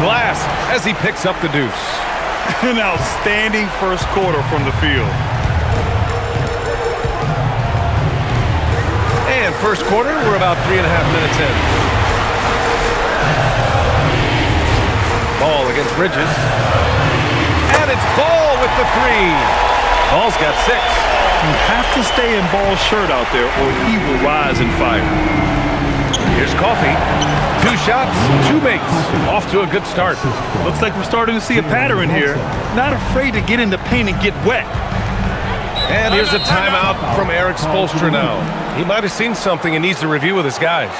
glass as he picks up the deuce. An outstanding first quarter from the field. And first quarter, we're about 3.5 minutes in. Ball against Bridges. And it's Ball with the three. Ball's got 6. You have to stay in Ball's shirt out there or he will rise and fire. Here's Coffee. 2 shots, 2 makes. Off to a good start. Looks like we're starting to see a pattern here. Not afraid to get in the paint and get wet. And here's a timeout from Eric Spoelstra now. He might have seen something and needs to review with his guys.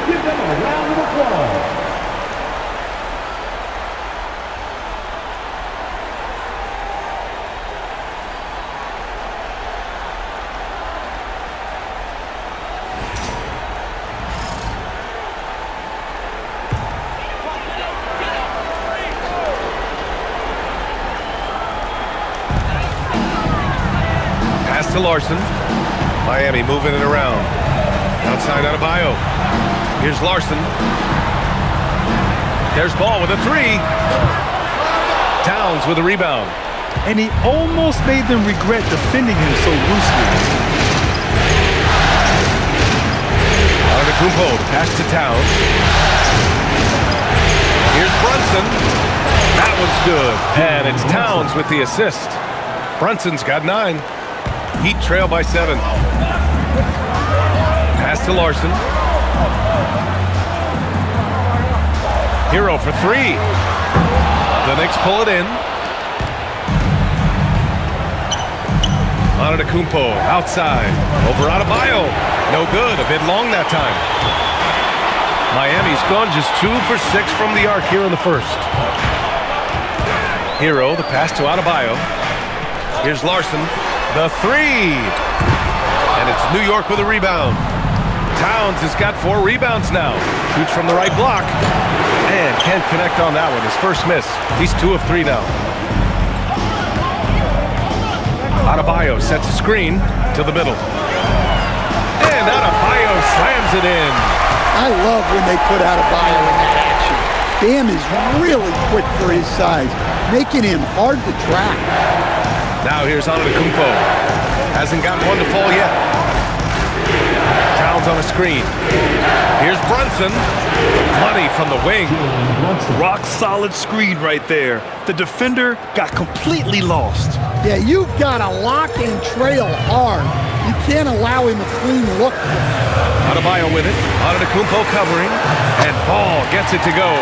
Give them a round of applause. Pass to Larson. Miami moving it around. Outside Adebayo. Here's Larson. There's Ball with a three. Towns with a rebound. And he almost made them regret defending him so loosely. Antetokounmpo, pass to Towns. Here's Brunson. That one's good. And it's Towns with the assist. Brunson's got 9. Heat trail by 7. Pass to Larson. Hero for 3. The Knicks pull it in. Antetokounmpo outside. Over Adebayo. No good. A bit long that time. Miami's gone just 2 for 6 from the arc here in the first. Hero, the pass to Adebayo. Here's Larson. The 3. And it's New York with a rebound. Towns has got 4 rebounds now. Shoots from the right block. And can't connect on that one. His first miss. He's 2 of 3 now. Adebayo sets a screen to the middle. And Adebayo slams it in. I love when they put Adebayo in that action. Bam is really quick for his size, making him hard to track. Now here's Antetokounmpo. Hasn't got one to fall yet. Towns on a screen. Here's Brunson. Money from the wing. Rock solid screen right there. The defender got completely lost. Yeah, you've got to lock and trail hard. You can't allow him a clean look. Adebayo with it. Antetokounmpo covering. And Ball gets it to go.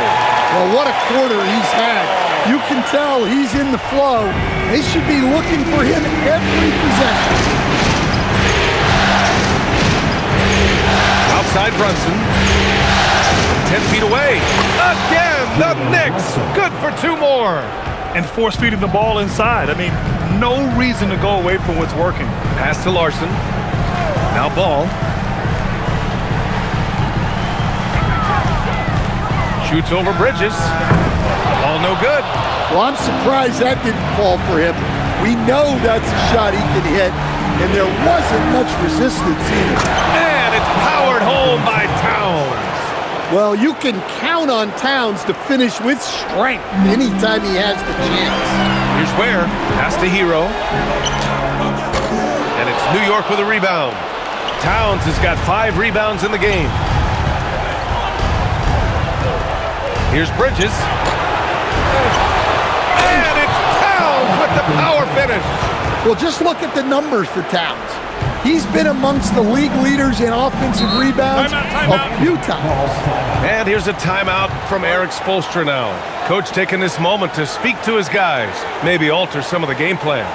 Well, what a quarter he's had. You can tell he's in the flow. They should be looking for him every possession. Outside Brunson. 10 feet away. Again, the Knicks. Good for 2 more. And force feeding the ball inside. I mean, no reason to go away from what's working. Pass to Larson. Now Ball. Shoots over Bridges. Ball no good. Well, I'm surprised that didn't fall for him. We know that's a shot he can hit, and there wasn't much resistance either. And And it's powered home by Towns. Well, you can count on Towns to finish with strength anytime he has the chance. Here's Ware. Pass to Hero. And it's New York with a rebound. Towns has got 5 rebounds in the game. Here's Bridges. And it's Towns with the power finish. Well, just look at the numbers for Towns. He's been amongst the league leaders in offensive rebounds a few times. And here's a timeout from Eric Spoelstra now. Coach taking this moment to speak to his guys, maybe alter some of the game plan.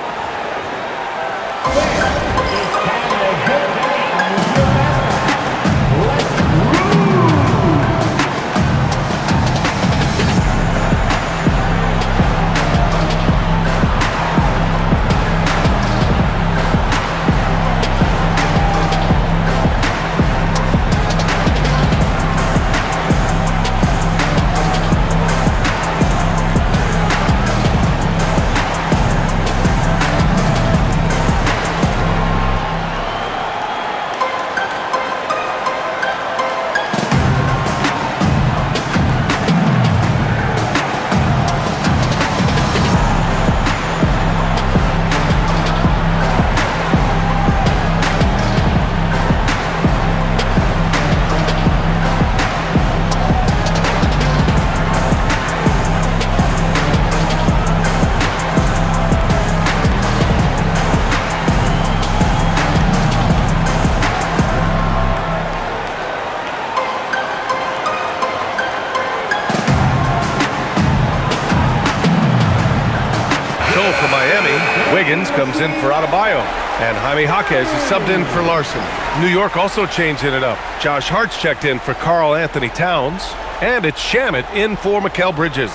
For Miami, Wiggins comes in for Adebayo, and Jaime Jaquez is subbed in for Larson. New York also changing it up. Josh Hart's checked in for Karl Anthony Towns, and it's Shamet in for Mikal Bridges.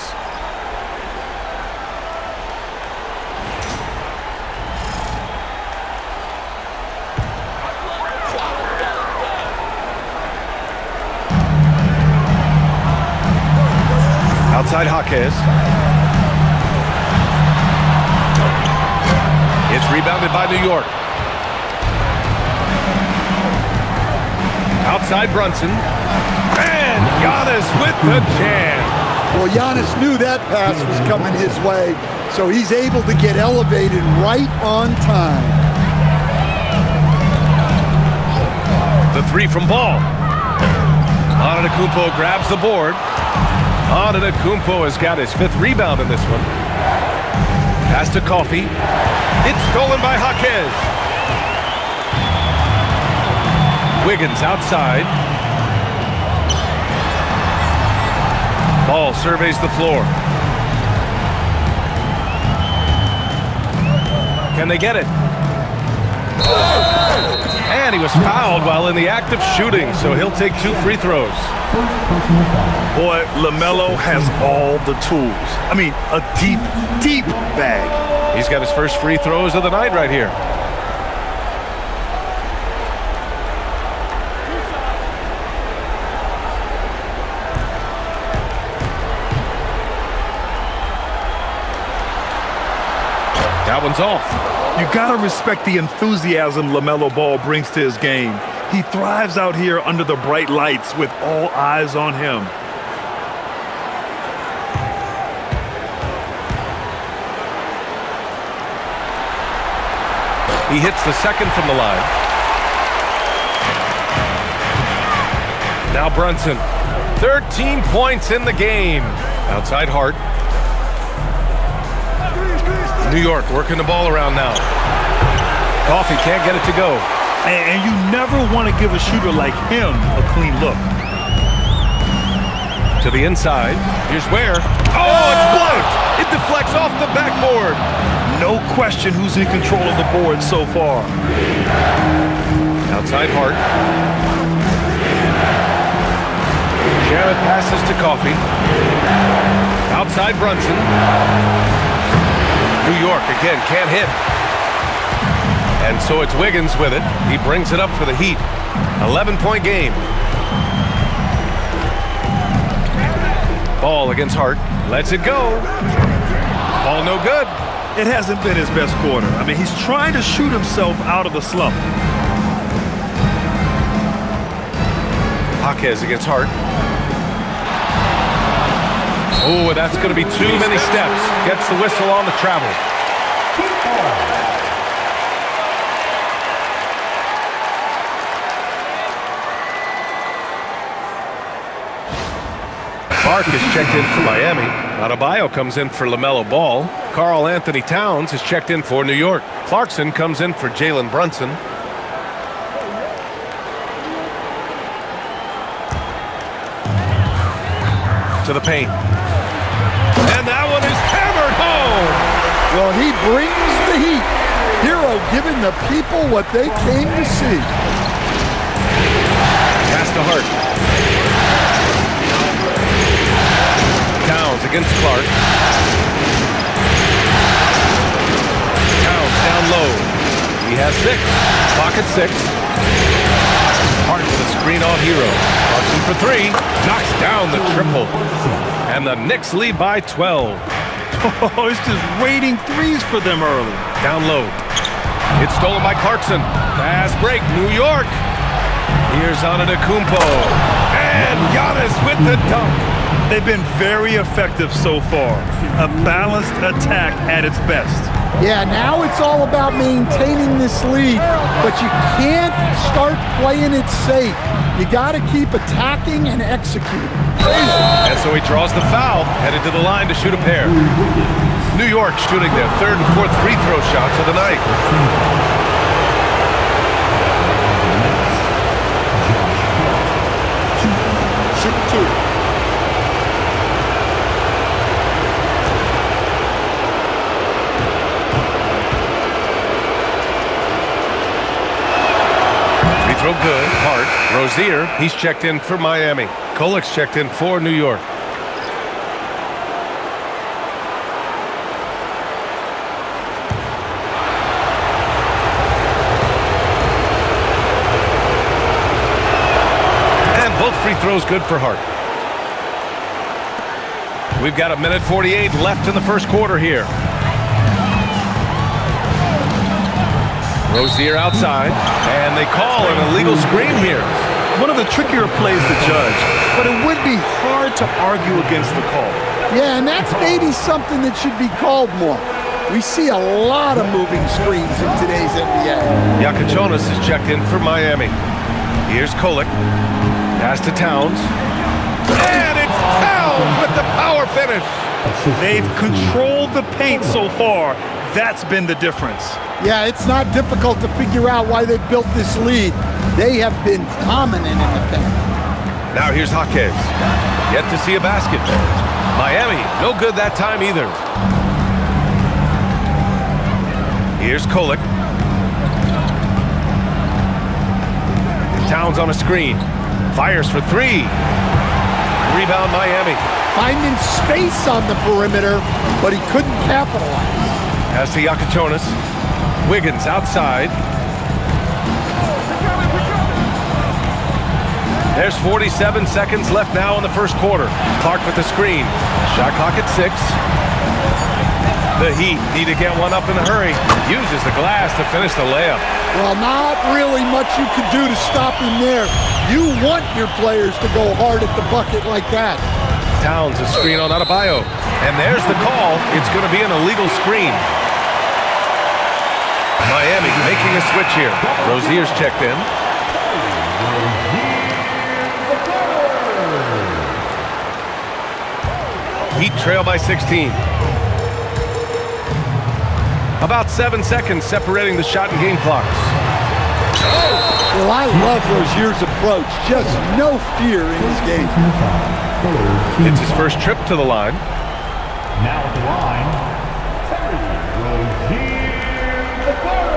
Outside Jaquez. It's rebounded by New York. Outside Brunson. And Giannis with the jam. Well, Giannis knew that pass was coming his way, so he's able to get elevated right on time. The 3 from Ball. Antetokounmpo grabs the board. Antetokounmpo has got his 5th rebound in this one. Pass to Coffey. It's stolen by Jaquez. Wiggins outside. Ball surveys the floor. Can they get it? And he was fouled while in the act of shooting, so he'll take 2 free throws. Boy, LaMelo has all the tools. I mean, a deep, deep bag. He's got his first free throws of the night right here. That one's off. You gotta respect the enthusiasm LaMelo Ball brings to his game. He thrives out here under the bright lights with all eyes on him. He hits the second from the line. Now Brunson. 13 points in the game. Outside Hart. New York working the ball around now. Coffey can't get it to go. And you never want to give a shooter like him a clean look. To the inside. Here's Ware. Oh, it's blocked. It deflects off the backboard. No question who's in control of the board so far. Outside Hart. Shamet passes to Coffey. Outside Brunson. New York again can't hit. And so it's Wiggins with it. He brings it up for the Heat. 11-point game. Ball against Hart. Lets it go. Ball no good. It hasn't been his best quarter. I mean, he's trying to shoot himself out of the slump. Jaquez against Hart. Oh, that's going to be too many steps. Gets the whistle on the travel. Clark is checked in for Miami. Adebayo comes in for LaMelo Ball. Karl Anthony Towns is checked in for New York. Clarkson comes in for Jalen Brunson. To the paint. And that one is hammered home. Well, he brings the heat. Hero giving the people what they came to see. Pass to Hart. Towns against Clark. Towns down low. He has 6. Clock at 6. Hart with a screen on Hero. Clarkson for 3. Knocks down the triple. And the Knicks lead by 12. Oh, it's just raining threes for them early. Down low. It's stolen by Clarkson. Fast break, New York. Here's Antetokounmpo. And Giannis with the dunk. They've been very effective so far. A balanced attack at its best. Yeah, now it's all about maintaining this lead, but you can't start playing it safe. You got to keep attacking and executing. And so he draws the foul, headed to the line to shoot a pair. New York shooting their 3rd and 4th free throw shots of the night. Shoot 2. Throw good. Hart. Rozier, he's checked in for Miami. Kolik's checked in for New York. And both free throws good for Hart. We've got 1:48 left in the first quarter here. Rozier outside, and they call an illegal screen here. One of the trickier plays to judge, but it would be hard to argue against the call. Yeah, and that's maybe something that should be called more. We see a lot of moving screens in today's NBA. Yakachonis is checked in for Miami. Here's Kolik. Pass to Towns. And it's Towns with the power finish. They've controlled the paint so far. That's been the difference. Yeah, it's not difficult to figure out why they built this lead. They have been dominant in the paint. Now here's Jaquez. Yet to see a basket. Miami, no good that time either. Here's Kolik. Towns on a screen. Fires for 3. Rebound Miami. Finding space on the perimeter, but he couldn't capitalize. Pass to Yakachonis. Wiggins outside. There's 47 seconds left now in the first quarter. Clark with the screen. Shot clock at 6. The Heat need to get one up in a hurry. Uses the glass to finish the layup. Well, not really much you can do to stop him there. You want your players to go hard at the bucket like that. Towns a screen on Adebayo. And there's the call. It's going to be an illegal screen. Miami making a switch here. Rozier's checked in. Heat trail by 16. About 7 seconds separating the shot and game clocks. Well, I love Rozier's approach. Just no fear in his game. It's his first trip to the line. Now at the line, Rozier the third.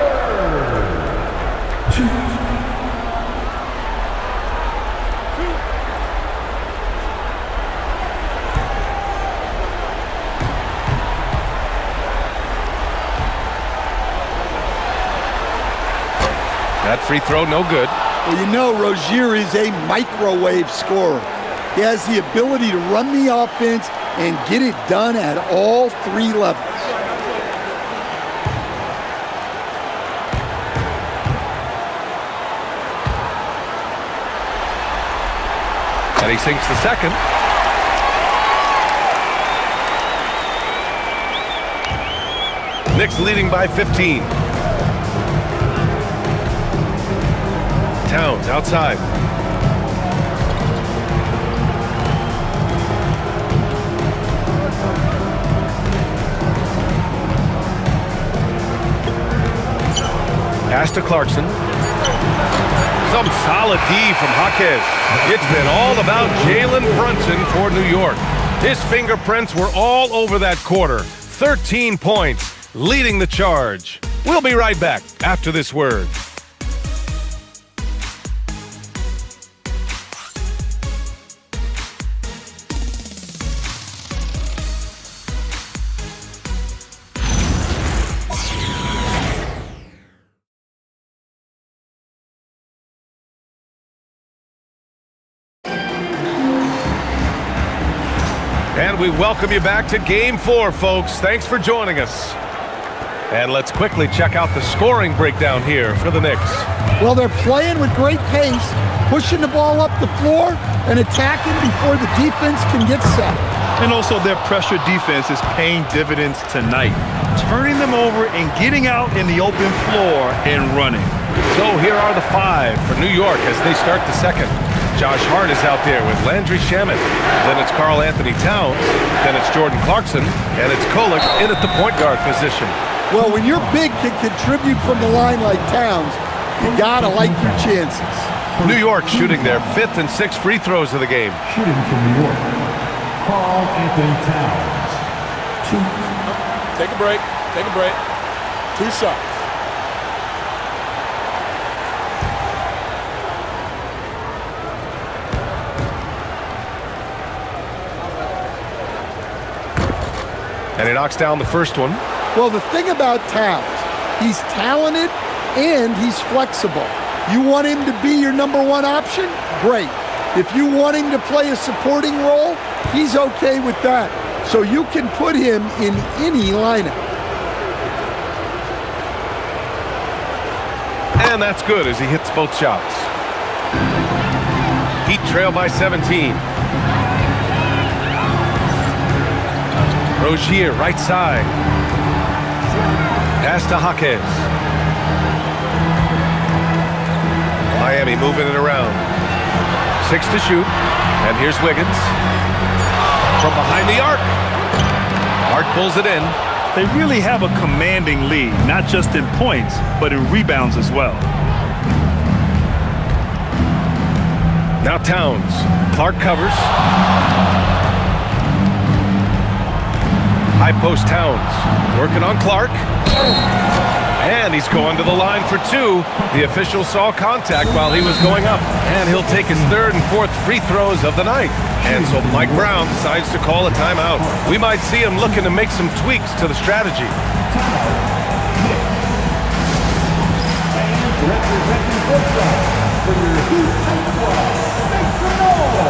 That free throw, no good. Well, you know, Rozier is a microwave scorer. He has the ability to run the offense and get it done at all 3 levels. And he sinks the second. Knicks leading by 15. Towns outside. Pass to Clarkson. Some solid D from Jaquez. It's been all about Jalen Brunson for New York. His fingerprints were all over that quarter. 13 points, leading the charge. We'll be right back after this word. And we welcome you back to Game 4, folks. Thanks for joining us. And let's quickly check out the scoring breakdown here for the Knicks. Well, they're playing with great pace, pushing the ball up the floor and attacking before the defense can get set. And also their pressure defense is paying dividends tonight, turning them over and getting out in the open floor and running. So here are the five for New York as they start the second. Josh Hart is out there with Landry Shamet. Then it's Karl Anthony Towns. Then it's Jordan Clarkson. And it's Kolek in at the point guard position. Well, when your big can contribute from the line like Towns, you gotta like your chances. New York shooting their 5th and 6th free throws of the game. Shooting from New York, Karl Anthony Towns. 2. Take a break. Take a break. 2 shots. And he knocks down the first one. Well, the thing about Towns, he's talented and he's flexible. You want him to be your number one option? Great. If you want him to play a supporting role, he's okay with that. So you can put him in any lineup. And that's good as he hits both shots. Heat trail by 17. Rozier, right side. Pass to Jaquez. Miami moving it around. 6 to shoot. And here's Wiggins. From behind the arc. Hart pulls it in. They really have a commanding lead, not just in points, but in rebounds as well. Now Towns. Clark covers. High post Towns. Working on Clark. And he's going to the line for 2. The official saw contact while he was going up. And he'll take his 3rd and 4th free throws of the night. And so Mike Brown decides to call a timeout. We might see him looking to make some tweaks to the strategy. And representing Brookside for your Heat Football, make some noise.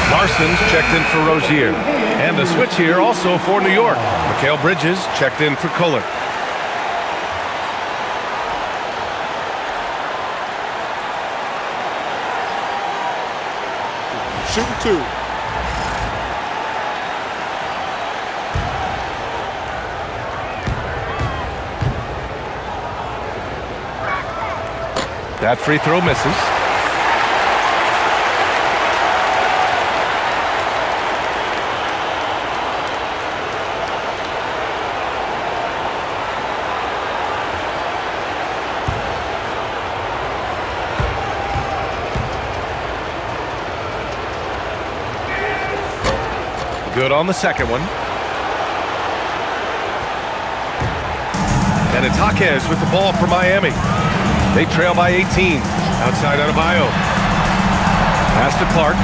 Larson's checked in for Rozier. And a switch here also for New York. Mikal Bridges checked in for Kolek. Shooting 2. That free throw misses. Good on the second one. And it's Jaquez with the ball for Miami. They trail by 18. Outside Adebayo. Pass to Clark.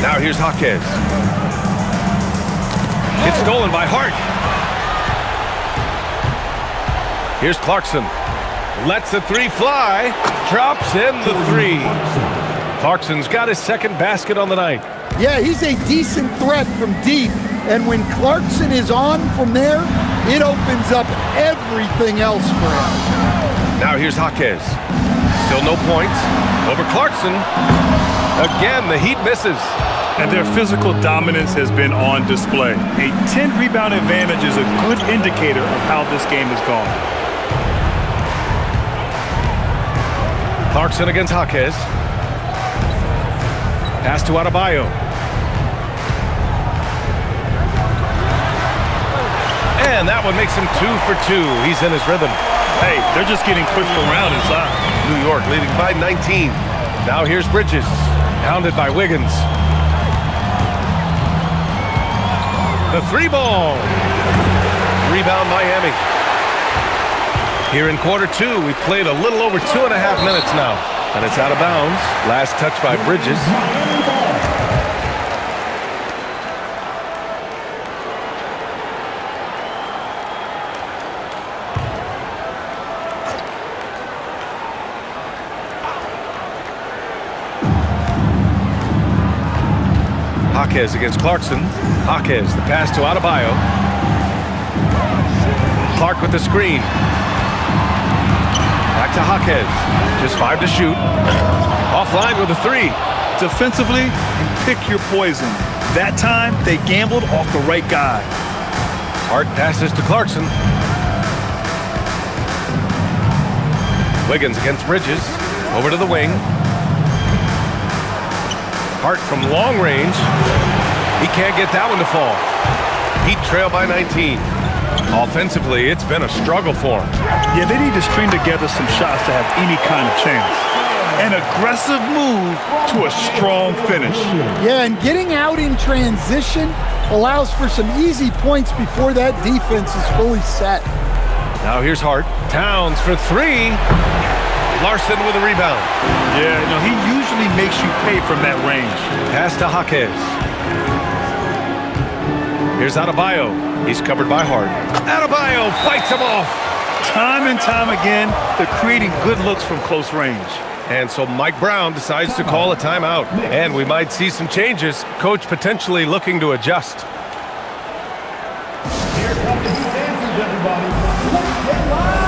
Now here's Jaquez. It's stolen by Hart. Here's Clarkson. Lets the three fly. Drops in the three. Clarkson's got his second basket on the night. Yeah, he's a decent threat from deep. And when Clarkson is on from there, it opens up everything else for him. Now here's Jaquez. Still no points. Over Clarkson. Again, the Heat misses. And their physical dominance has been on display. A 10-rebound advantage is a good indicator of how this game has gone. Clarkson against Jaquez. Pass to Adebayo. And that one makes him 2 for 2. He's in his rhythm. Hey, they're just getting pushed around inside. New York leading by 19. Now here's Bridges. Hounded by Wiggins. The three ball. Rebound Miami. Here in quarter two, we've played a little over 2.5 minutes now. And it's out of bounds. Last touch by Bridges. Jaquez against Clarkson. Jaquez, the pass to Adebayo. Clark with the screen. Back to Jaquez. Just 5 to shoot. Offline with a three. Defensively, you pick your poison. That time, they gambled off the right guy. Hart passes to Clarkson. Wiggins against Bridges. Over to the wing. Hart from long range. He can't get that one to fall. Heat trail by 19. Offensively, it's been a struggle for him. Yeah, they need to string together some shots to have any kind of chance. An aggressive move to a strong finish. Yeah, and getting out in transition allows for some easy points before that defense is fully set. Now here's Hart. Towns for three. Larson with a rebound. Yeah, he usually makes you pay from that range. Pass to Jaquez. Here's Adebayo. He's covered by Hart. Adebayo fights him off. Time and time again, they're creating good looks from close range. And so Mike Brown decides to call a timeout. And we might see some changes. Coach potentially looking to adjust. Here come the Heat dancers, everybody. Let's get loud.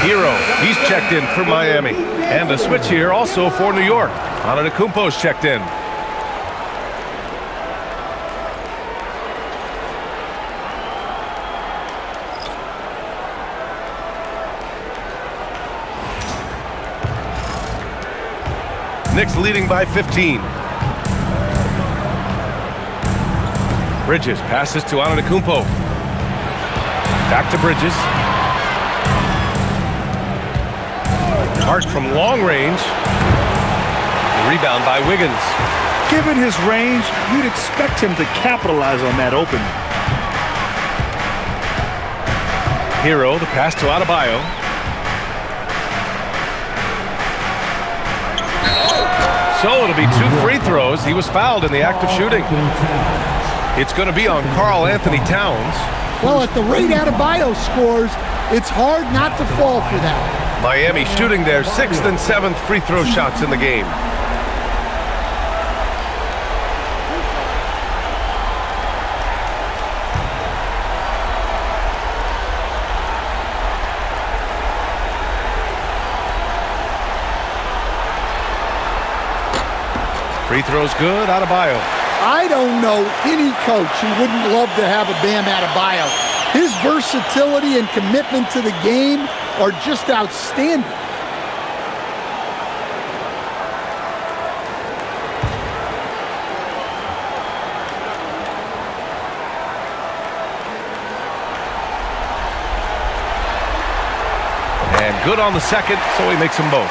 Hero, he's checked in for Miami. And a switch here also for New York. Antetokounmpo's checked in. Knicks leading by 15. Bridges passes to Antetokounmpo. Back to Bridges. Hart from long range. Rebound by Wiggins. Given his range, you'd expect him to capitalize on that opening. Hero, the pass to Adebayo. So it'll be 2 free throws. He was fouled in the act of shooting. It's going to be on Karl Anthony Towns. Well, at the rate Adebayo scores, it's hard not to fall for that. Miami shooting their 6th and 7th free throw shots in the game. Free throw's good, Adebayo. I don't know any coach who wouldn't love to have a Bam Adebayo. His versatility and commitment to the game are just outstanding. And good on the second, so he makes them both.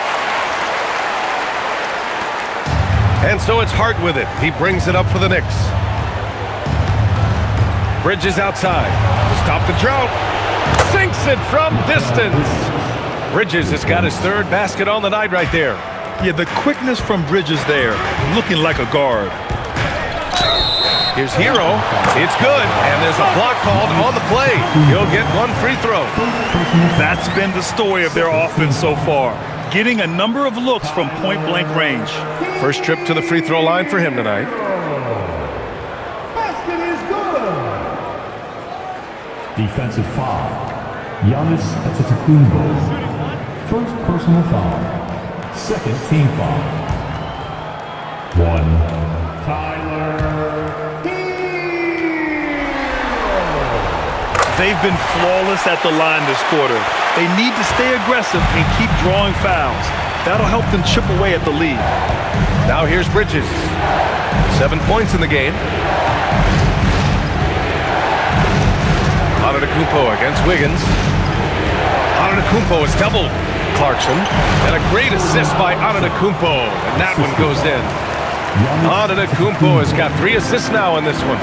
And so it's Hart with it. He brings it up for the Knicks. Bridges outside to stop the drought. Sinks it from distance. Bridges has got his 3rd basket on the night right there. Yeah, the quickness from Bridges there, looking like a guard. Here's Hero. It's good, and there's a block called on the play. He'll get 1 free throw. That's been the story of their offense so far, getting a number of looks from point-blank range. First trip to the free throw line for him tonight. Basket is good. Defensive foul. Giannis Antetokounmpo. First personal foul. Second team foul. 1. Tyler. They've been flawless at the line this quarter. They need to stay aggressive and keep drawing fouls. That'll help them chip away at the lead. Now here's Bridges. 7 points in the game. Antetokounmpo against Wiggins. Antetokounmpo is doubled. Clarkson. And a great assist by Antetokounmpo. And that one goes in. Antetokounmpo has got 3 assists now in this one.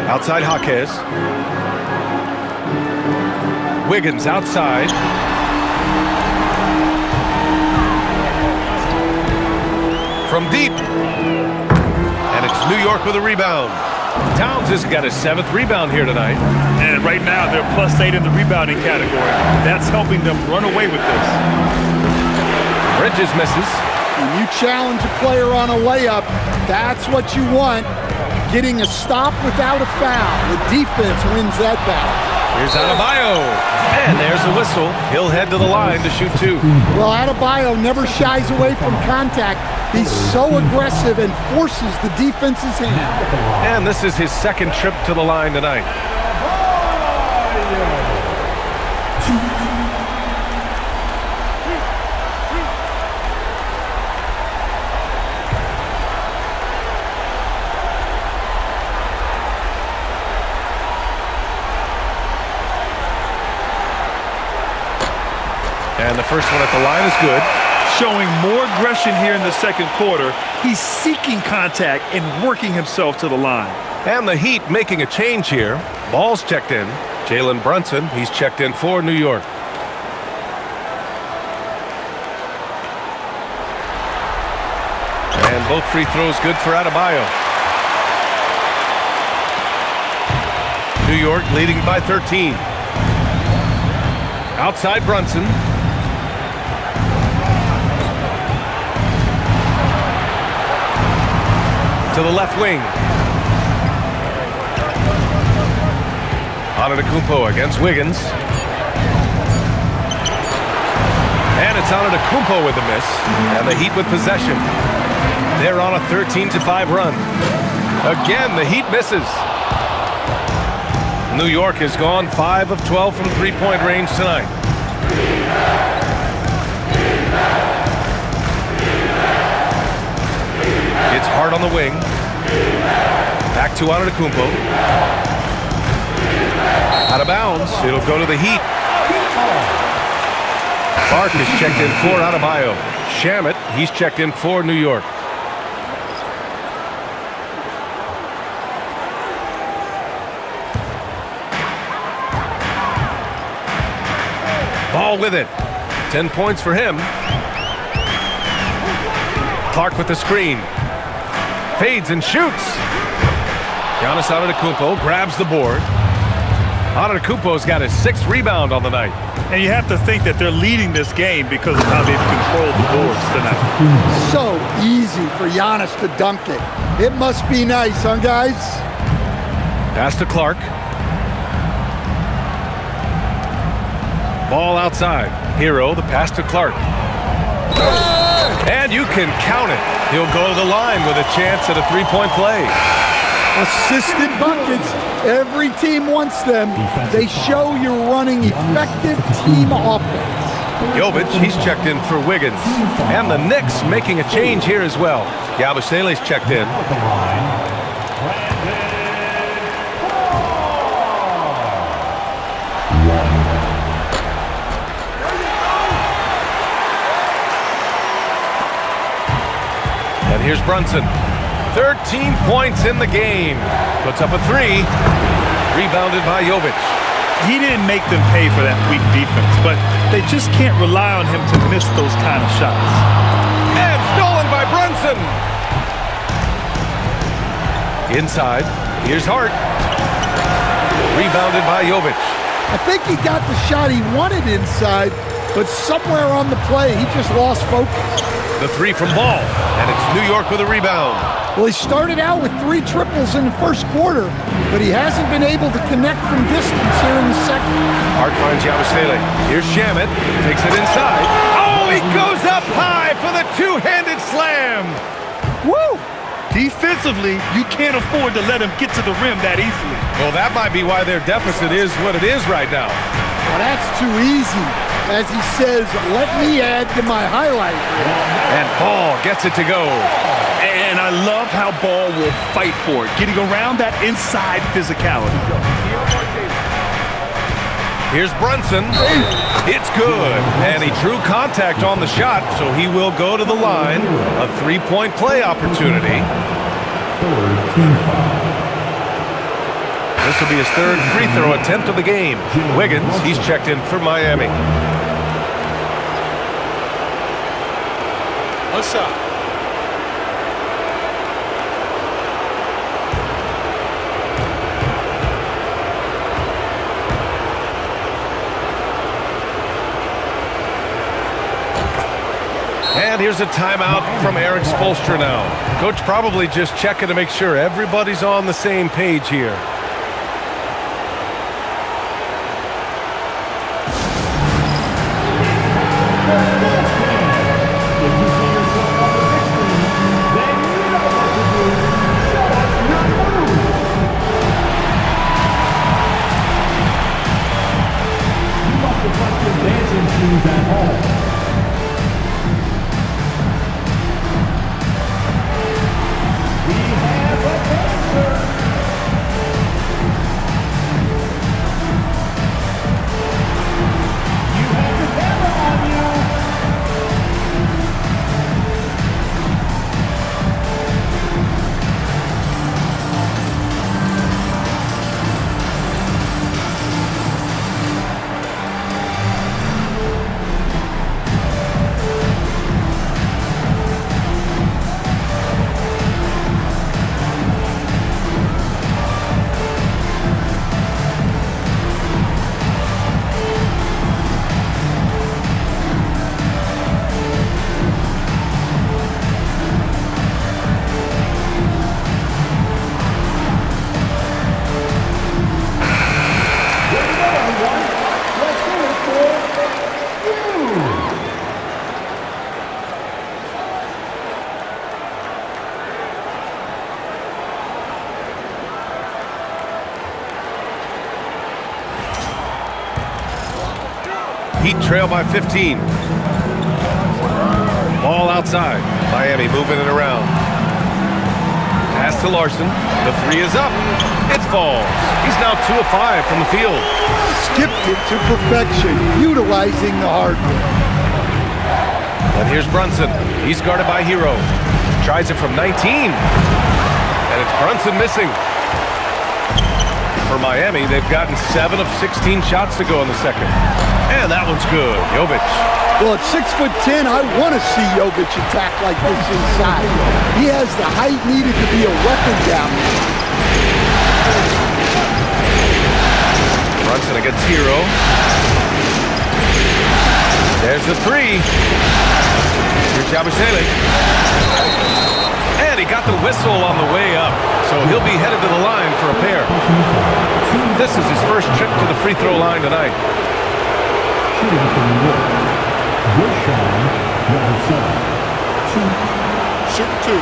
Outside Jaquez. Wiggins outside. From deep. And it's New York with a rebound. Towns has got his 7th rebound here tonight. And right now, they're +8 in the rebounding category. That's helping them run away with this. Bridges misses. When you challenge a player on a layup, that's what you want. Getting a stop without a foul. The defense wins that battle. Here's Adebayo. And there's a whistle. He'll head to the line to shoot 2. Well, Adebayo never shies away from contact. He's so aggressive and forces the defense's hand. And this is his 2nd trip to the line tonight. And the first one at the line is good. Showing more aggression here in the 2nd quarter. He's seeking contact and working himself to the line. And the Heat making a change here. Ball's checked in. Jalen Brunson, he's checked in for New York. And both free throws good for Adebayo. New York leading by 13. Outside Brunson. To the left wing. Antetokounmpo against Wiggins. And it's Antetokounmpo with the miss. And the Heat with possession. They're on a 13-5 run. Again, the Heat misses. New York has gone 5 of 12 from three-point range tonight. It's Hart on the wing. Back to Antetokounmpo. Out of bounds. It'll go to the Heat. Clark is checked in for Adebayo. Shamet, he's checked in for New York. Ball with it. 10 points for him. Clark with the screen. Fades and shoots. Giannis Antetokounmpo grabs the board. Antetokounmpo's got his 6th rebound on the night. And you have to think that they're leading this game because of how they've controlled the boards tonight. So easy for Giannis to dunk it. It must be nice, huh, guys? Pass to Clark. Ball outside. Hero, the pass to Clark. And you can count it. He'll go to the line with a chance at a 3-point play. Assisted buckets. Every team wants them. They show you're running effective team offense. Jovic, he's checked in for Wiggins. And the Knicks making a change here as well. Yabusele's checked in. And here's Brunson. 13 points in the game. Puts up a 3. Rebounded by Jovic. He didn't make them pay for that weak defense, but they just can't rely on him to miss those kind of shots. And stolen by Brunson. Inside. Here's Hart. Rebounded by Jovic. I think he got the shot he wanted inside, but somewhere on the play, he just lost focus. The 3 from Ball, and it's New York with a rebound. Well, he started out with 3 triples in the first quarter, but he hasn't been able to connect from distance here in the second. Hart finds Yabusele. Here's Shamet. Takes it inside. Oh, he goes up high for the 2-handed slam. Woo! Defensively, you can't afford to let him get to the rim that easily. Well, that might be why their deficit is what it is right now. Well, that's too easy. As he says, let me add to my highlight reel. And Ball gets it to go. And I love how Ball will fight for it, getting around that inside physicality. Here's Brunson. It's good. And he drew contact on the shot, so he will go to the line. A 3-point play opportunity. This will be his 3rd free throw attempt of the game. Wiggins, he's checked in for Miami. One shot. And here's a timeout from Eric Spoelstra now. Coach probably just checking to make sure everybody's on the same page here. Heat trail by 15. Ball outside. Miami moving it around. Pass to to Larson. The three is up. It falls. He's now 2 of 5 from the field. Skipped it to perfection, utilizing the hardware. And here's Brunson. He's guarded by Hero. Tries it from 19. And it's Brunson missing. For Miami, they've gotten 7 of 16 shots to go in the second. And that one's good. Jovic. Well, at 6'10", I want to see Jovic attack like this inside. He has the height needed to be a weapon down there. Brunson against Hero. There's the three. Here's Yabusele. And he got the whistle on the way up. So he'll be headed to the line for a pair. This is his first trip to the free throw line tonight. Shooting from New York, Gershon, number 7. Shoot 2.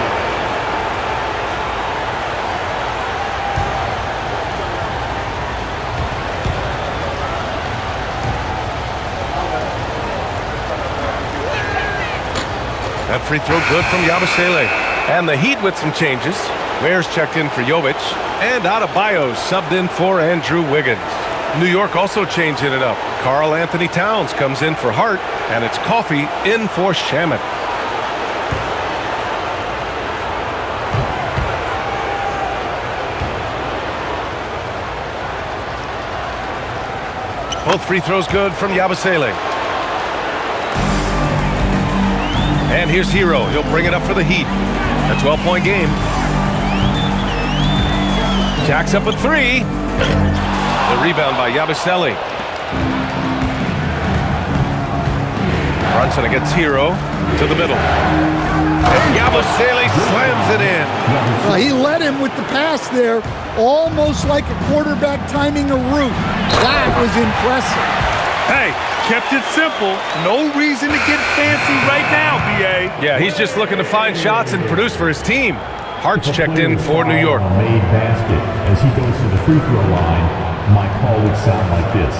That free throw good from Yabusele. And the Heat with some changes. Ware's checked in for Jovic. And Adebayo subbed in for Andrew Wiggins. New York also changing it up. Karl Anthony Towns comes in for Hart. And it's Coffey in for Shamet. Both free throws good from Yabusele. And here's Hero. He'll bring it up for the Heat. A 12-point game. Jacks up a three. The rebound by Yabusele. Brunson against Hero to the middle. And Yabusele slams it in. Well, he led him with the pass there, almost like a quarterback timing a route. That was impressive. Hey, kept it simple. No reason to get fancy right now, B.A. Yeah, he's just looking to find shots and produce for his team. Hart's checked in for New York. Made basket. As he goes to the free throw line, my call would sound like this.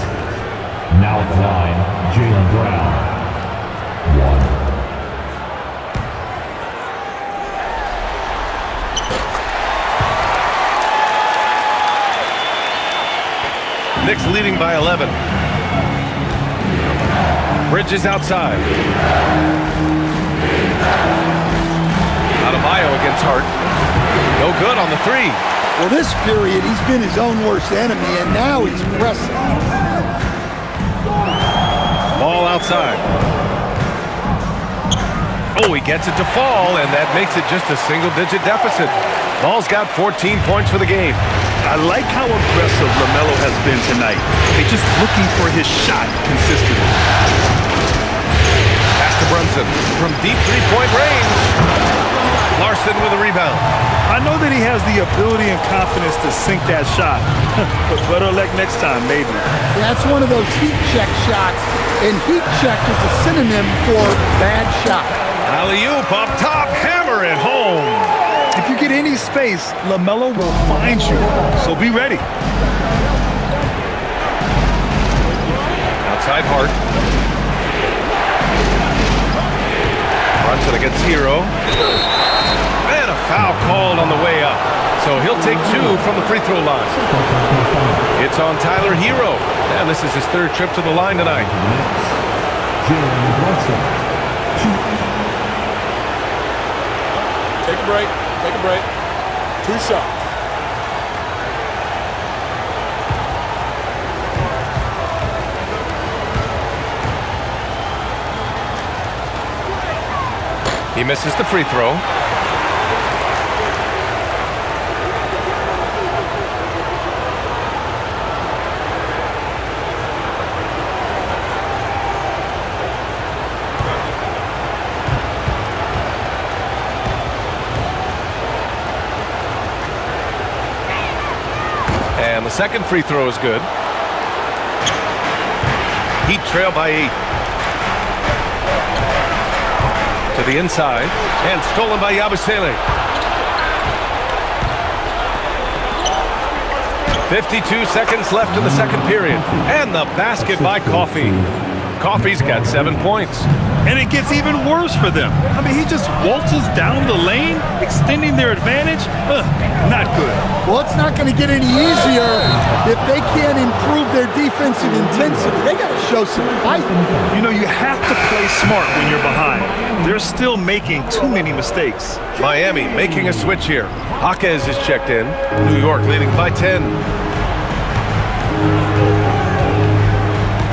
Now at the line, Jaylen Brown. 1. Knicks leading by 11. Bridges outside. Adebayo against Hart. No good on the three. Well, this period, he's been his own worst enemy, and now he's pressing. Ball outside. Oh, he gets it to fall, and that makes it just a single-digit deficit. Ball's got 14 points for the game. I like how aggressive LaMelo has been tonight. They're just looking for his shot consistently. Pass to Brunson from deep three-point range. Larson with a rebound. I know that he has the ability and confidence to sink that shot. But better luck next time, maybe. That's one of those heat check shots, and heat check is a synonym for bad shot. Alley-oop up top, hammer it home. If you get any space, LaMelo will find you. So be ready. Outside Hart. Brunson against Hero. And a foul called on the way up. So he'll take 2 from the free throw line. It's on Tyler Hero. And this is his 3rd trip to the line tonight. Take a break. Take a break. 2 shots. He misses the free throw. And the second free throw is good. Heat trail by 8. To the inside, and stolen by Yabusele. 52 seconds left in the second period, and the basket by Coffey. Coffey's got 7 points. And it gets even worse for them. I mean, he just waltzes down the lane, extending their advantage. Not good. Well, it's not going to get any easier if they can't improve their defensive intensity. They got to show some fight. You know, you have to play smart when you're behind. They're still making too many mistakes. Miami making a switch here. Jaquez is checked in. New York leading by 10.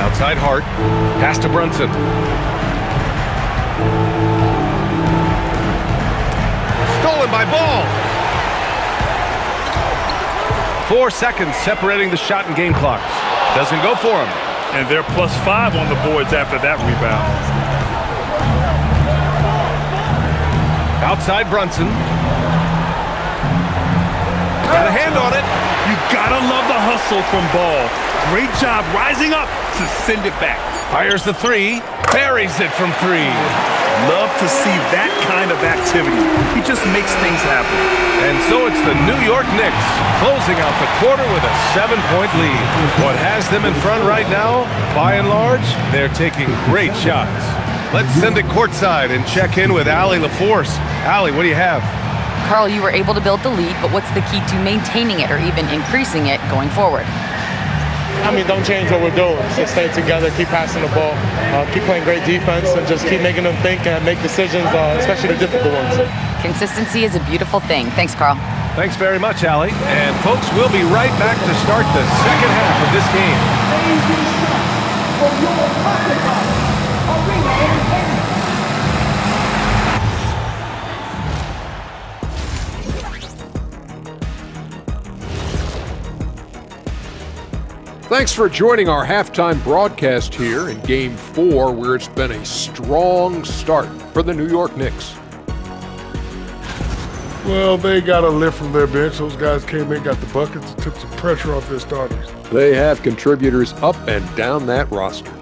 Outside Hart. Pass to Brunson. Stolen by Ball. 4 seconds separating the shot and game clocks. Doesn't go for him. And they're +5 on the boards after that rebound. Outside Brunson. Got a hand on it. You gotta love the hustle from Ball. Great job rising up to send it back. Fires the three. Buries it from 3. Love to see that kind of activity. He just makes things happen. And so it's the New York Knicks closing out the quarter with a 7-point lead. What has them in front right now, by and large, they're taking great shots. Let's send it courtside and check in with Allie LaForce. Allie, what do you have? Carl, you were able to build the lead, but what's the key to maintaining it or even increasing it going forward? I mean, don't change what we're doing. Just stay together, keep passing the ball, keep playing great defense, and just keep making them think and make decisions, especially the difficult ones. Consistency is a beautiful thing. Thanks, Carl. Thanks very much, Allie. And folks, we'll be right back to start the second half of this game. For your Pocket Arena Entertainment. Thanks for joining our halftime broadcast here in Game 4, where it's been a strong start for the New York Knicks. Well, they got a lift from their bench. Those guys came in, got the buckets, and took some pressure off their starters. They have contributors up and down that roster.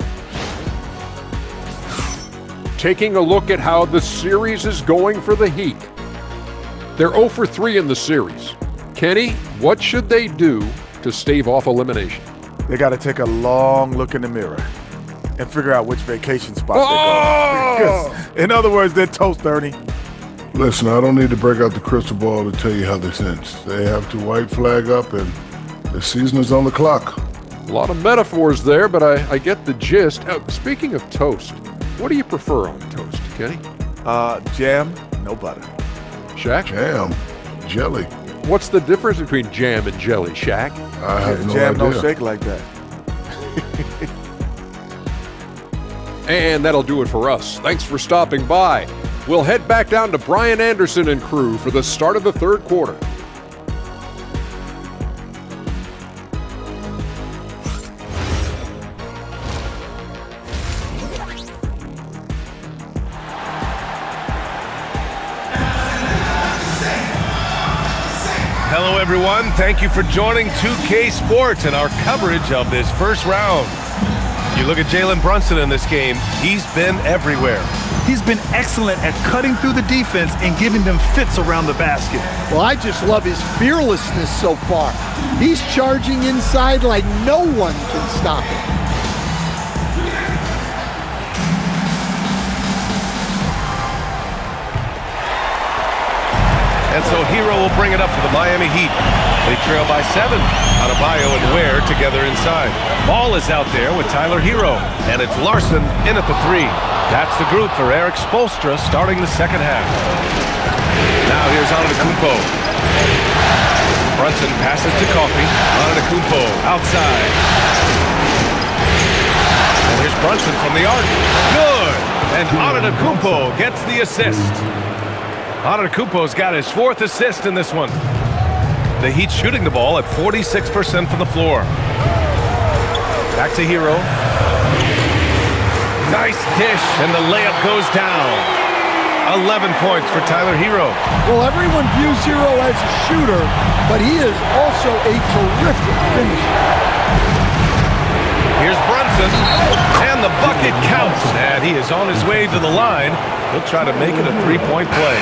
Taking a look at how the series is going for the Heat. They're 0 for 3 in the series. Kenny, what should they do to stave off elimination? They got to take a long look in the mirror and figure out which vacation spot they're going. In other words, they're toast, Ernie. Listen, I don't need to break out the crystal ball to tell you how they sense. They have to white flag up, and the season is on the clock. A lot of metaphors there, but I get the gist. Speaking of toast, what do you prefer on toast, Kenny? Jam, no butter. Shaq? Jam, jelly. What's the difference between jam and jelly, Shaq? I have no Jam idea. don't shake like that. And that'll do it for us. Thanks for stopping by. We'll head back down to Brian Anderson and crew for the start of the third quarter. Hello, everyone. Thank you for joining 2K Sports and our coverage of this first round. You look at Jalen Brunson in this game, he's been everywhere. He's been excellent at cutting through the defense and giving them fits around the basket. Well, I just love his fearlessness so far. He's charging inside like no one can stop him. And so Hero will bring it up for the Miami Heat. They trail by 7. Adebayo and Ware together inside. Ball is out there with Tyler Hero. And it's Larson in at the 3. That's the group for Eric Spoelstra starting the second half. Now here's Antetokounmpo. Brunson passes to Coffey. Antetokounmpo outside. And here's Brunson from the arc. Good! And Antetokounmpo gets the assist. Antetokounmpo's got his 4th assist in this one. The Heat shooting the ball at 46% from the floor. Back to Hero. Nice dish, and the layup goes down. 11 points for Tyler Hero. Well, everyone views Hero as a shooter, but he is also a terrific finisher. Here's Brunson, and the bucket counts. And he is on his way to the line. He'll try to make it a 3-point play.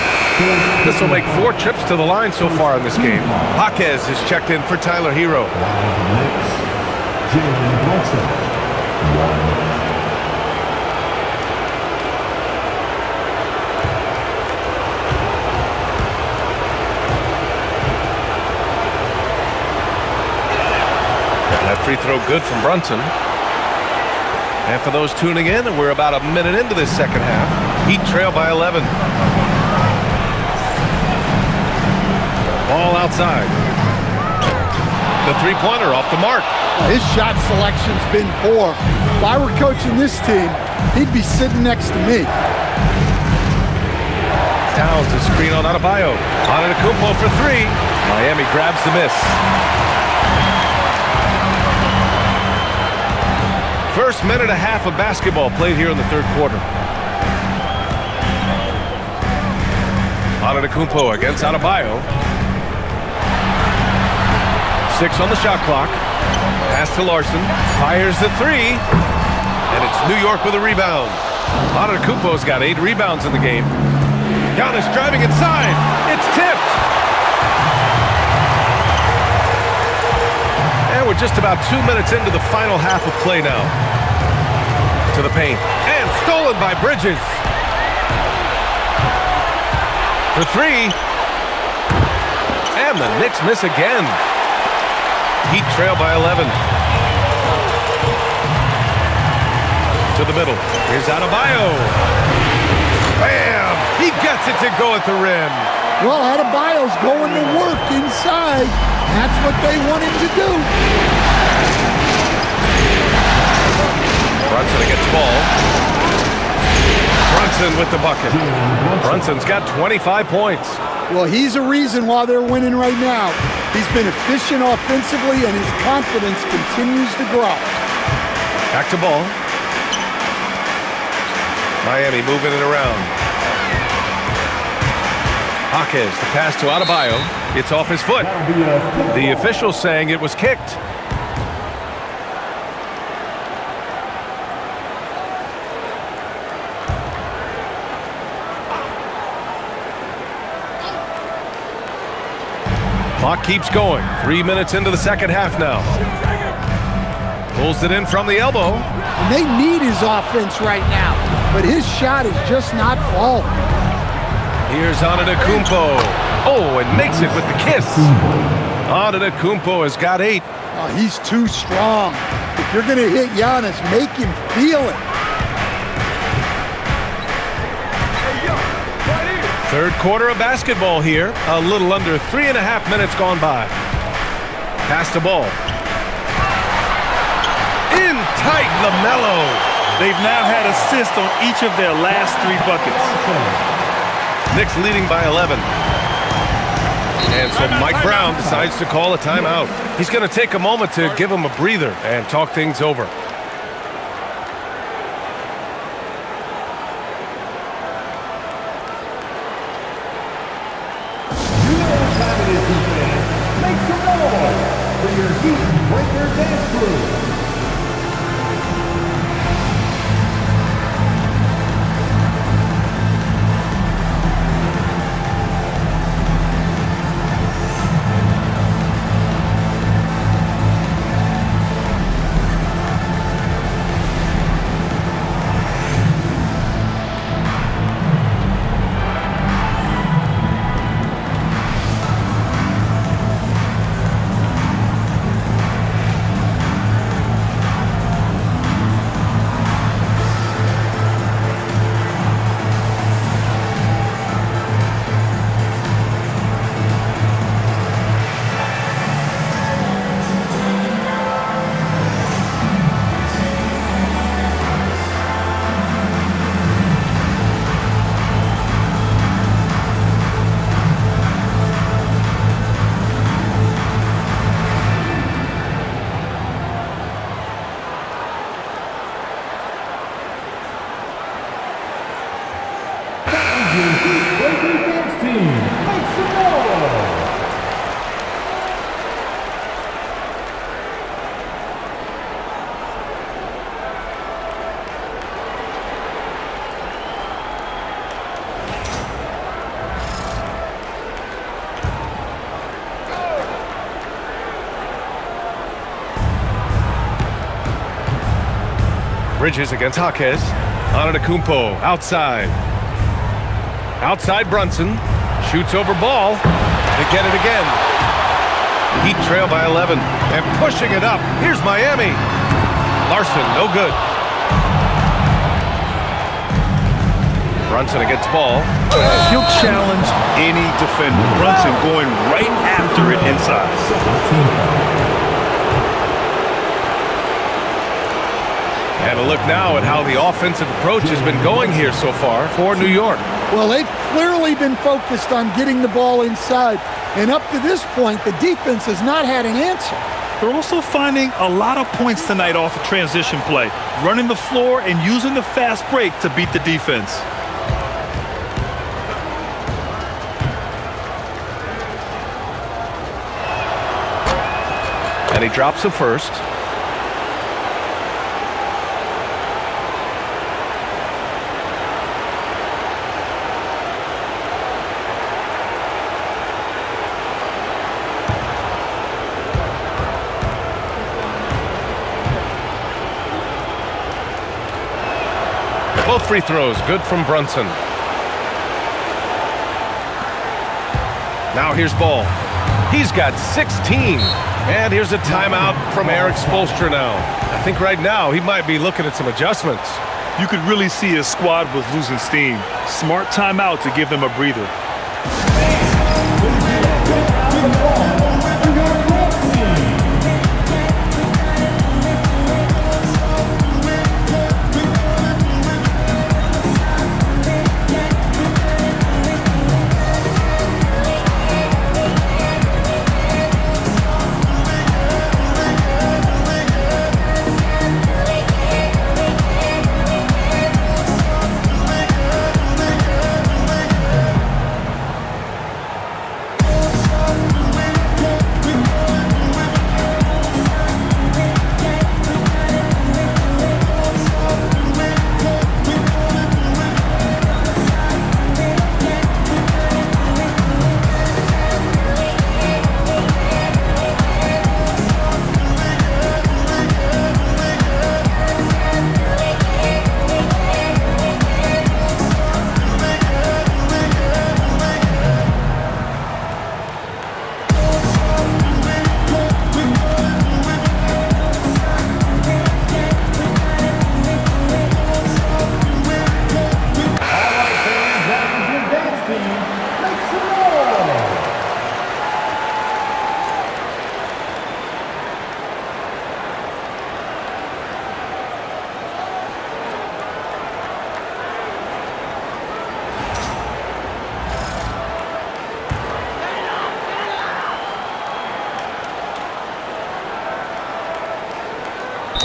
This will make 4 trips to the line so far in this game. Jaquez is checked in for Tyler Hero. free throw good from Brunson. And for those tuning in, we're about a minute into this second half. Heat trail by 11. Ball outside. The three-pointer off the mark. His shot selection's been poor. If I were coaching this team, he'd be sitting next to me. Towns a screen on Adebayo. Antetokounmpo for three. Miami grabs the miss. First minute and a half of basketball played here in the third quarter. Antetokounmpo against Adebayo. 6 on the shot clock. Pass to Larson. Fires the three. And it's New York with a rebound. Antetokounmpo's got 8 rebounds in the game. Giannis driving inside. It's tipped. And we're just about 2 minutes into the final half of play now. To the paint. And stolen by Bridges. For three. And the Knicks miss again. Heat trail by 11. To the middle. Here's Adebayo. Bam! He gets it to go at the rim. Well, Adebayo's going to work inside. That's what they want him to do. Brunson against ball. Brunson with the bucket. Brunson's got 25 points. Well, he's a reason why they're winning right now. He's been efficient offensively, and his confidence continues to grow. Back to ball. Miami moving it around. Jaquez, the pass to Adebayo. It's off his foot. The official saying it was kicked. Clock keeps going. 3 minutes into the second half now. Pulls it in from the elbow. And they need his offense right now, but his shot is just not falling. Here's Antetokounmpo. Oh, and makes it with the kiss. Antetokounmpo has got 8. Oh, he's too strong. If you're going to hit Giannis, make him feel it. Third quarter of basketball here. A little under 3.5 minutes gone by. Pass the ball. In tight, LaMelo. They've now had assists on each of their last 3 buckets. Knicks leading by 11. And so Mike Brown decides to call a timeout. He's going to take a moment to give him a breather and talk things over. Make some noise for your Heat Breaker Dance Crew. Bridges against Jaquez. Antetokounmpo outside. Outside Brunson. Shoots over ball. They get it again. Heat trail by 11 and pushing it up. Here's Miami. Larson, no good. Brunson against ball. He'll challenge any defender. Brunson going right after it inside. And a look now at how the offensive approach has been going here so far for New York. Well, they've clearly been focused on getting the ball inside. And up to this point, the defense has not had an answer. They're also finding a lot of points tonight off of transition play, running the floor and using the fast break to beat the defense. And he drops the first. Both free throws, good from Brunson. Now here's Ball. He's got 16. And here's a timeout from Eric Spoelstra now. I think right now he might be looking at some adjustments. You could really see his squad was losing steam. Smart timeout to give them a breather.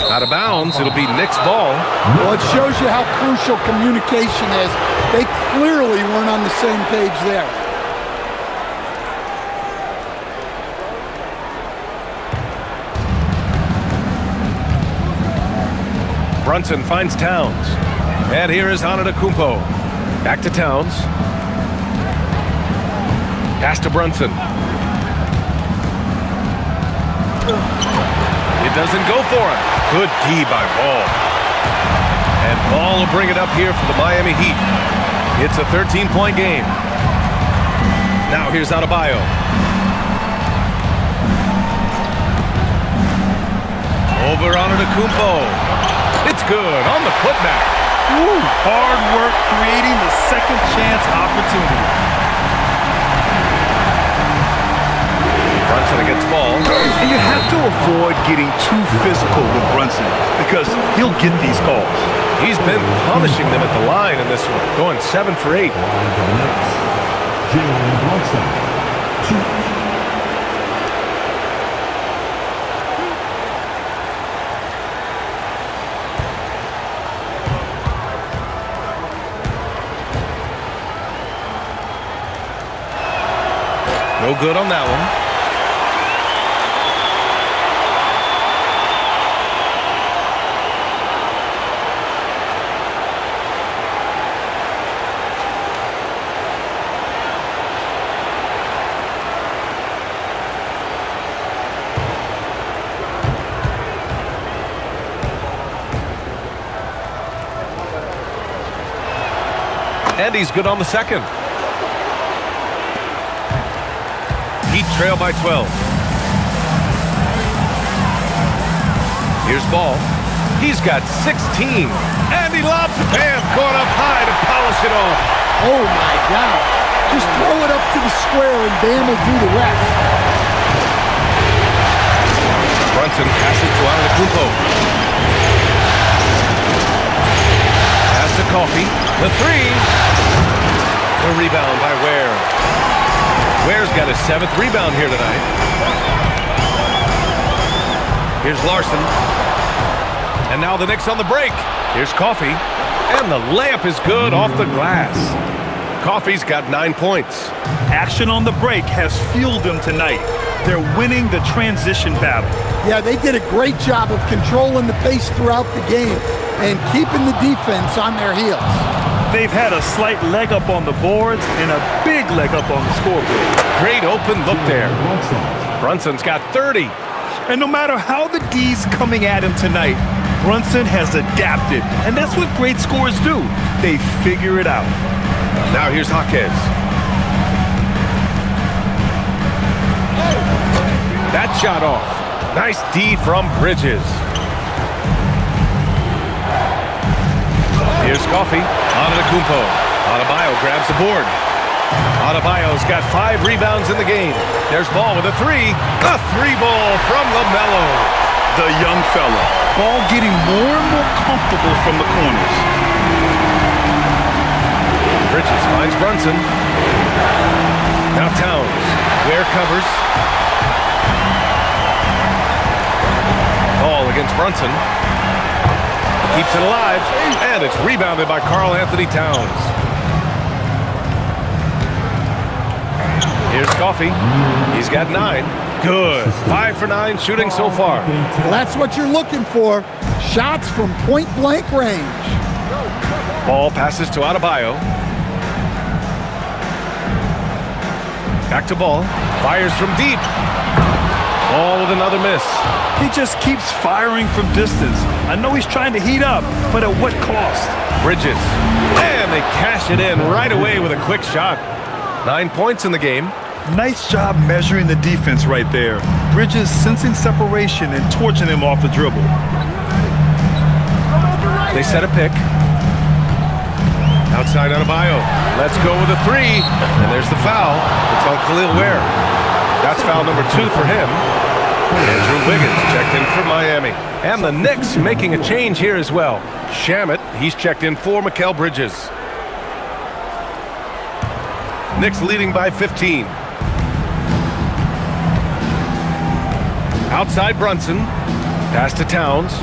Out of bounds, it'll be Knicks ball. Well, it shows you how crucial communication is. They clearly weren't on the same page there. Brunson finds Towns. And here is Antetokounmpo. Back to Towns. Pass to Brunson. It doesn't go for him. Good D by Ball. And Ball will bring it up here for the Miami Heat. It's a 13-point game. Now here's Adebayo. Over Antetokounmpo. It's good on the putback. Ooh, hard work creating the second chance opportunity. Brunson against Ball. And you have to avoid getting too physical with Brunson because he'll get these calls. He's been punishing them at the line in this one, going 7 for 8. Jalen Brunson, 2. No good on that one. And he's good on the second. Heat trail by 12. Here's Ball. He's got 16. And he lobs Bam going up high to polish it off. Oh, my God. Just throw it up to the square and Bam will do the rest. Brunson passes to Antetokounmpo. Pass to Coffey. The three. The rebound by Ware. Ware's got his 7th rebound here tonight. Here's Larson. And now the Knicks on the break. Here's Coffey. And the layup is good off the glass. Coffey's got 9 points. Action on the break has fueled them tonight. They're winning the transition battle. Yeah, they did a great job of controlling the pace throughout the game and keeping the defense on their heels. They've had a slight leg up on the boards and a big leg up on the scoreboard. Great open look there. Brunson's got 30. And no matter how the D's coming at him tonight, Brunson has adapted. And that's what great scorers do. They figure it out. Now here's Jaquez. That shot off. Nice D from Bridges. Here's Coffey. Antetokounmpo. Adebayo grabs the board. Adebayo's got 5 rebounds in the game. There's Ball with a 3. A 3-ball from LaMelo. The young fella. Ball getting more and more comfortable from the corners. Bridges finds Brunson. Now Towns. Ware covers. Ball against Brunson. Keeps it alive. And it's rebounded by Karl Anthony Towns. Here's Coffey. He's got 9. Good. 5 for 9 shooting so far. Well, that's what you're looking for. Shots from point-blank range. Ball passes to Adebayo. Back to Ball. Fires from deep. Ball with another miss. He just keeps firing from distance. I know he's trying to heat up, but at what cost? Bridges. And they cash it in right away with a quick shot. 9 points in the game. Nice job measuring the defense right there. Bridges sensing separation and torching him off the dribble. They set a pick. Outside Adebayo. Let's go with a 3. And there's the foul. It's on Khalil Ware. That's foul number 2 for him. Andrew Wiggins checked in for Miami. And the Knicks making a change here as well. Shamet, he's checked in for Mikal Bridges. Knicks leading by 15. Outside Brunson. Pass to Towns.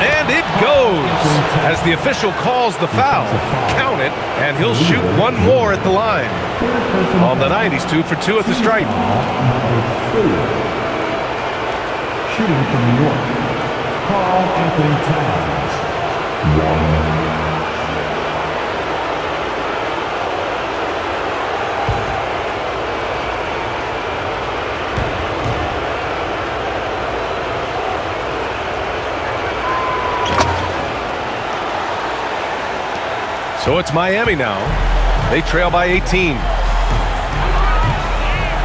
And it goes as the official calls the foul. Count it, and he'll shoot one more at the line. On the night, he's 2 for 2 at the stripe. Shooting from New York, Karl Anthony Towns. 1. So it's Miami now. They trail by 18.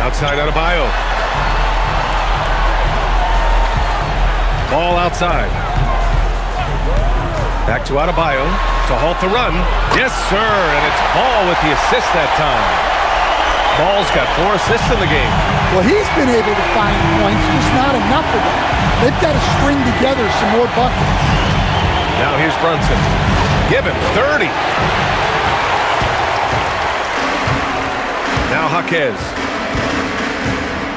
Outside Adebayo. Ball outside. Back to Adebayo to halt the run. Yes, sir, and it's Ball with the assist that time. Ball's got 4 assists in the game. Well, he's been able to find points, just not enough of them. They've got to string together some more buckets. Now here's Brunson. Give him 30. Now Jaquez.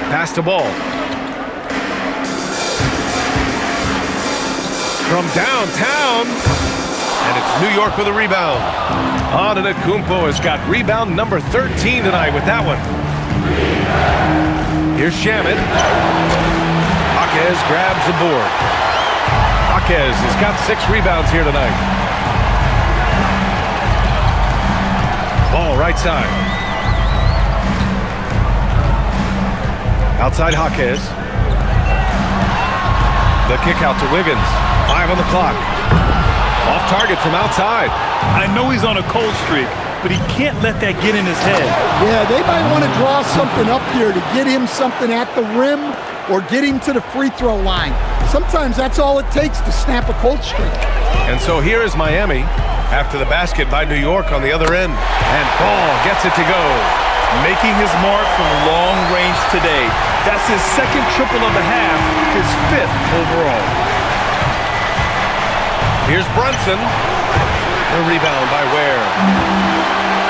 Pass to Ball. From downtown. And it's New York with a rebound. Antetokounmpo has got rebound number 13 tonight with that one. Here's Shamet. Jaquez grabs the board. Jaquez has got 6 rebounds here tonight. Ball right side. Outside Jaquez. The kick out to Wiggins. 5 on the clock. Off target from outside. I know he's on a cold streak, but he can't let that get in his head. Yeah, they might want to draw something up here to get him something at the rim or get him to the free throw line. Sometimes that's all it takes to snap a cold streak. And so here is Miami after the basket by New York on the other end. And Ball gets it to go. Making his mark from long range today. That's his second triple of the half, his 5th overall. Here's Brunson. The rebound by Ware.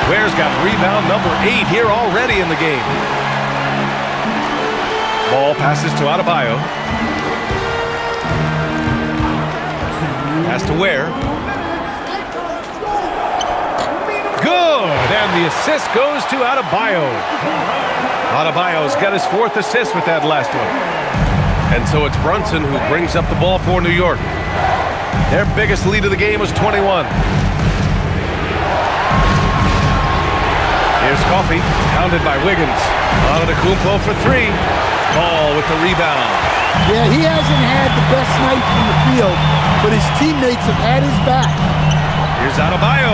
Ware's got rebound number 8 here already in the game. Ball passes to Adebayo. Pass to Ware. Good, and the assist goes to Adebayo. Adebayo's got his 4th assist with that last one. And so it's Brunson who brings up the ball for New York. Their biggest lead of the game was 21. Here's Coffey, pounded by Wiggins. Antetokounmpo for 3. Ball with the rebound. Yeah, he hasn't had the best night from the field, but his teammates have had his back. Here's Adebayo.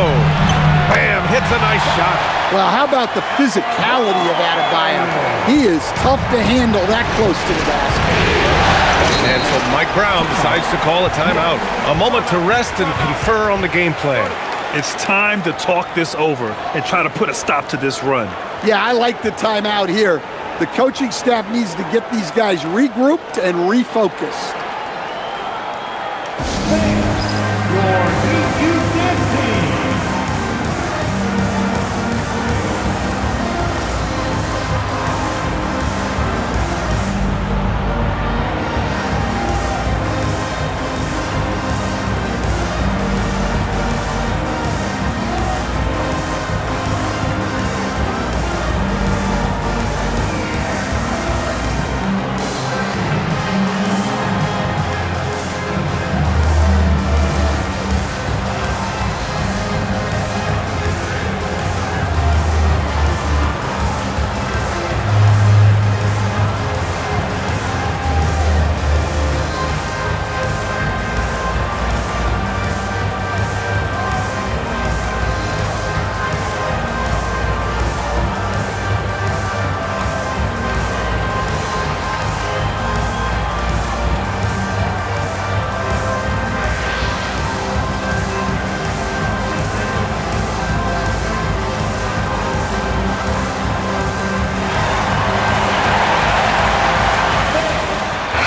Bam, hits a nice shot. Well, how about the physicality of Adebayo? He is tough to handle that close to the basket. And so Mike Brown decides to call a timeout. A moment to rest and confer on the game plan. It's time to talk this over and try to put a stop to this run. Yeah, I like the timeout here. The coaching staff needs to get these guys regrouped and refocused. Your EQ team.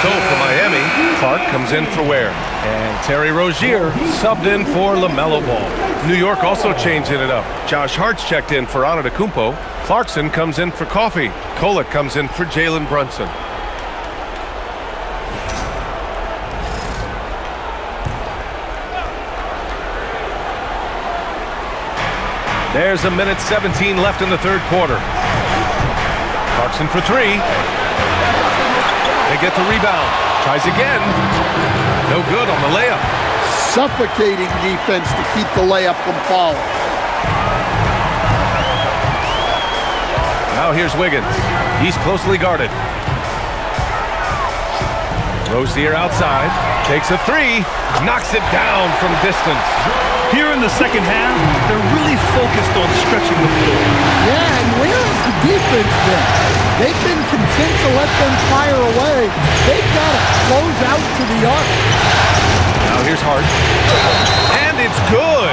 So for Miami, Clark comes in for Ware. And Terry Rozier subbed in for LaMelo Ball. New York also changing it up. Josh Hart's checked in for Antetokounmpo. Clarkson comes in for Coffey. Kolek comes in for Jalen Brunson. There's a minute 17 left in the third quarter. Clarkson for 3. They get the rebound. Tries again. No good on the layup. Suffocating defense to keep the layup from falling. Now here's Wiggins. He's closely guarded. Rozier outside. Takes a 3. Knocks it down from distance. Here in the second half, they're really focused on stretching the floor. Yeah, and where has the defense been? They've been content to let them fire away. They've got to close out to the arc. Now here's Hart. And it's good.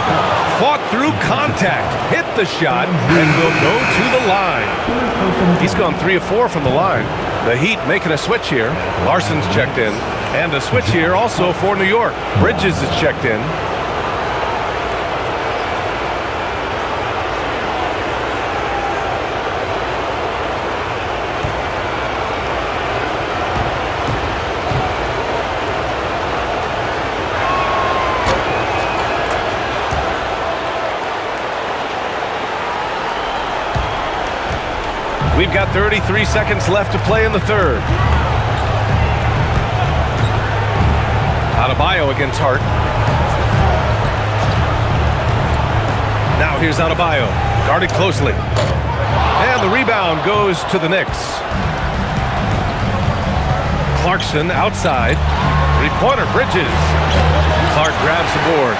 Fought through contact. Hit the shot and will go to the line. He's gone 3 of 4 from the line. The Heat making a switch here. Larson's checked in. And a switch here also for New York. Bridges is checked in. We've got 33 seconds left to play in the third. Adebayo against Hart. Now here's Adebayo, guarded closely. And the rebound goes to the Knicks. Clarkson outside. Three-pointer, Bridges. Clark grabs the board.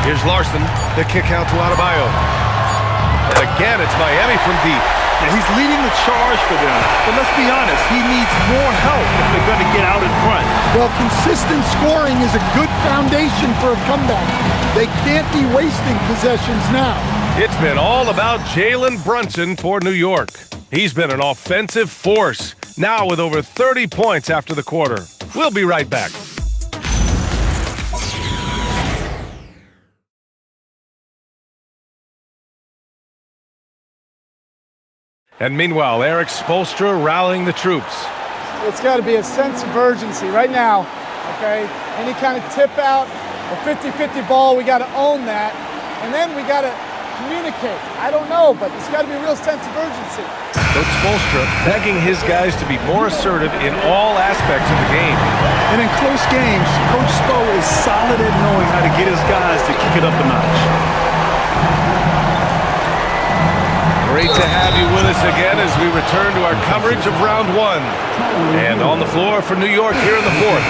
Here's Larson, the kick out to Adebayo. And again, it's Miami from deep. Yeah, he's leading the charge for them. But let's be honest, he needs more help if they're going to get out in front. Well, consistent scoring is a good foundation for a comeback. They can't be wasting possessions now. It's been all about Jalen Brunson for New York. He's been an offensive force, now with over 30 points after the quarter. We'll be right back. And meanwhile, Eric Spoelstra rallying the troops. It's got to be a sense of urgency right now, okay? Any kind of tip out or 50-50 ball, we got to own that. And then we got to communicate. I don't know, but it's got to be a real sense of urgency. Coach Spoelstra begging his guys to be more assertive in all aspects of the game. And in close games, Coach Spo is solid at knowing how to get his guys to kick it up a notch. Great to have you with us again as we return to our coverage of round one. And on the floor for New York here in the fourth.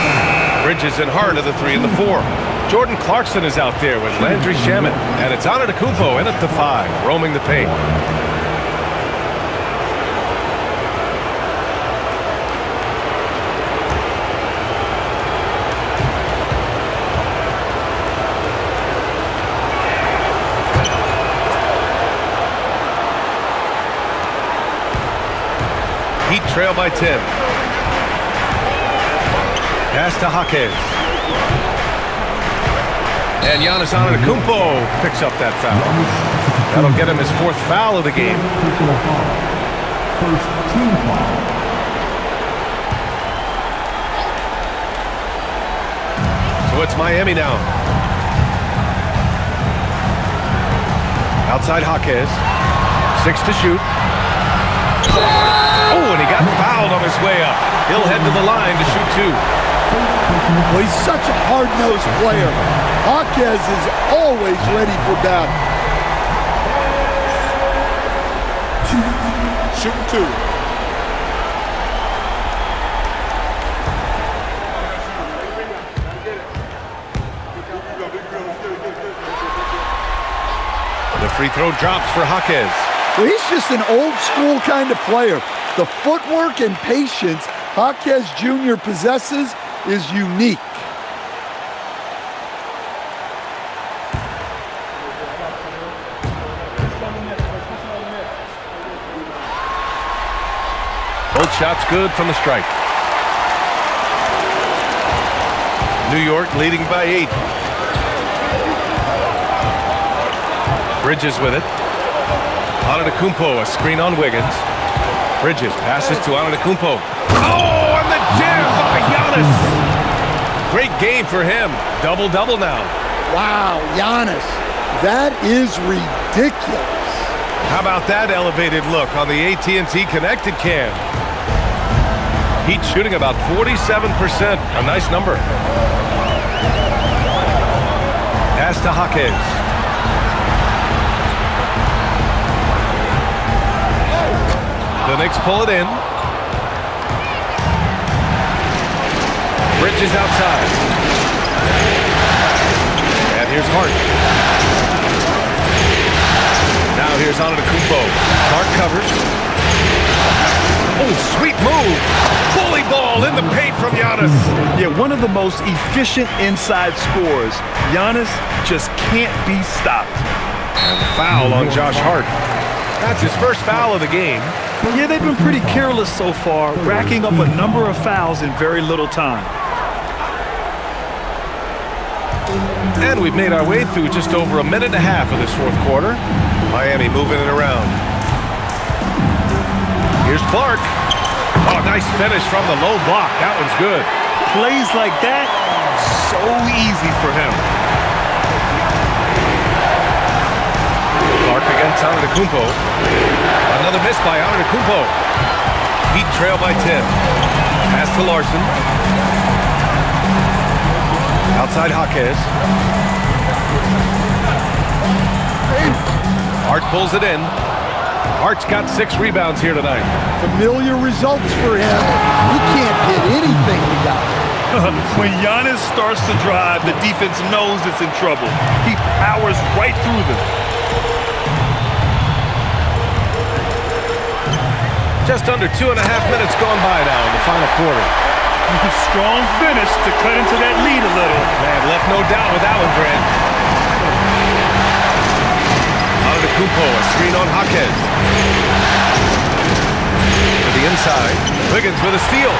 Bridges and Hart are the 3 and the 4. Jordan Clarkson is out there with Landry Shamet. And it's Antetokounmpo in at the 5, roaming the paint. Heat trail by 10. Pass to Jaquez. And Giannis Antetokounmpo picks up that foul. That'll get him his 4th foul of the game. First team foul. So it's Miami now. Outside Jaquez. 6 to shoot. Oh, and he got fouled on his way up. He'll head to the line to shoot 2. Well, he's such a hard-nosed player. Jaquez is always ready for battle. Shooting 2. The free throw drops for Jaquez. Well, he's just an old-school kind of player. The footwork and patience Jaquez Jr. possesses is unique. Both shots good from the stripe. New York leading by 8. Bridges with it. Antetokounmpo, a screen on Wiggins. Bridges passes to Antetokounmpo. Oh, and the jam by Giannis. Great game for him. Double-double now. Wow, Giannis. That is ridiculous. How about that elevated look on the AT&T Connected Cam? Heat shooting about 47%. A nice number. Pass to Jaquez. The Knicks pull it in. Bridges outside. And here's Hart. Now here's Antetokounmpo. Hart covers. Oh, sweet move. Bully ball in the paint from Giannis. Yeah, one of the most efficient inside scorers. Giannis just can't be stopped. And the foul on Josh Hart. That's his first foul of the game. Yeah, they've been pretty careless so far, racking up a number of fouls in very little time. And we've made our way through just over a minute and a half of this fourth quarter. Miami moving it around. Here's Clark. Oh, nice finish from the low block. That one's good. Plays like that, so easy for him. Clark against Antetokounmpo. Another miss by Antetokounmpo. Heat trail by 10. Pass to Larson. Outside Jaquez. Hart pulls it in. Hart's got 6 rebounds here tonight. Familiar results for him. He can't get anything together. When Giannis starts to drive, the defense knows it's in trouble. He powers right through them. Just under 2.5 minutes gone by now in the final quarter. Strong finish to cut into that lead a little. Man, left no doubt with that one, Grant. Antetokounmpo, a screen on Jaquez. To the inside. Wiggins with a steal.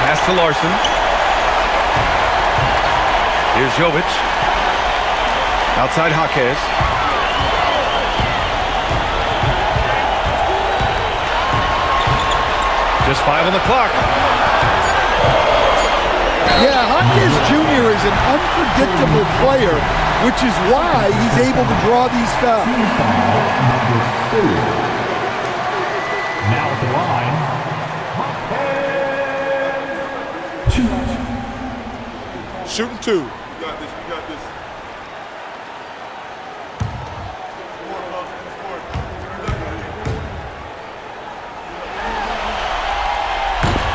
Pass to Larson. Here's Jovic. Outside Jaquez. Just 5 on the clock. Yeah, Jaquez Jr. is an unpredictable player, which is why he's able to draw these fouls. Now at the line, Shooting 2. We got this.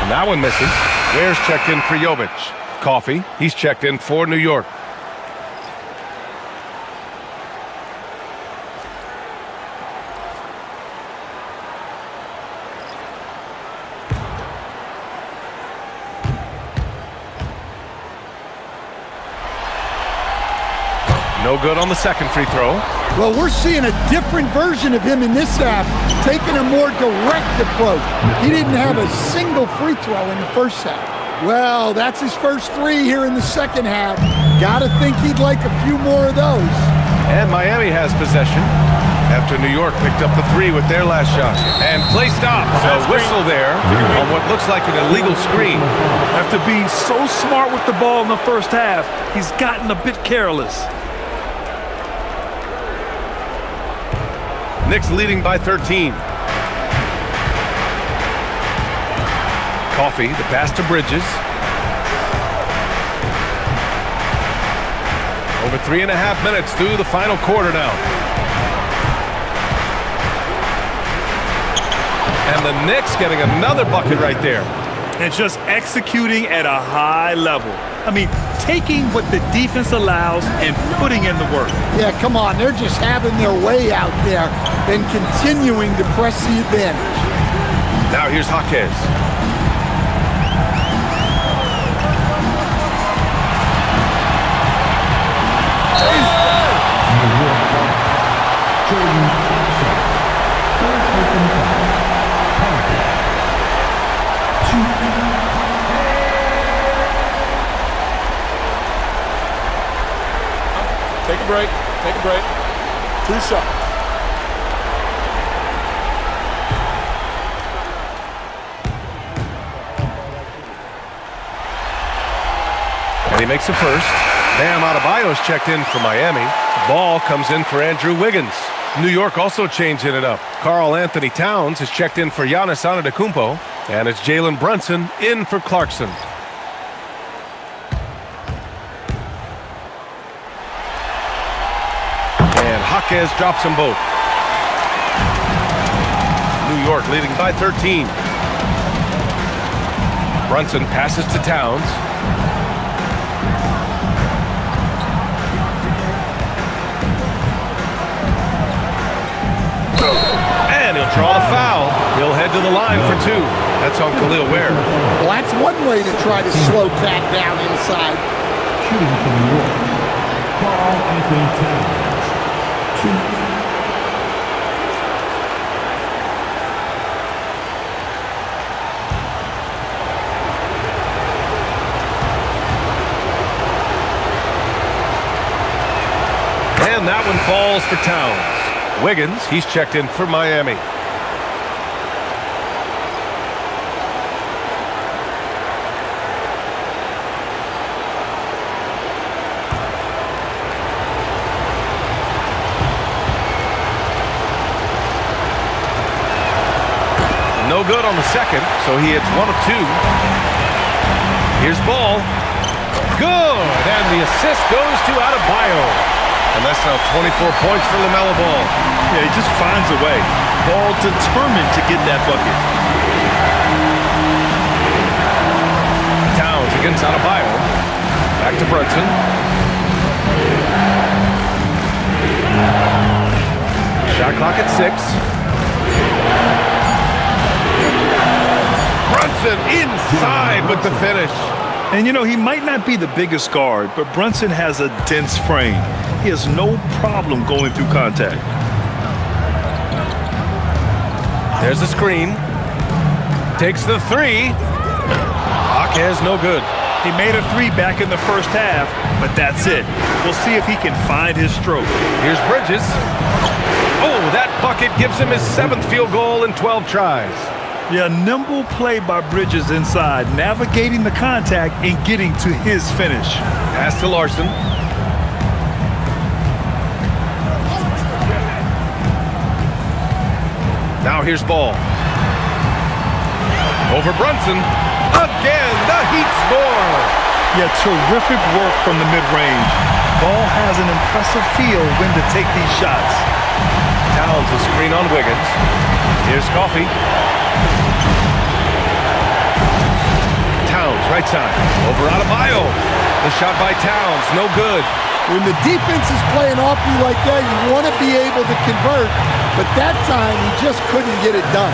And that one misses. Ware's checked in for Jovic. Coffee, he's checked in for New York. No good on the second free throw. Well, we're seeing a different version of him in this half, taking a more direct approach. He didn't have a single free throw in the first half. Well, that's his first 3 here in the second half. Gotta think he'd like a few more of those. And Miami has possession after New York picked up the 3 with their last shot. And play stops. A whistle there on what looks like an illegal screen. After being so smart with the ball in the first half, he's gotten a bit careless. Knicks leading by 13. Coffee, the pass to Bridges. Over 3.5 minutes through the final quarter now. And the Knicks getting another bucket right there. And just executing at a high level. I mean, taking what the defense allows and putting in the work. Yeah, come on. They're just having their way out there and continuing to press the advantage. Now here's Jaquez. Take a break. Take a break. 2 shots. And he makes a first. Bam Adebayo's checked in for Miami. Ball comes in for Andrew Wiggins. New York also changing it up. Karl Anthony Towns is checked in for Giannis Antetokounmpo. And it's Jalen Brunson in for Clarkson. And Jaquez drops them both. New York leading by 13. Brunson passes to Towns. And he'll draw a foul. He'll head to the line for 2. That's on Khalil Ware. Well, that's one way to try to slow Cat down inside. shooting from New York, Karl Anthony Towns. 2. And that one falls for Towns. Wiggins, he's checked in for Miami. No good on the second, so he hits 1 of 2. Here's Ball. Good! And the assist goes to Adebayo. And that's now 24 points for LaMelo Ball. Yeah, he just finds a way. Ball determined to get that bucket. Towns against Adebayo. Back to Brunson. Shot clock at 6. Brunson inside with the finish. And you know, he might not be the biggest guard, but Brunson has a dense frame. He has no problem going through contact. There's a screen. Takes the three. Jaquez no good. He made a three back in the first half, but that's it. We'll see if he can find his stroke. Here's Bridges. Oh, that bucket gives him his 7th field goal in 12 tries. Yeah, nimble play by Bridges inside, navigating the contact and getting to his finish. Pass to Larson. Now here's Ball. Over Brunson. Again, the Heat score. Yeah, terrific work from the mid-range. Ball has an impressive feel when to take these shots. Towns a screen on Wiggins. Here's Coffey. Towns, right side. Over Adebayo. The shot by Towns, no good. When the defense is playing off you like that, you want to be able to convert, but that time he just couldn't get it done.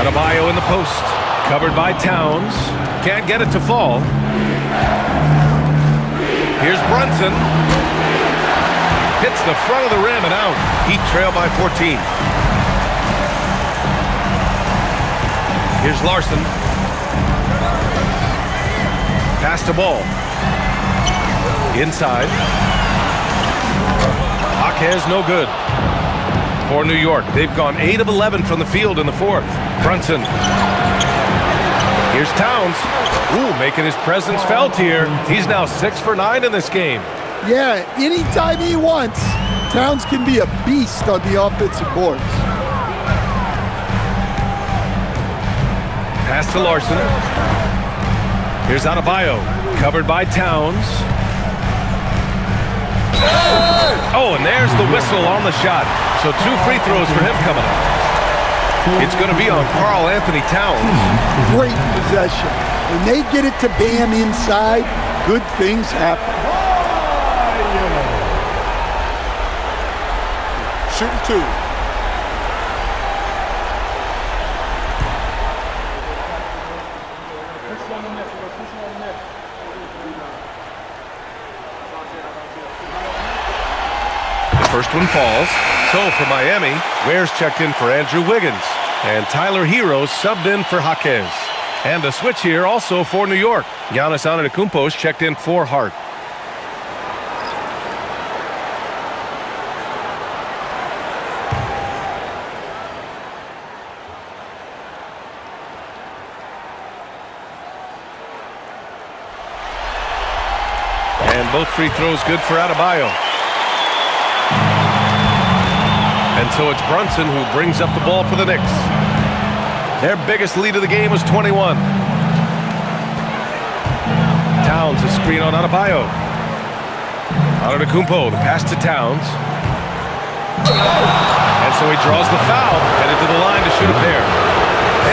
Adebayo in the post. Covered by Towns. Can't get it to fall. Here's Brunson. Hits the front of the rim and out. Heat trail by 14. Here's Larson. Pass to Ball. Inside. Jaquez no good. For New York, they've gone 8 of 11 from the field in the 4th. Brunson. Here's Towns. Ooh, making his presence felt here. He's now 6 for 9 in this game. Yeah, anytime he wants, Towns can be a beast on the offensive boards. Pass to Larson. Here's Adebayo. Covered by Towns. Oh, and there's the whistle on the shot. So 2 free throws for him coming up. It's going to be on Karl Anthony Towns. Great possession. When they get it to Bam inside, good things happen. Shooting 2. First one falls. So for Miami, Ware's checked in for Andrew Wiggins. And Tyler Hero subbed in for Jaquez. And a switch here also for New York. Giannis Antetokounmpo's checked in for Hart. And both free throws good for Adebayo. And so it's Brunson who brings up the ball for the Knicks. Their biggest lead of the game was 21. Towns a screen on Adebayo. Antetokounmpo, the pass to Towns. And so he draws the foul, headed to the line to shoot a pair.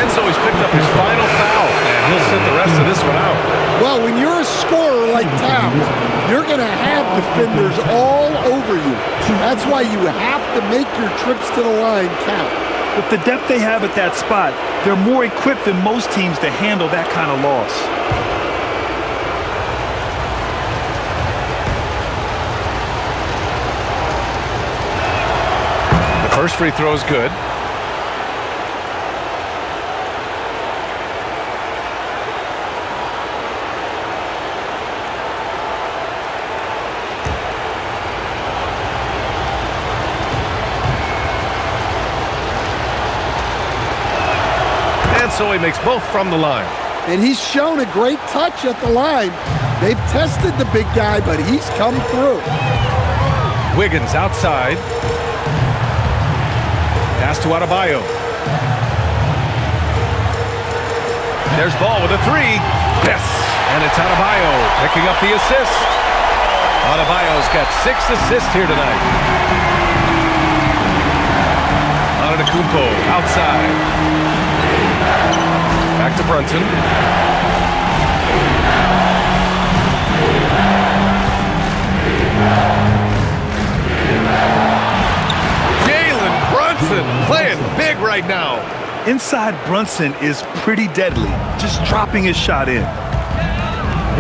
And so he's picked up his final foul, and he'll sit the rest of this one out. Well, when you're a scorer like Towns, you're going to have defenders all over you. That's why you have to make your trips to the line count. With the depth they have at that spot, they're more equipped than most teams to handle that kind of loss. The first free throw is good. So he makes both from the line. And he's shown a great touch at the line. They've tested the big guy, but he's come through. Wiggins outside. Pass to Adebayo. There's Ball with a 3. Yes! And it's Adebayo picking up the assist. Adebayo's got 6 assists here tonight. Antetokounmpo outside. Back to Brunson. Jalen Brunson playing big right now. Inside Brunson is pretty deadly, just dropping his shot in.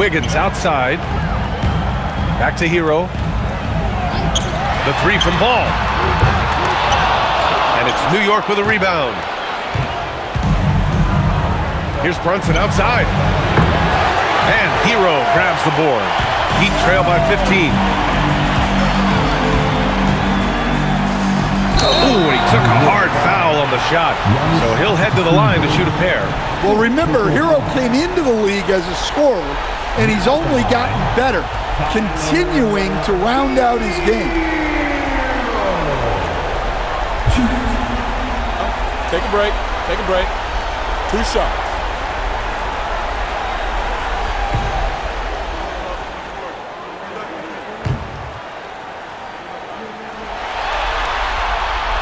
Wiggins outside. Back to Hero. The three from Ball. And it's New York with a rebound. Here's Brunson outside. And Hero grabs the board. Heat trail by 15. Ooh, he took a hard foul on the shot. So he'll head to the line to shoot a pair. Well, remember, Hero came into the league as a scorer, and he's only gotten better, continuing to round out his game. Take a break. Take a break. 2 shots.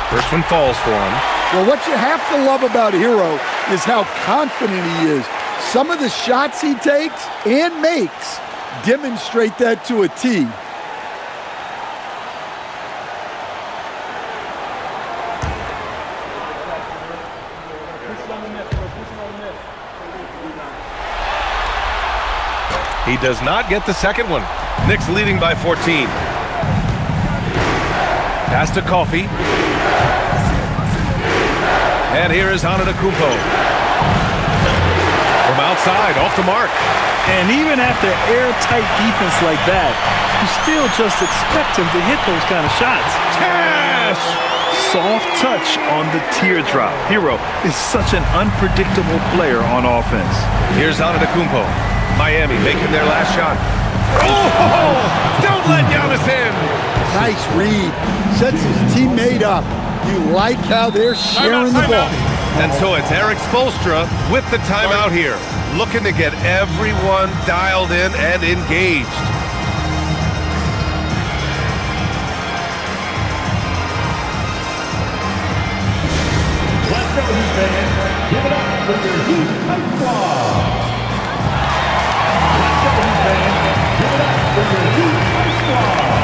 First one falls for him. Well, what you have to love about Hero is how confident he is. Some of the shots he takes and makes demonstrate that to a T. He does not get the second one. Knicks leading by 14. Pass to Coffey. And here is Antetokounmpo. From outside, off the mark. And even after airtight defense like that, you still just expect him to hit those kind of shots. Cash! Soft touch on the teardrop. Hero is such an unpredictable player on offense. Here's Antetokounmpo. Miami making their last shot. Oh! Don't let Giannis in! Nice read. Sets his teammate up. You like how they're sharing the ball. And so it's Eric Spoelstra with the timeout here, looking to get everyone dialed in and engaged. Let's go, Heat fans. Give it up for your Heat Hype Squad. Let's go, Heat fans. Give it up for your Heat Hype Squad.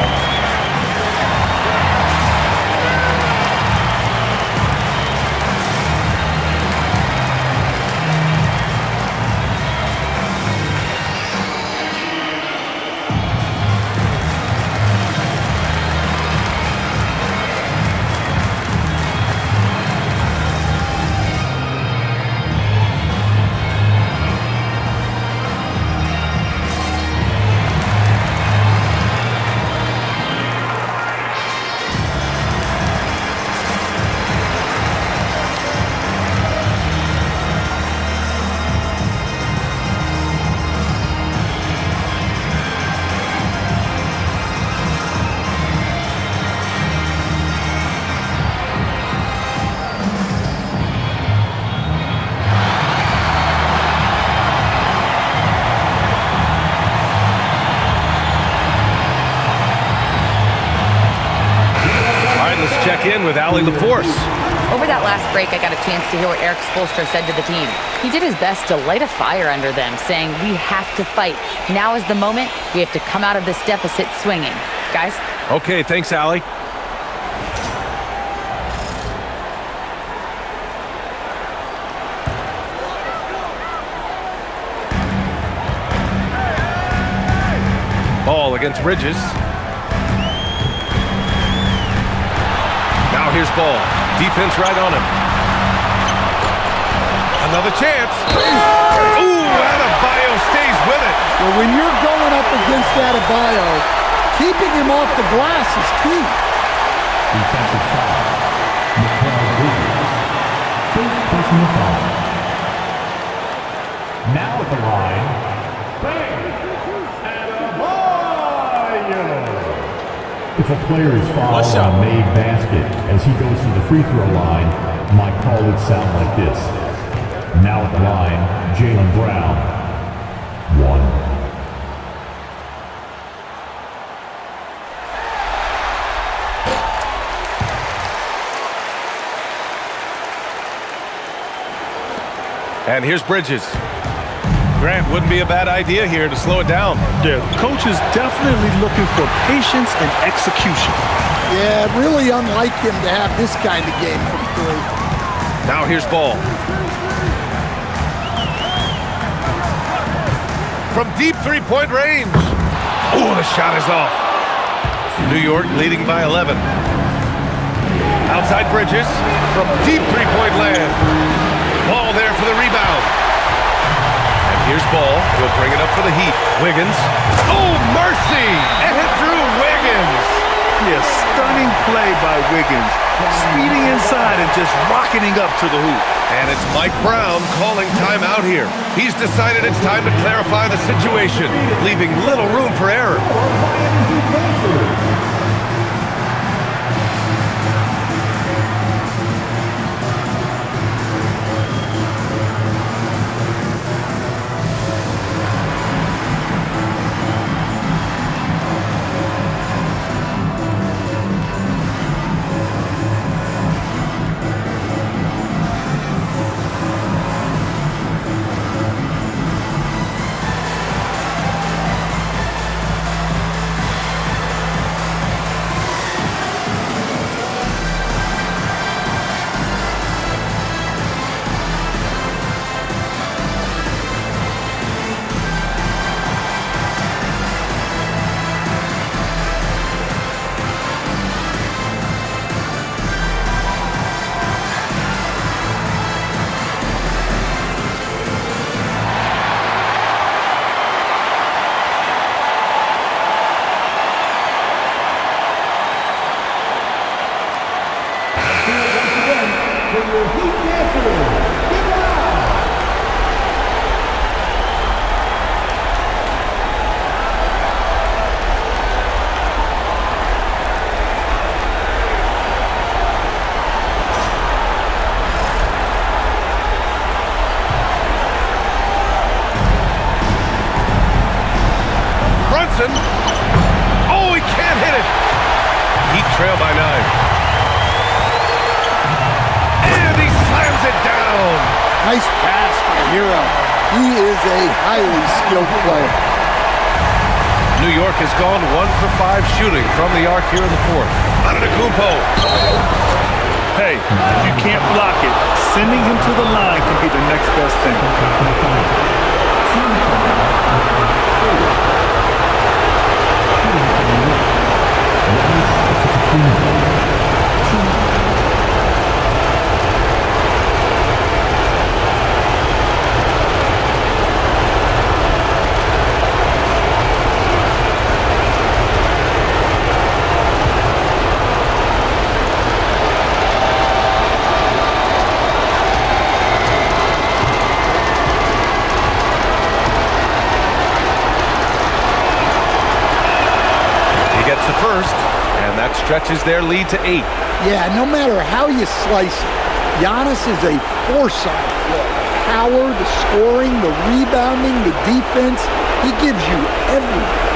Check in with Allie LaForce. Over that last break, I got a chance to hear what Eric Spoelstra said to the team. He did his best to light a fire under them, saying, we have to fight. Now is the moment. We have to come out of this deficit swinging. Guys? Okay, thanks, Allie. Ball against Bridges. Now here's Ball. Defense right on him. Another chance. Ooh, Adebayo stays with it. Well, when you're going up against Adebayo, keeping him off the glass is key. Defensive foul. First personal foul. Now at the line, bang! Adebayo! If a player is fouled on a made basket as he goes to the free throw line, my call would sound like this. Now at the line, Jaylen Brown. 1. And here's Bridges. Grant, wouldn't be a bad idea here to slow it down. Yeah, coach is definitely looking for patience and execution. Yeah, really unlike him to have this kind of game from three. Now here's Ball. From deep three-point range. Oh, the shot is off. New York leading by 11. Outside Bridges from deep three-point land. Ball there for the rebound. And here's Ball. He'll bring it up for the Heat. Wiggins. Oh, mercy! Andrew Wiggins. Yeah, stunning play by Wiggins. Speeding inside and just rocketing up to the hoop. And it's Mike Brown calling timeout here. He's decided it's time to clarify the situation, leaving little room for error. Oh, he can't hit it. Heat trail by 9. And he slams it down. Nice pass by Hero. He is a highly skilled player. New York has gone 1 for 5 shooting from the arc here in the fourth. Antetokounmpo. Hey, if you can't block it, sending him to the line can be the next best thing. The first, and that stretches their lead to 8. Yeah, no matter how you slice it, Giannis is a force on the floor. The power, the scoring, the rebounding, the defense, he gives you everything.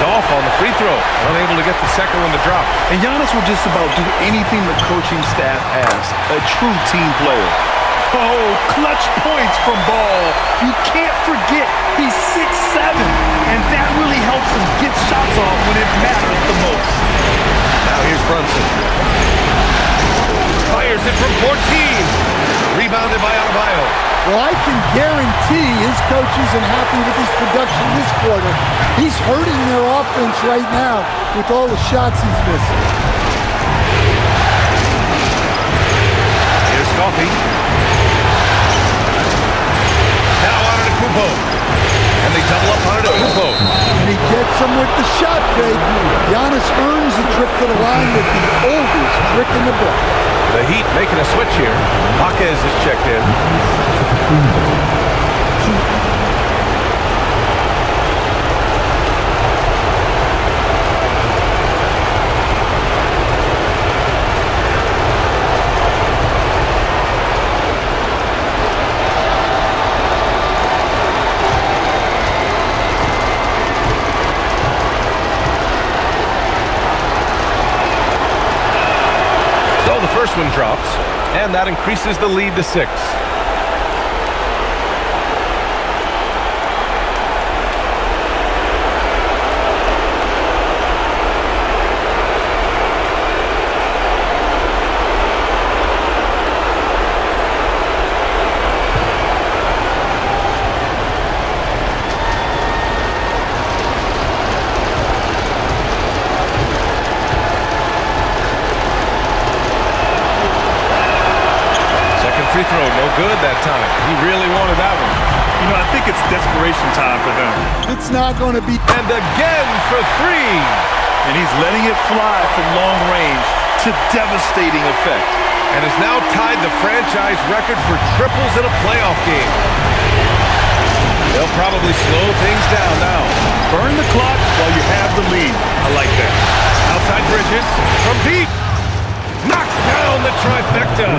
Off on the free throw, unable to get the second one to drop. And Giannis will just about do anything the coaching staff asks. A true team player. Oh, clutch points from Ball. You can't forget he's 6'7", and that really helps him get shots off when it matters the most. Now here's Brunson. Fires it from 14. Rebounded by Adebayo. Well, I can guarantee his coach isn't happy with his production this quarter. He's hurting their offense right now with all the shots he's missing. Here's Coffey. Now Antetokounmpo. And they double up Antetokounmpo. And he gets him with the shot fake. Giannis earns a trip to the line with the oldest trick in the book. The Heat making a switch here. Jaquez is checked in. First one drops, and that increases the lead to 6. Free throw, no good that time. He really wanted that one. You know, I think it's desperation time for them. It's not going to be. And again for 3. And he's letting it fly from long range to devastating effect. And has now tied the franchise record for triples in a playoff game. They'll probably slow things down now. Burn the clock while you have the lead. I like that. Outside Bridges from deep. Knocks down the trifecta.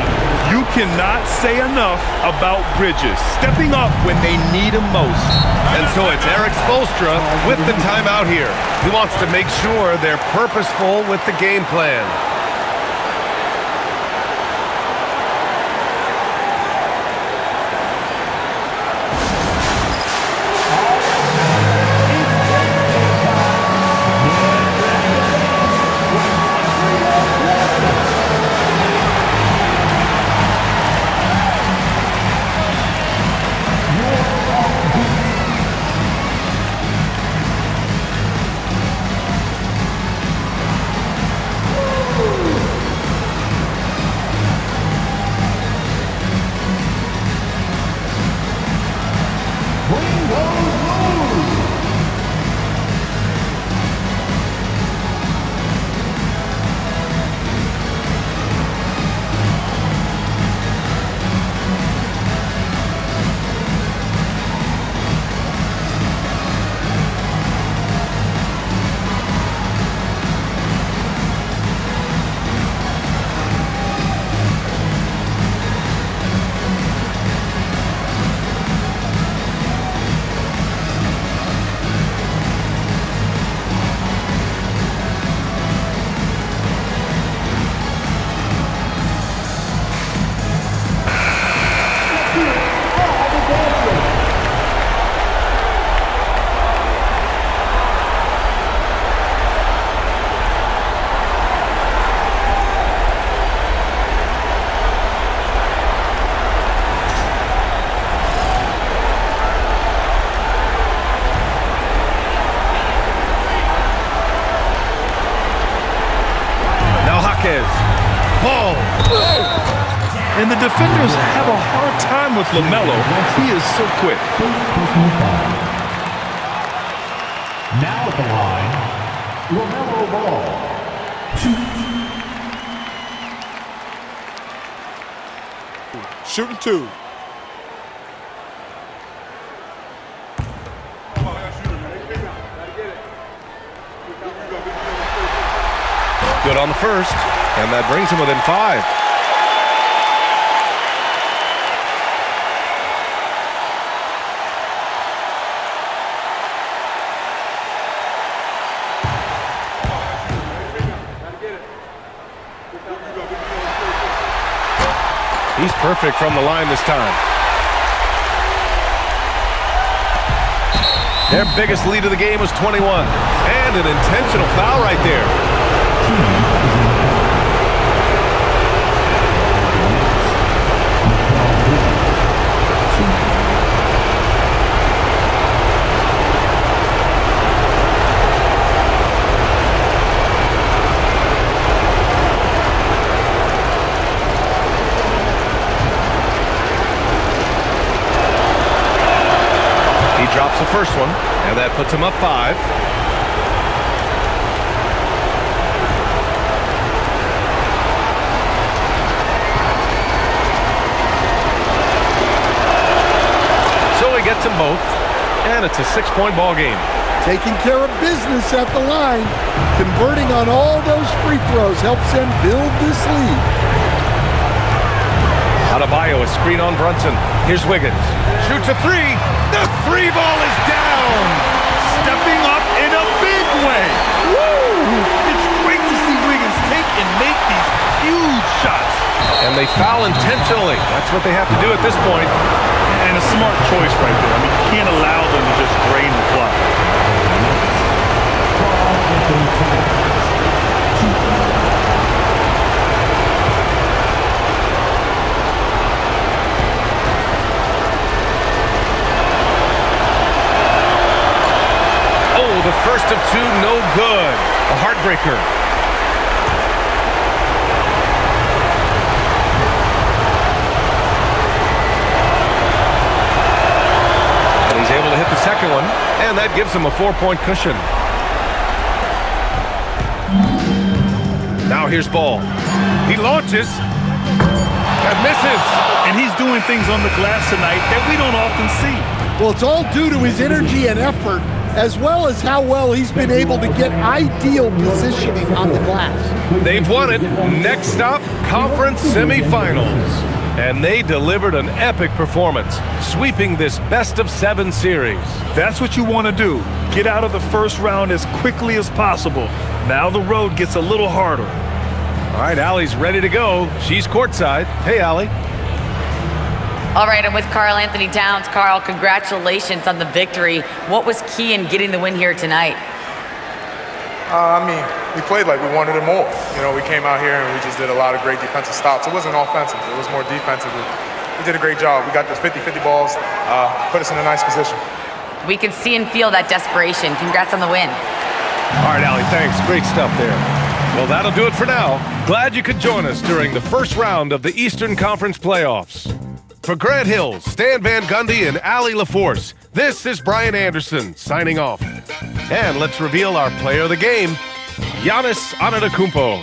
You cannot say enough about Bridges stepping up when they need him most. And so it's Eric Spoelstra with the timeout here. He wants to make sure they're purposeful with the game plan. Ball. And the defenders have a hard time with LaMelo. He is so quick. Now at the line, LaMelo Ball. 2. Shooting 2. Good on the first, and that brings him within 5. He's perfect from the line this time. Their biggest lead of the game was 21, and an intentional foul right there. He drops the first one, and that puts him up 5. So he gets them both, and it's a 6-point ball game. Taking care of business at the line, converting on all those free throws helps them build this lead. Adebayo, a screen on Brunson. Here's Wiggins. Shoots a 3. The 3 ball is down. Stepping up in a big way. Woo! It's great to see Wiggins take and make these huge shots. And they foul intentionally. That's what they have to do at this point. And a smart choice right there. I mean, you can't allow them to just drain the clock. Oh, the first of two, no good. A heartbreaker. He's able to hit the second one, and that gives him a 4-point cushion. Now here's Ball. He launches and misses. And he's doing things on the glass tonight that we don't often see. Well, it's all due to his energy and effort, as well as how well he's been able to get ideal positioning on the glass. They've won it. Next stop, conference semifinals. And they delivered an epic performance, sweeping this best-of-7 series. That's what you want to do. Get out of the first round as quickly as possible. Now the road gets a little harder. All right, Allie's ready to go. She's courtside. Hey, Allie. All right, I'm with Karl Anthony Towns. Karl, congratulations on the victory. What was key in getting the win here tonight? We played like we wanted it more. You know, we came out here and we just did a lot of great defensive stops. It wasn't offensive. It was more defensive. We did a great job. We got this 50-50 balls, put us in a nice position. We can see and feel that desperation. Congrats on the win. All right, Allie, thanks. Great stuff there. Well, that'll do it for now. Glad you could join us during the first round of the Eastern Conference playoffs. For Grant Hill, Stan Van Gundy, and Allie LaForce, this is Brian Anderson signing off. And let's reveal our player of the game, Giannis Antetokounmpo.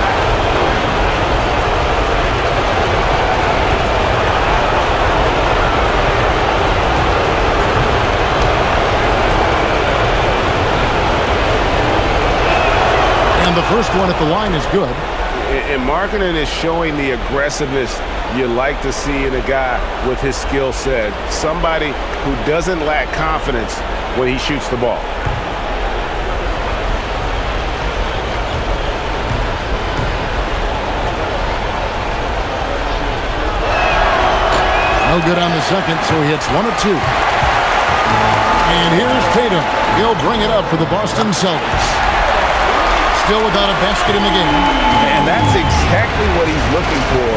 first one at the line is good. And Markkanen is showing the aggressiveness you like to see in a guy with his skill set. Somebody who doesn't lack confidence when he shoots the ball. No good on the second, so he hits 1 of 2. And here's Tatum. He'll bring it up for the Boston Celtics. Still without a basket in the game. And that's exactly what he's looking for,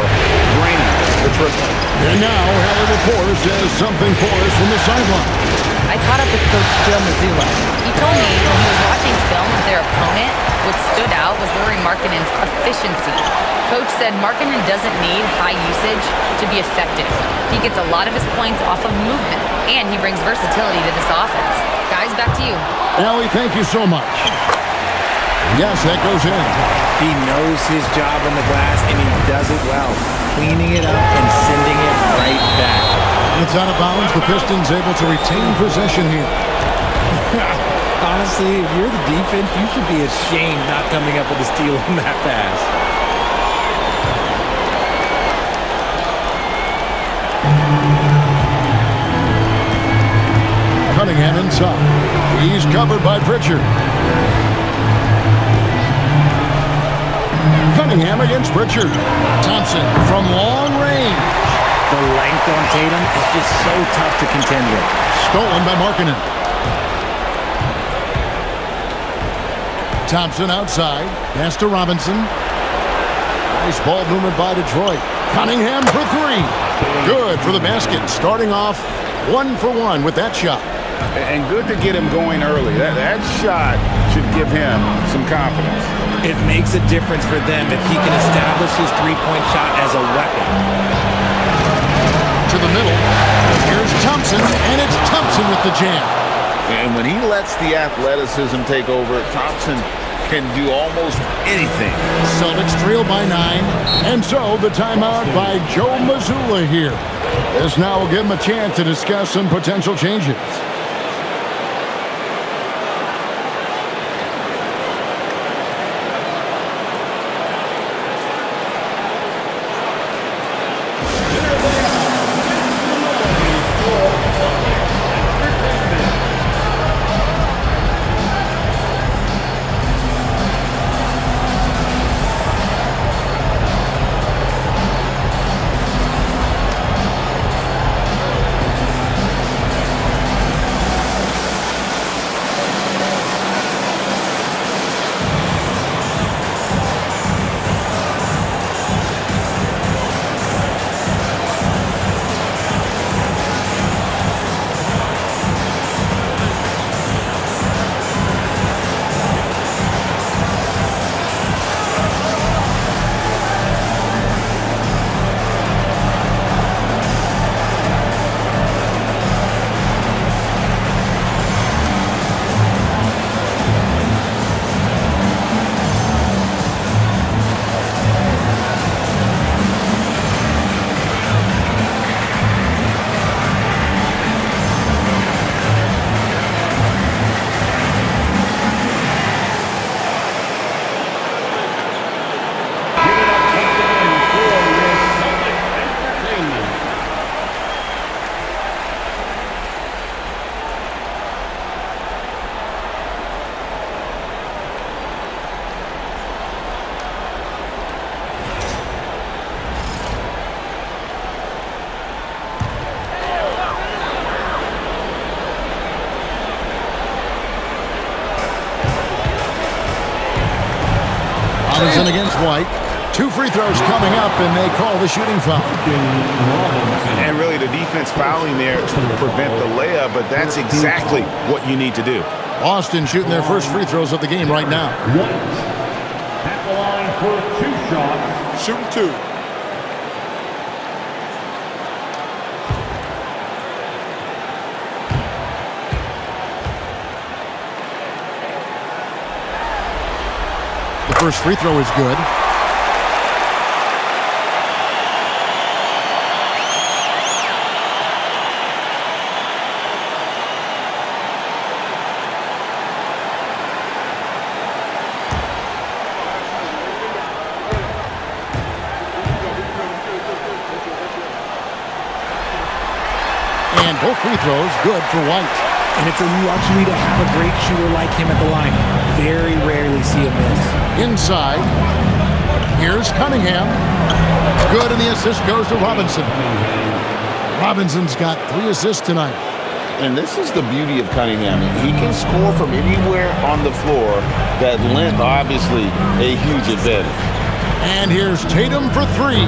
draining the triple. And now, Hallie Lepore says something for us from the sideline. I caught up with Coach Joe Mazzulla. He told me when he was watching film of their opponent, what stood out was Lauri Markkanen's efficiency. Coach said Markkanen doesn't need high usage to be effective. He gets a lot of his points off of movement, and he brings versatility to this offense. Guys, back to you. Allie, thank you so much. Yes, that goes in. He knows his job on the glass, and he does it well, cleaning it up and sending it right back. And it's out of bounds. The Pistons able to retain possession here. Honestly, if you're the defense, you should be ashamed not coming up with a steal on that pass. Cunningham inside. He's covered by Pritchard. Cunningham against Pritchard. Thompson from long range. The length on Tatum is just so tough to contend with. Stolen by Markkanen. Thompson outside. Pass to Robinson. Nice ball movement by Detroit. Cunningham for 3. Good for the basket. Starting off 1 for 1 with that shot. And good to get him going early. That shot should give him some confidence. It makes a difference for them if he can establish his three-point shot as a weapon. To the middle. Here's Thompson, and it's Thompson with the jam. And when he lets the athleticism take over, Thompson can do almost anything. Celtics trail by 9, and so the timeout by Joe Mazzulla here. This now will give him a chance to discuss some potential changes. Robinson against White. 2 free throws coming up, and they call the shooting foul. And really the defense fouling there to prevent the layup, but that's exactly what you need to do. Boston shooting their first free throws of the game right now. At the line for 2 shots. Shooting 2. The first free throw is good. And both free throws good for White. And it's a luxury to have a great shooter like him at the line. Very rarely see a miss. Inside. Here's Cunningham. Good, and the assist goes to Robinson. Robinson's got 3 assists tonight. And this is the beauty of Cunningham. He can score from anywhere on the floor. That length, obviously, a huge advantage. And here's Tatum for 3.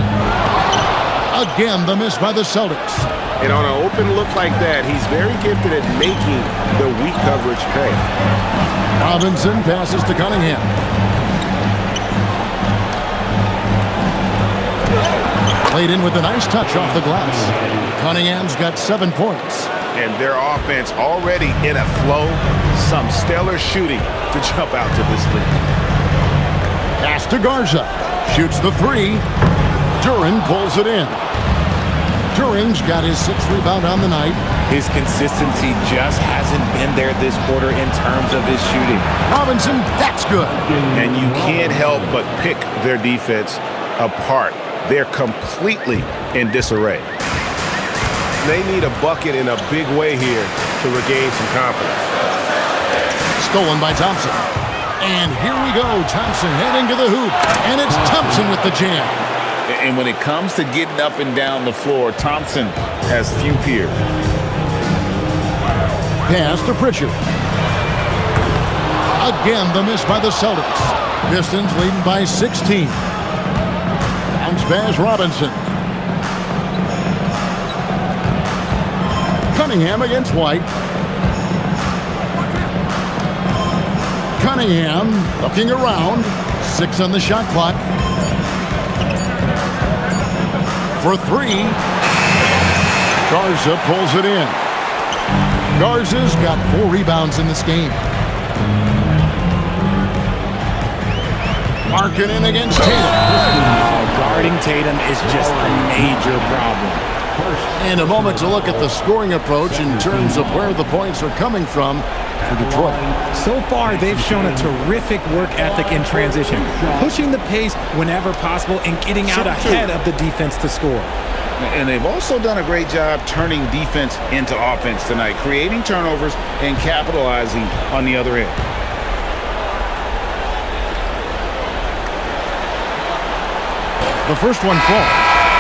Again, the miss by the Celtics. And on an open look like that, he's very gifted at making the weak coverage pay. Robinson passes to Cunningham. Played in with a nice touch off the glass. Cunningham's got 7 points. And their offense already in a flow. Some stellar shooting to jump out to this lead. Pass to Garza. Shoots the 3. Duran pulls it in. Duran's got his 6th rebound on the night. His consistency just hasn't been there this quarter in terms of his shooting. Robinson, that's good. And you can't help but pick their defense apart. They're completely in disarray. They need a bucket in a big way here to regain some confidence. Stolen by Thompson. And here we go. Thompson heading to the hoop. And it's Thompson with the jam. And when it comes to getting up and down the floor, Thompson has few peers. Pass to Pritchard. Again, the miss by the Celtics. Pistons leading by 16. Bounce pass Robinson. Cunningham against White. Cunningham looking around. 6 on the shot clock. For 3. Garza pulls it in. Garza's got 4 rebounds in this game. Marking in against Tatum. Guarding Tatum is just a major problem. And a moment to look at the scoring approach in terms of where the points are coming from for Detroit. So far, they've shown a terrific work ethic in transition, pushing the pace whenever possible and getting out ahead of the defense to score. And they've also done a great job turning defense into offense tonight, creating turnovers and capitalizing on the other end. The first one falls.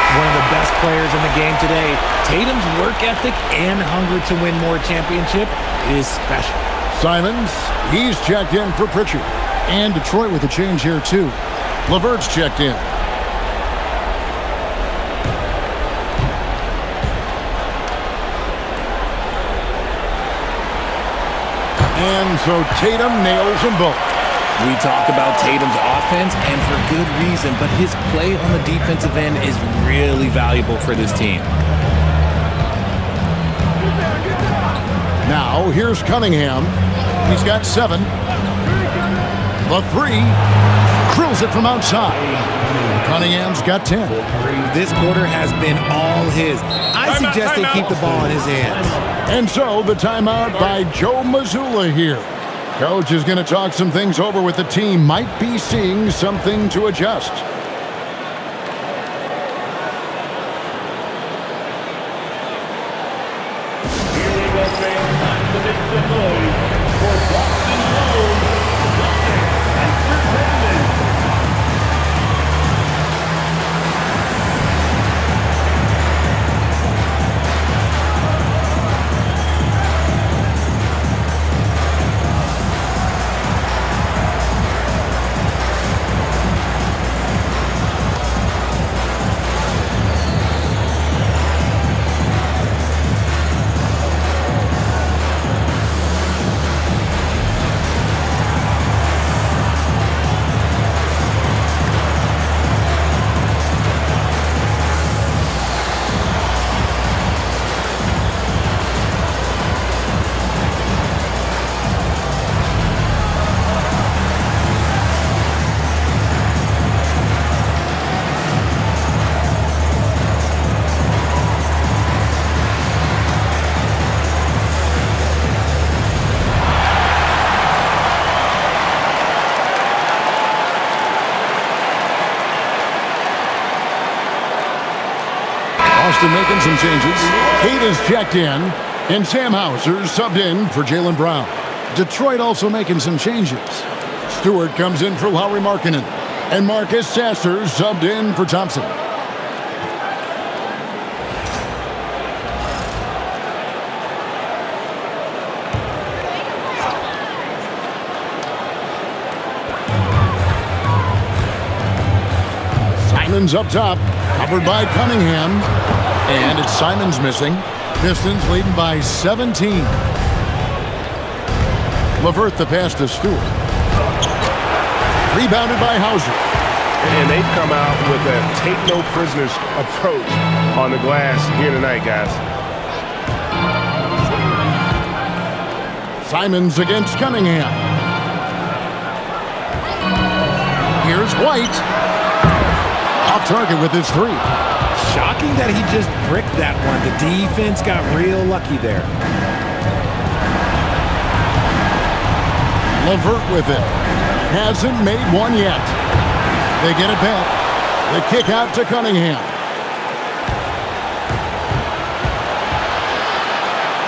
One of the best players in the game today. Tatum's work ethic and hunger to win more championship is special. Simons, he's checked in for Pritchard. And Detroit with a change here, too. LeVert's checked in. And so Tatum nails them both. We talk about Tatum's offense, and for good reason, but his play on the defensive end is really valuable for this team. Now, here's Cunningham. He's got 7. The 3. Drills it from outside. Cunningham's got 10. This quarter has been all his. I suggest they keep the ball in his hands. And so, the timeout by Joe Mazzulla here. Coach is going to talk some things over with the team. Might be seeing something to adjust. Austin making some changes. Kate is checked in, and Sam Hauser subbed in for Jaylen Brown. Detroit also making some changes. Stewart comes in for Lauri Markkanen, and Marcus Sasser subbed in for Thompson. Simons up top, covered by Cunningham, and it's Simons missing. Pistons leading by 17. LeVert the pass to Stewart. Rebounded by Hauser. And they've come out with a take-no-prisoners approach on the glass here tonight, guys. Simons against Cunningham. Here's White. Off target with his three. Shocking that he just bricked that one. The defense got real lucky there. LeVert with it. Hasn't made one yet. They get it back. The kick out to Cunningham.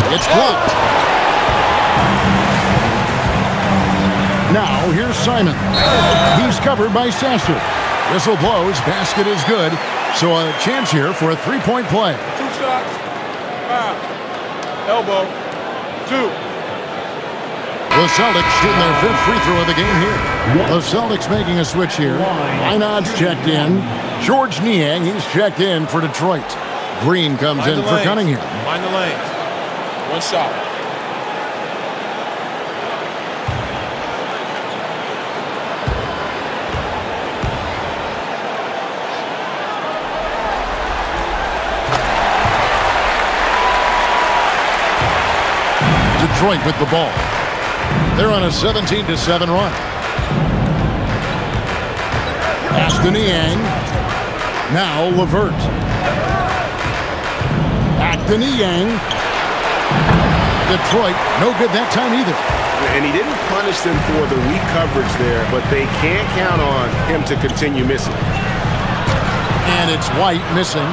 It's blocked. Now here's Simon. He's covered by Sasser. Whistle blows. Basket is good. So a chance here for a three-point play. 2 shots. 5. Elbow. 2. The Celtics shooting their 5th free throw of the game here. The Celtics making a switch here. Lynard's checked in. George Niang, he's checked in for Detroit. Green comes in for Cunningham. Mind the lanes. 1 shot. Detroit with the ball. They're on a 17-7 run. Pass to Niang. Now LeVert. Back to Niang. Detroit, no good that time either. And he didn't punish them for the weak coverage there, but they can't count on him to continue missing. And it's White missing.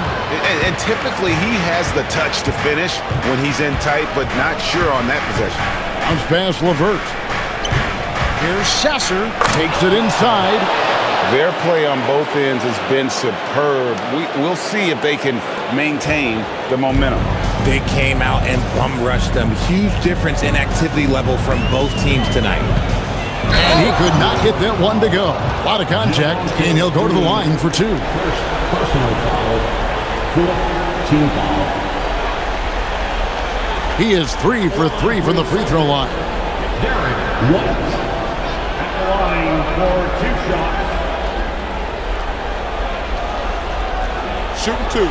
And typically he has the touch to finish when he's in tight, but not sure on that possession. Comes past LeVert. Here's Sasser. Takes it inside. Their play on both ends has been superb. We'll see if they can maintain the momentum. They came out and bum rushed them. Huge difference in activity level from both teams tonight. And he could not get that one to go. A lot of contact, and he'll go to the line for 2. Personal foul. 4th team foul. He is 3 for 3 from the free throw line. Derek White at the line for 2 shots. Shooting 2.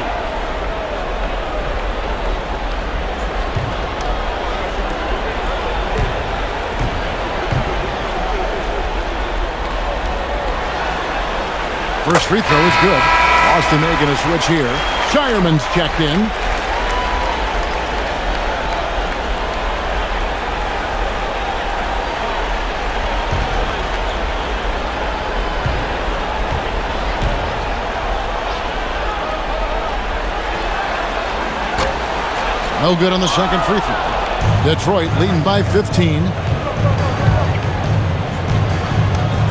First free throw is good. Austin making a switch here. Shireman's checked in. No good on the second free throw. Detroit leading by 15.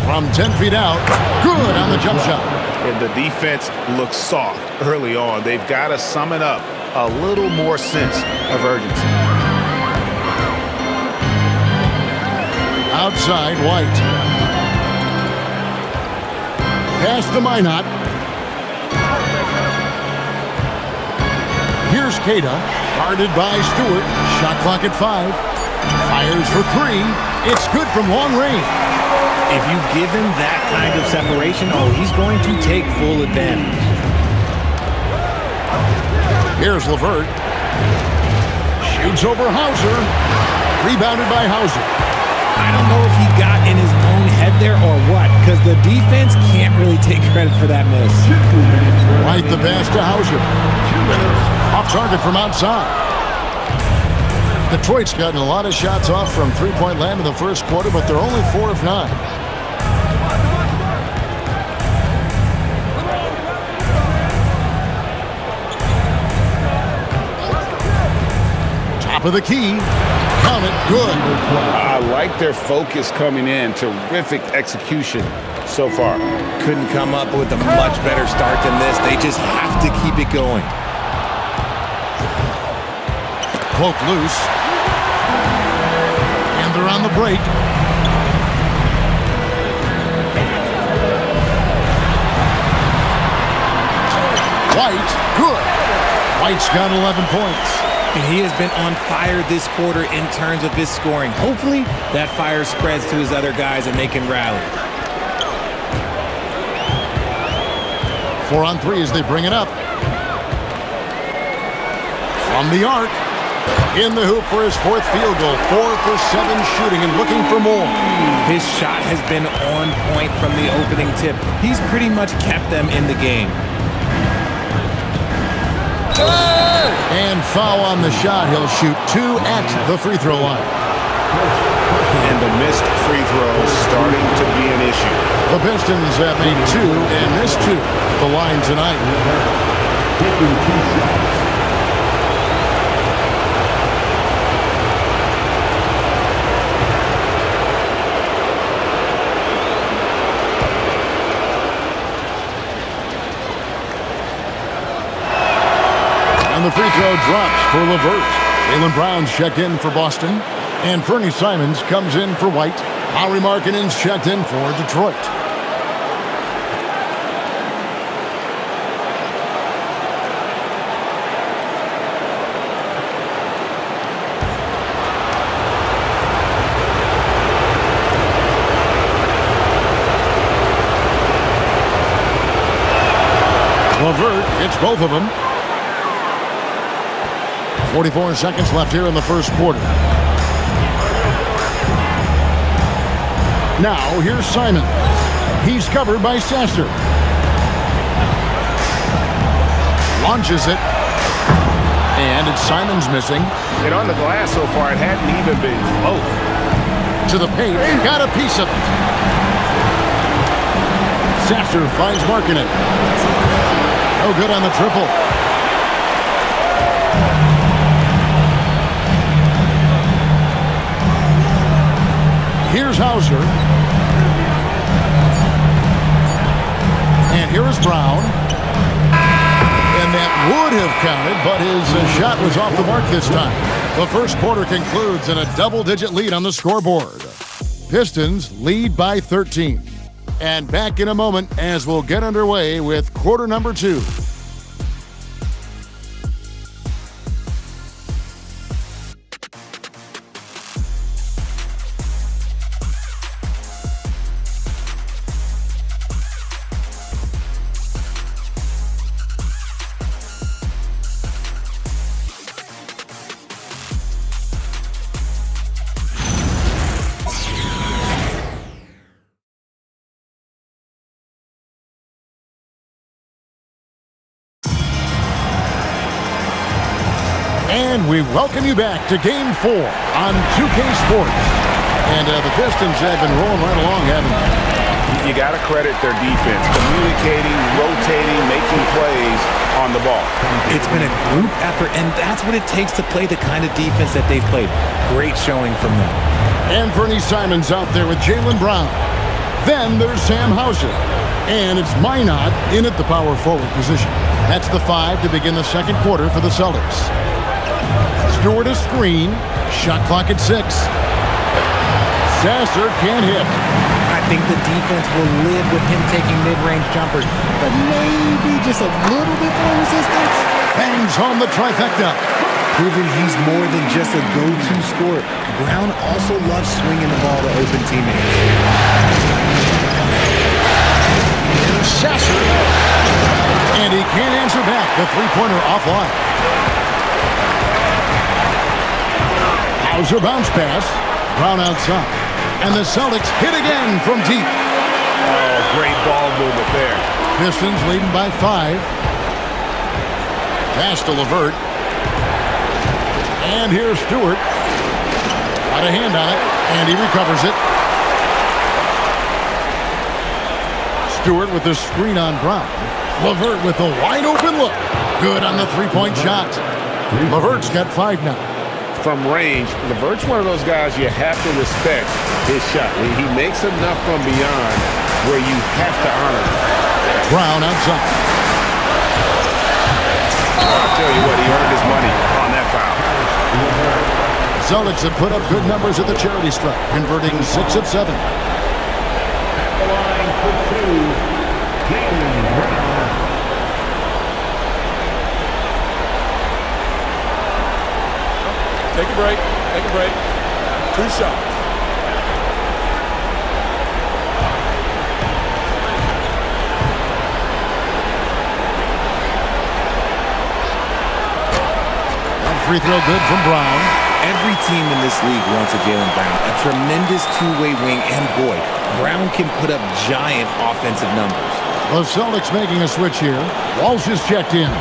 From 10 feet out, good on the jump shot. And the defense looks soft early on. They've got to sum it up a little more sense of urgency. Outside, White. Pass to Minot. Here's Keita, guarded by Stewart. Shot clock at 5. Fires for 3. It's good from long range. If you give him that kind of separation, he's going to take full advantage. Here's LeVert. Shoots over Hauser. Rebounded by Hauser. I don't know if he got in his own head there or what, because the defense can't really take credit for that miss. Right the pass to Hauser. Off target from outside. Detroit's gotten a lot of shots off from three-point land in the first quarter, but they're only 4 of 9. Top of the key. Count it. Good. I like their focus coming in. Terrific execution so far. Couldn't come up with a much better start than this. They just have to keep it going. Cloak loose. And they're on the break. White, good. White's got 11 points. And he has been on fire this quarter in terms of his scoring. Hopefully, that fire spreads to his other guys and they can rally. 4 on 3 as they bring it up. From the arc. In the hoop for his 4th field goal. 4 for 7 shooting and looking for more. His shot has been on point from the opening tip. He's pretty much kept them in the game. And foul on the shot. He'll shoot 2 at the free throw line. And the missed free throws starting to be an issue. The Pistons have made 2 and missed 2 at the line tonight. Taking 2 shots. And the free throw drops for LeVert. Jaylen Brown's checked in for Boston. And Fernie Simons comes in for White. Lauri Markkanen's checked in for Detroit. LeVert hits both of them. 44 seconds left here in the first quarter. Now, here's Simon. He's covered by Sasser. Launches it. And it's Simon's missing. And on the glass so far, it hadn't even been close. To the paint. Got a piece of it. Sasser finds Markkanen. No good on the triple. Here's Hauser. And here is Brown. And that would have counted, but his shot was off the mark this time. The first quarter concludes in a double-digit lead on the scoreboard. Pistons lead by 13. And back in a moment as we'll get underway with quarter number 2. And we welcome you back to Game 4 on 2K Sports. And the Pistons have been rolling right along, haven't they? You got to credit their defense, communicating, rotating, making plays on the ball. It's been a group effort, and that's what it takes to play the kind of defense that they've played. Great showing from them. And Fernie Simons out there with Jaylen Brown. Then there's Sam Hauser. And it's Minot in at the power forward position. That's the 5 to begin the second quarter for the Celtics. Stewart a screen. Shot clock at 6. Sasser can't hit. I think the defense will live with him taking mid-range jumpers, but maybe just a little bit more resistance. Bangs home the trifecta. Proving he's more than just a go-to scorer. Brown also loves swinging the ball to open teammates. Here's Sasser. And he can't answer back. The three-pointer offline. Hauser bounce pass. Brown outside. And the Celtics hit again from deep. Oh, great ball movement there. Pistons leading by 5. Pass to LeVert. And here's Stewart. Got a hand on it. And he recovers it. Stewart with the screen on Brown. LeVert with a wide open look. Good on the three-point shot. LeVert's got 5 now. from range. LeVert's one of those guys you have to respect his shot. He makes enough from beyond where you have to honor him. Brown outside. I'll tell you what, he earned his money on that foul. Celtics have put up good numbers at the charity stripe, converting 6 of 7. At the line for 2, Jaylen Brown. Take a break. Take a break. 2 shots. Free throw good from Brown. Every team in this league wants a Jaylen Brown, a tremendous two-way wing, and boy, Brown can put up giant offensive numbers. The Celtics making a switch here. Walsh is checked in.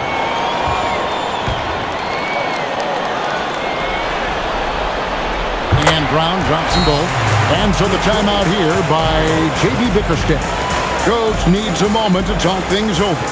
And Brown drops them both. And so the timeout here by J.B. Bickerstaff. Coach needs a moment to talk things over.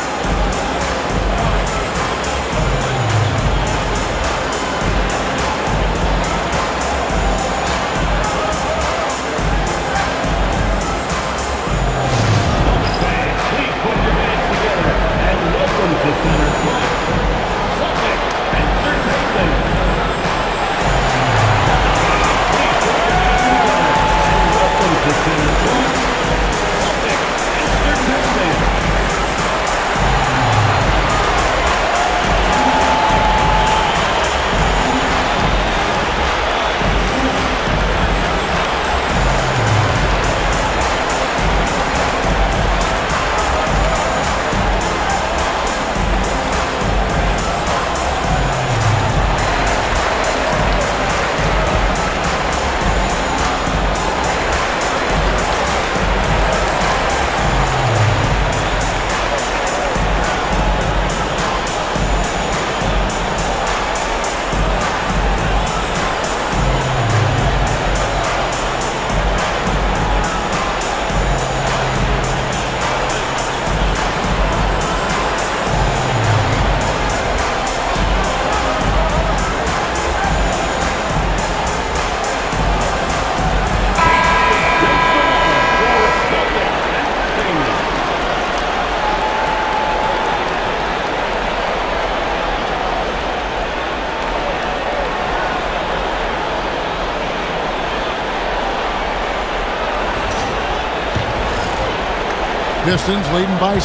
Pistons leading by 6.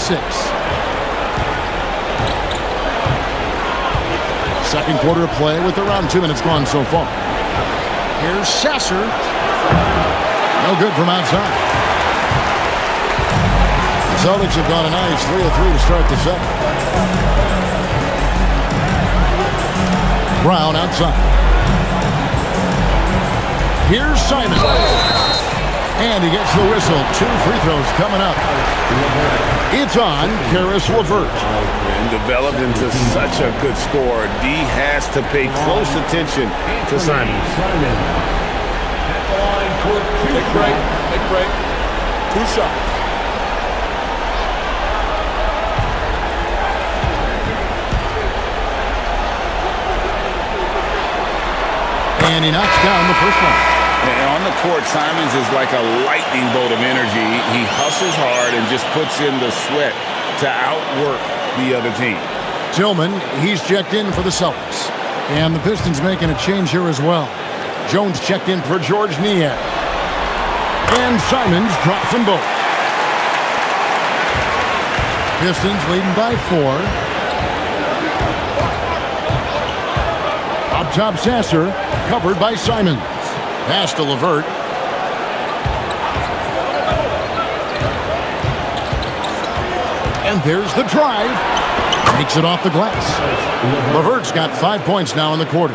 Second quarter of play with around 2 minutes gone so far. Here's Sasser. No good from outside. The Celtics have gone a nice 3 of 3 to start the second. Brown outside. Here's Simon. And he gets the whistle. 2 free throws coming up. It's on Caris LeVert. And developed into such a good scorer. D has to pay close attention to Simon. Take a break. Take a break. 2 shots. And he knocks down the first one. And on the court, Simons is like a lightning bolt of energy. He hustles hard and just puts in the sweat to outwork the other team. Tillman, he's checked in for the Celtics. And the Pistons making a change here as well. Jones checked in for George Niang. And Simons drops them both. Pistons leading by 4. Up top, Sasser, covered by Simons. Pass to LeVert. And there's the drive. Makes it off the glass. LeVert's got 5 points now in the quarter.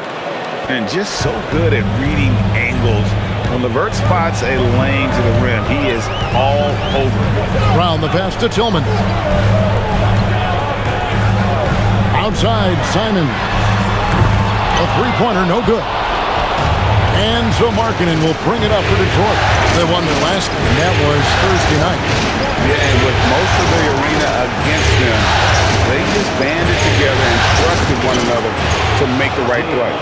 And just so good at reading angles. When LeVert spots a lane to the rim, he is all over it. Brown the pass to Tillman. Outside, Simon. A three-pointer, no good. And so Markkanen will bring it up for Detroit. They won their last game. That was Thursday night. Yeah, and with most of the arena against them, they just banded together and trusted one another to make the right play.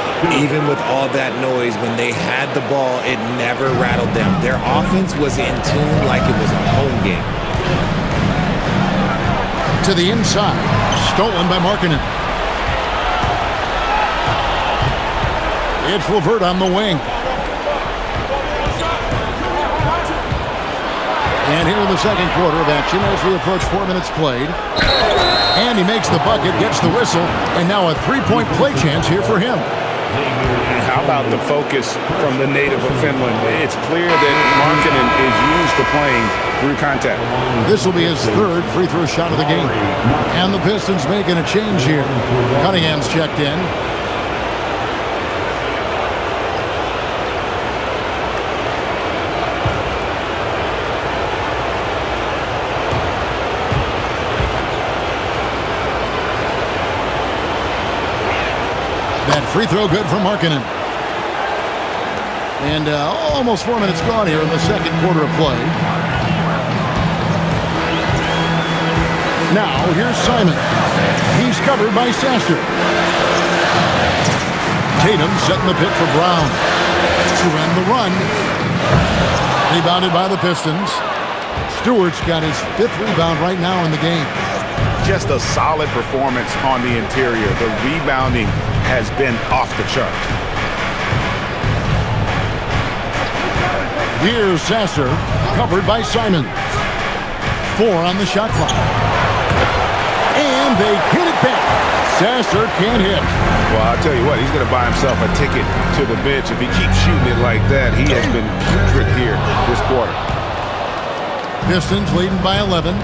Even with all that noise, when they had the ball, it never rattled them. Their offense was in tune like it was a home game. To the inside. Stolen by Markkanen. It's Levert on the wing. And here in the second quarter of action as we approach 4 minutes played. And he makes the bucket, gets the whistle, and now a three-point play chance here for him. And how about the focus from the native of Finland? It's clear that Markkanen is used to playing through contact. This will be his third free throw shot of the game. And the Pistons making a change here. Cunningham's checked in. That free throw good for Markkanen. And almost 4 minutes gone here in the second quarter of play. Now, here's Simon. He's covered by Sasser. Tatum setting the pick for Brown. To end the run. Rebounded by the Pistons. Stewart's got his 5th rebound right now in the game. Just a solid performance on the interior. The rebounding has been off the chart. Here's Sasser, covered by Simon. 4 on the shot clock. And they hit it back. Sasser can't hit. Well, I'll tell you what, he's going to buy himself a ticket to the bench. If he keeps shooting it like that, he has been putrid here this quarter. Pistons leading by 11.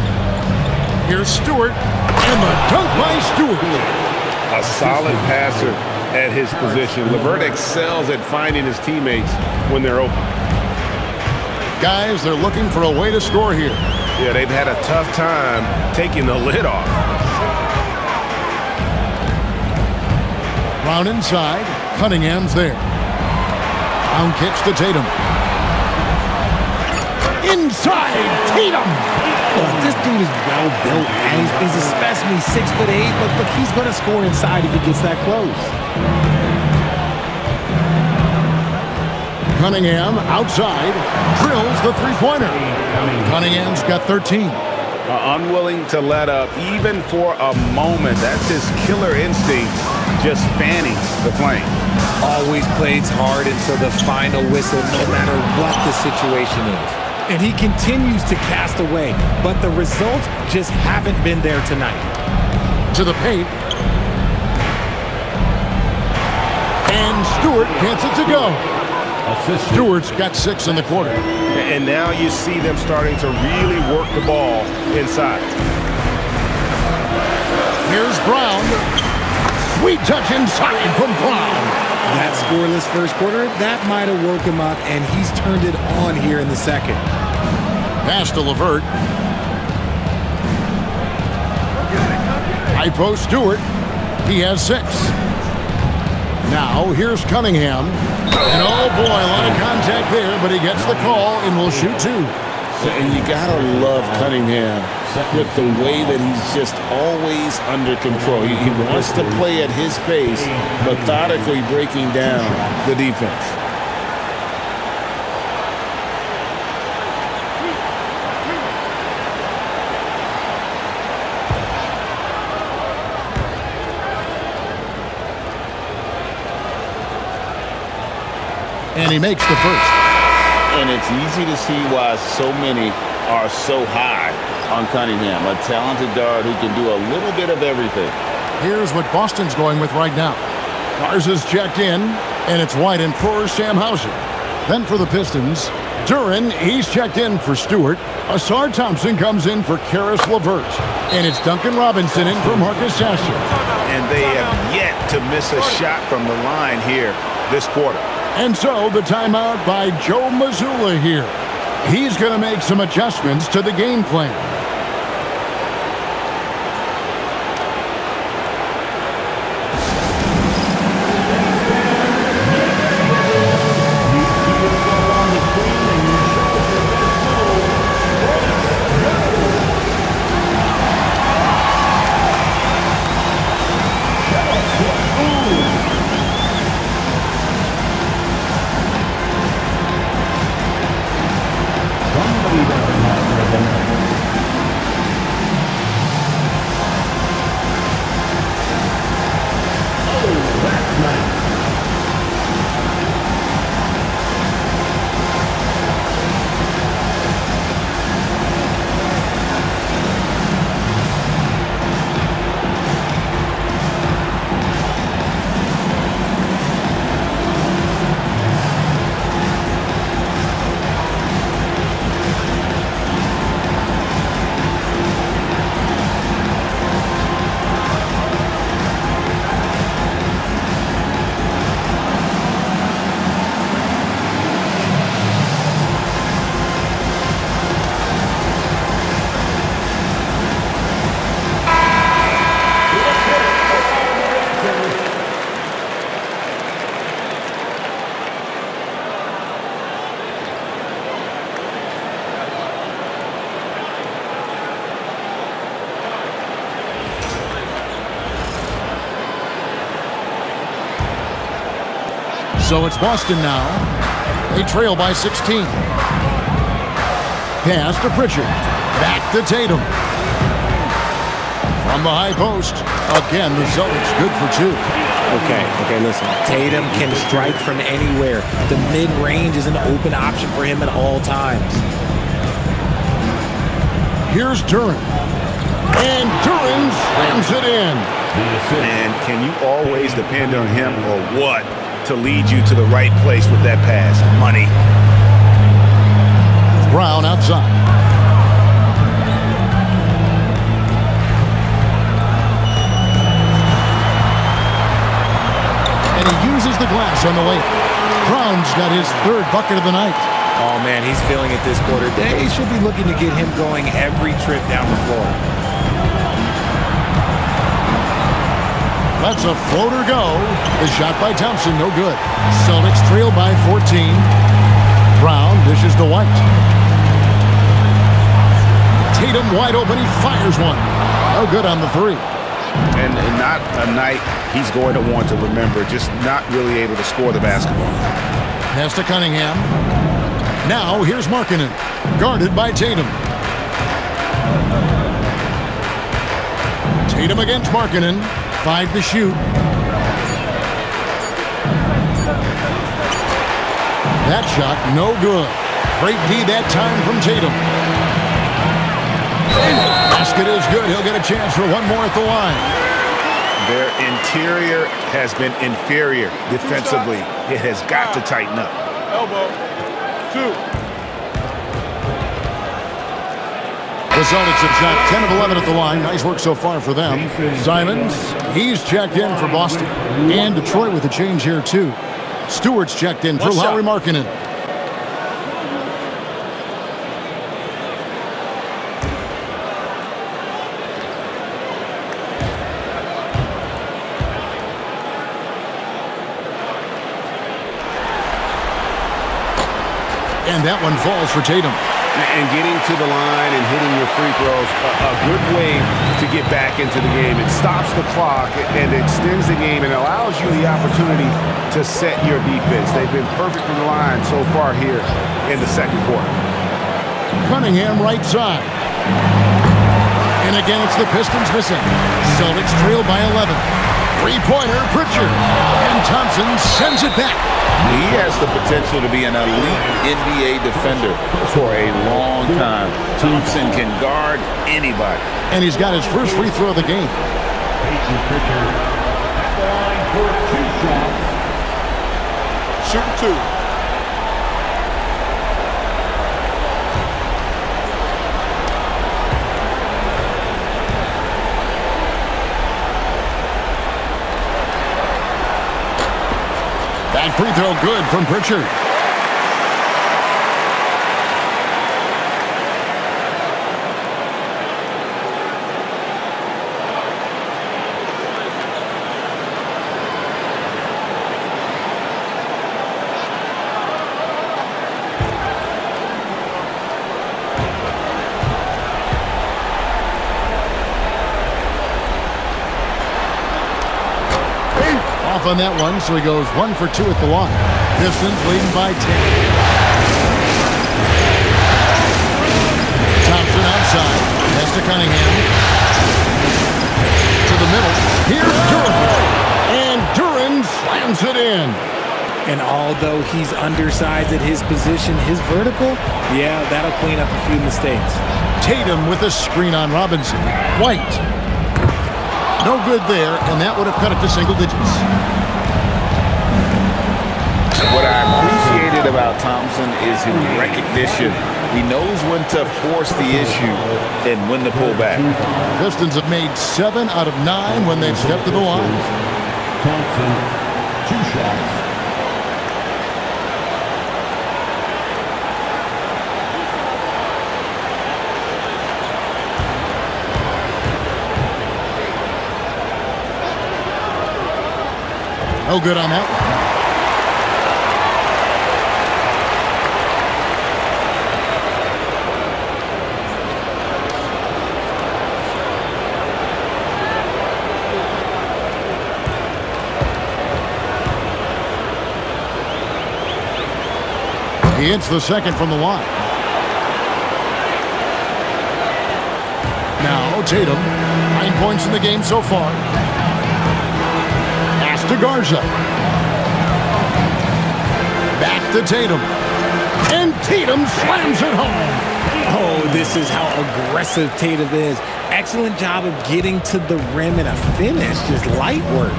Here's Stewart, and the dunk by Stewart. A solid passer at his position. Levert excels at finding his teammates when they're open. Guys, they're looking for a way to score here. Yeah, they've had a tough time taking the lid off. Brown inside. Cunningham's there. Brown kicks to Tatum. Inside, Tatum! This dude is well built, and he's a specimen. He's 6'8", but look, he's going to score inside if he gets that close. Cunningham outside, drills the three-pointer. Cunningham's got 13. Unwilling to let up even for a moment. That's his killer instinct, just fanning the flame. Always plays hard until the final whistle, no matter what the situation is. And he continues to cast away, but the results just haven't been there tonight. To the paint. And Stewart gets it to go. Stewart's got 6 in the quarter. And now you see them starting to really work the ball inside. Here's Brown. Sweet touch inside from Brown. That scoreless first quarter, that might have woke him up, and he's turned it on here in the second. Pass to Levert. High post Stewart. He has 6. Now, here's Cunningham. And oh boy, a lot of contact there, but he gets the call and will shoot 2. And you gotta love Cunningham with the way that he's just always under control. He wants to play at his pace, methodically breaking down the defense. And he makes the first. And it's easy to see why so many are so high on Cunningham, a talented guard who can do a little bit of everything. Here's what Boston's going with right now. Garza's checked in, and it's White and for Sam Hauser. Then for the Pistons, Duran, he's checked in for Stewart. Asar Thompson comes in for Karis LeVert. And it's Duncan Robinson in for Marcus Sasser. And they have yet to miss a shot from the line here this quarter. And so the timeout by Joe Mazzulla here. He's going to make some adjustments to the game plan. So it's Boston now. They trail by 16. Pass to Pritchard. Back to Tatum. From the high post. Again, the Celtics good for 2. Okay, listen. Tatum can strike from anywhere. The mid-range is an open option for him at all times. Here's Duran. And Duran slams it in. And can you always depend on him or what to lead you to the right place with that pass? Money. Brown outside. And he uses the glass on the way. Brown's got his 3rd bucket of the night. Oh, man, he's feeling it this quarter. They should be looking to get him going every trip down the floor. That's a floater go. The shot by Thompson, no good. Celtics trail by 14. Brown dishes to White. Tatum wide open. He fires one. No good on the 3. And not a night he's going to want to remember. Just not really able to score the basketball. Pass to Cunningham. Now here's Markkanen. Guarded by Tatum. Tatum against Markkanen. 5 to shoot. That shot, no good. Great D that time from Tatum. Basket is good. He'll get a chance for one more at the line. Their interior has been inferior defensively. It has got to tighten up. Elbow. 2. The Celtics have shot 10 of 11 at the line. Nice work so far for them. Simons, he's checked in for Boston. And Detroit with a change here, too. Stewart's checked in for Lauri Markkanen. And that one falls for Tatum. And getting to the line and hitting your free throws, a good way to get back into the game. It stops the clock and extends the game and allows you the opportunity to set your defense. They've been perfect from the line so far here in the second quarter. Cunningham right side. And again, it's the Pistons missing. Celtics trail by 11. Three-pointer, Pritchard. And Thompson sends it back. He has the potential to be an elite NBA defender for a long time. Thompson can guard anybody. And he's got his first free throw of the game. Pritchard at the line for 2 shots. Shoot 2. That free throw good from Pritchard. On that one, so he goes 1 for 2 at the line. Pistons leading by 10. Thompson outside. Pass to Cunningham. To the middle. Here's Duran. And Duran slams it in. And although he's undersized at his position, his vertical, yeah, that'll clean up a few mistakes. Tatum with a screen on Robinson. White. No good there, and that would have cut it to single digits. What I appreciated about Thompson is his recognition. He knows when to force the issue and when to pull back. Pistons have made 7 out of 9 when they've stepped to the line. Thompson, 2 shots. No good on that one. He hits the second from the line. Now Tatum, 9 points in the game so far. Pass to Garza. Back to Tatum. And Tatum slams it home. Oh, this is how aggressive Tatum is. Excellent job of getting to the rim and a finish. Just light work.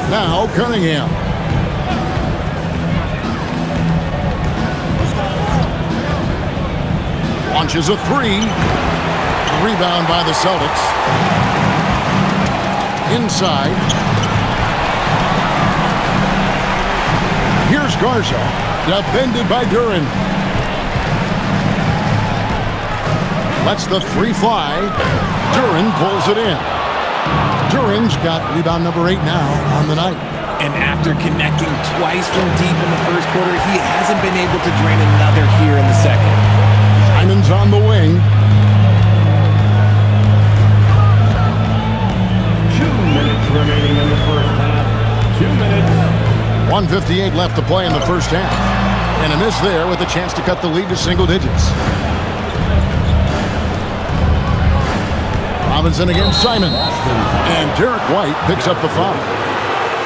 Now Cunningham. Launches a three. Rebound by the Celtics. Inside. Here's Garza. Defended by Duran. Lets the three fly. Duran pulls it in. Duran's got rebound number 8 now on the night. And after connecting twice from deep in the first quarter, he hasn't been able to drain another here in the second. Simon's on the wing. 2 minutes remaining in the first half. 2 minutes. 1:58 left to play in the first half. And a miss there with a chance to cut the lead to single digits. Robinson against Simon. And Derek White picks up the foul.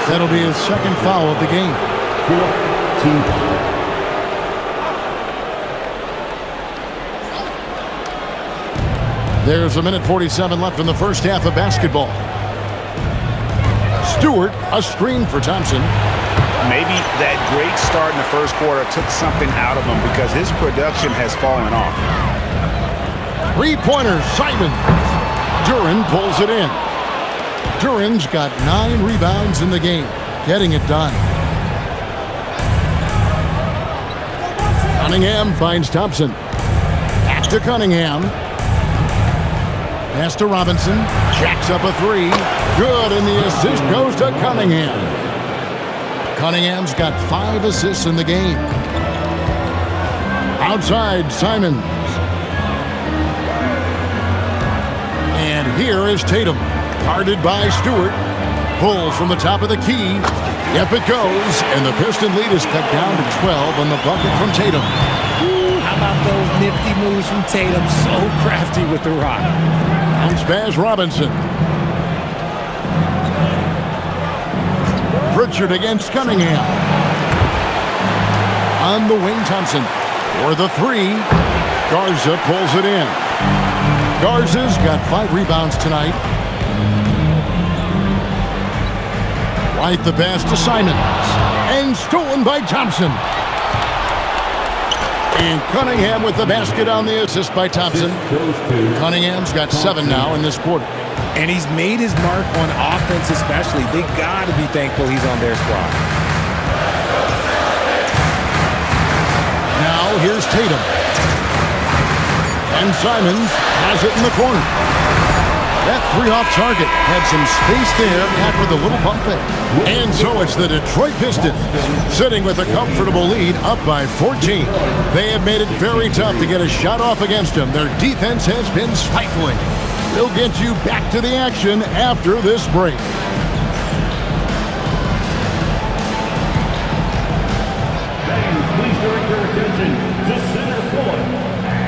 That'll be his second foul of the game. 4-2. There's a minute 47 left in the first half of basketball. Stewart, a screen for Thompson. Maybe that great start in the first quarter took something out of him because his production has fallen off. Three-pointer, Simon. Duran pulls it in. Duran's got 9 rebounds in the game, getting it done. Cunningham finds Thompson. Back to Cunningham. Pass to Robinson. Jacks up a three. Good, and the assist goes to Cunningham. Cunningham's got 5 assists in the game. Outside, Simons. And here is Tatum. Guarded by Stewart. Pulls from the top of the key. Yep, it goes. And the Piston lead is cut down to 12 on the bucket from Tatum. Ooh, how about those nifty moves from Tatum? So crafty with the rock. Bounce pass, Robinson. Pritchard against Cunningham. On the wing, Thompson. For the three. Garza pulls it in. Garza's got 5 rebounds tonight. White the pass to Simons. And stolen by Thompson. And Cunningham with the basket on the assist by Thompson. Cunningham's got 7 now in this quarter. And he's made his mark on offense especially. They got to be thankful he's on their squad. Now here's Tatum. And Simons has it in the corner. That three off target had some space there after the little pump fake. And so it's the Detroit Pistons sitting with a comfortable lead up by 14. They have made it very tough to get a shot off against them. Their defense has been stifling. We'll get you back to the action after this break. Fans, please direct your attention to center court.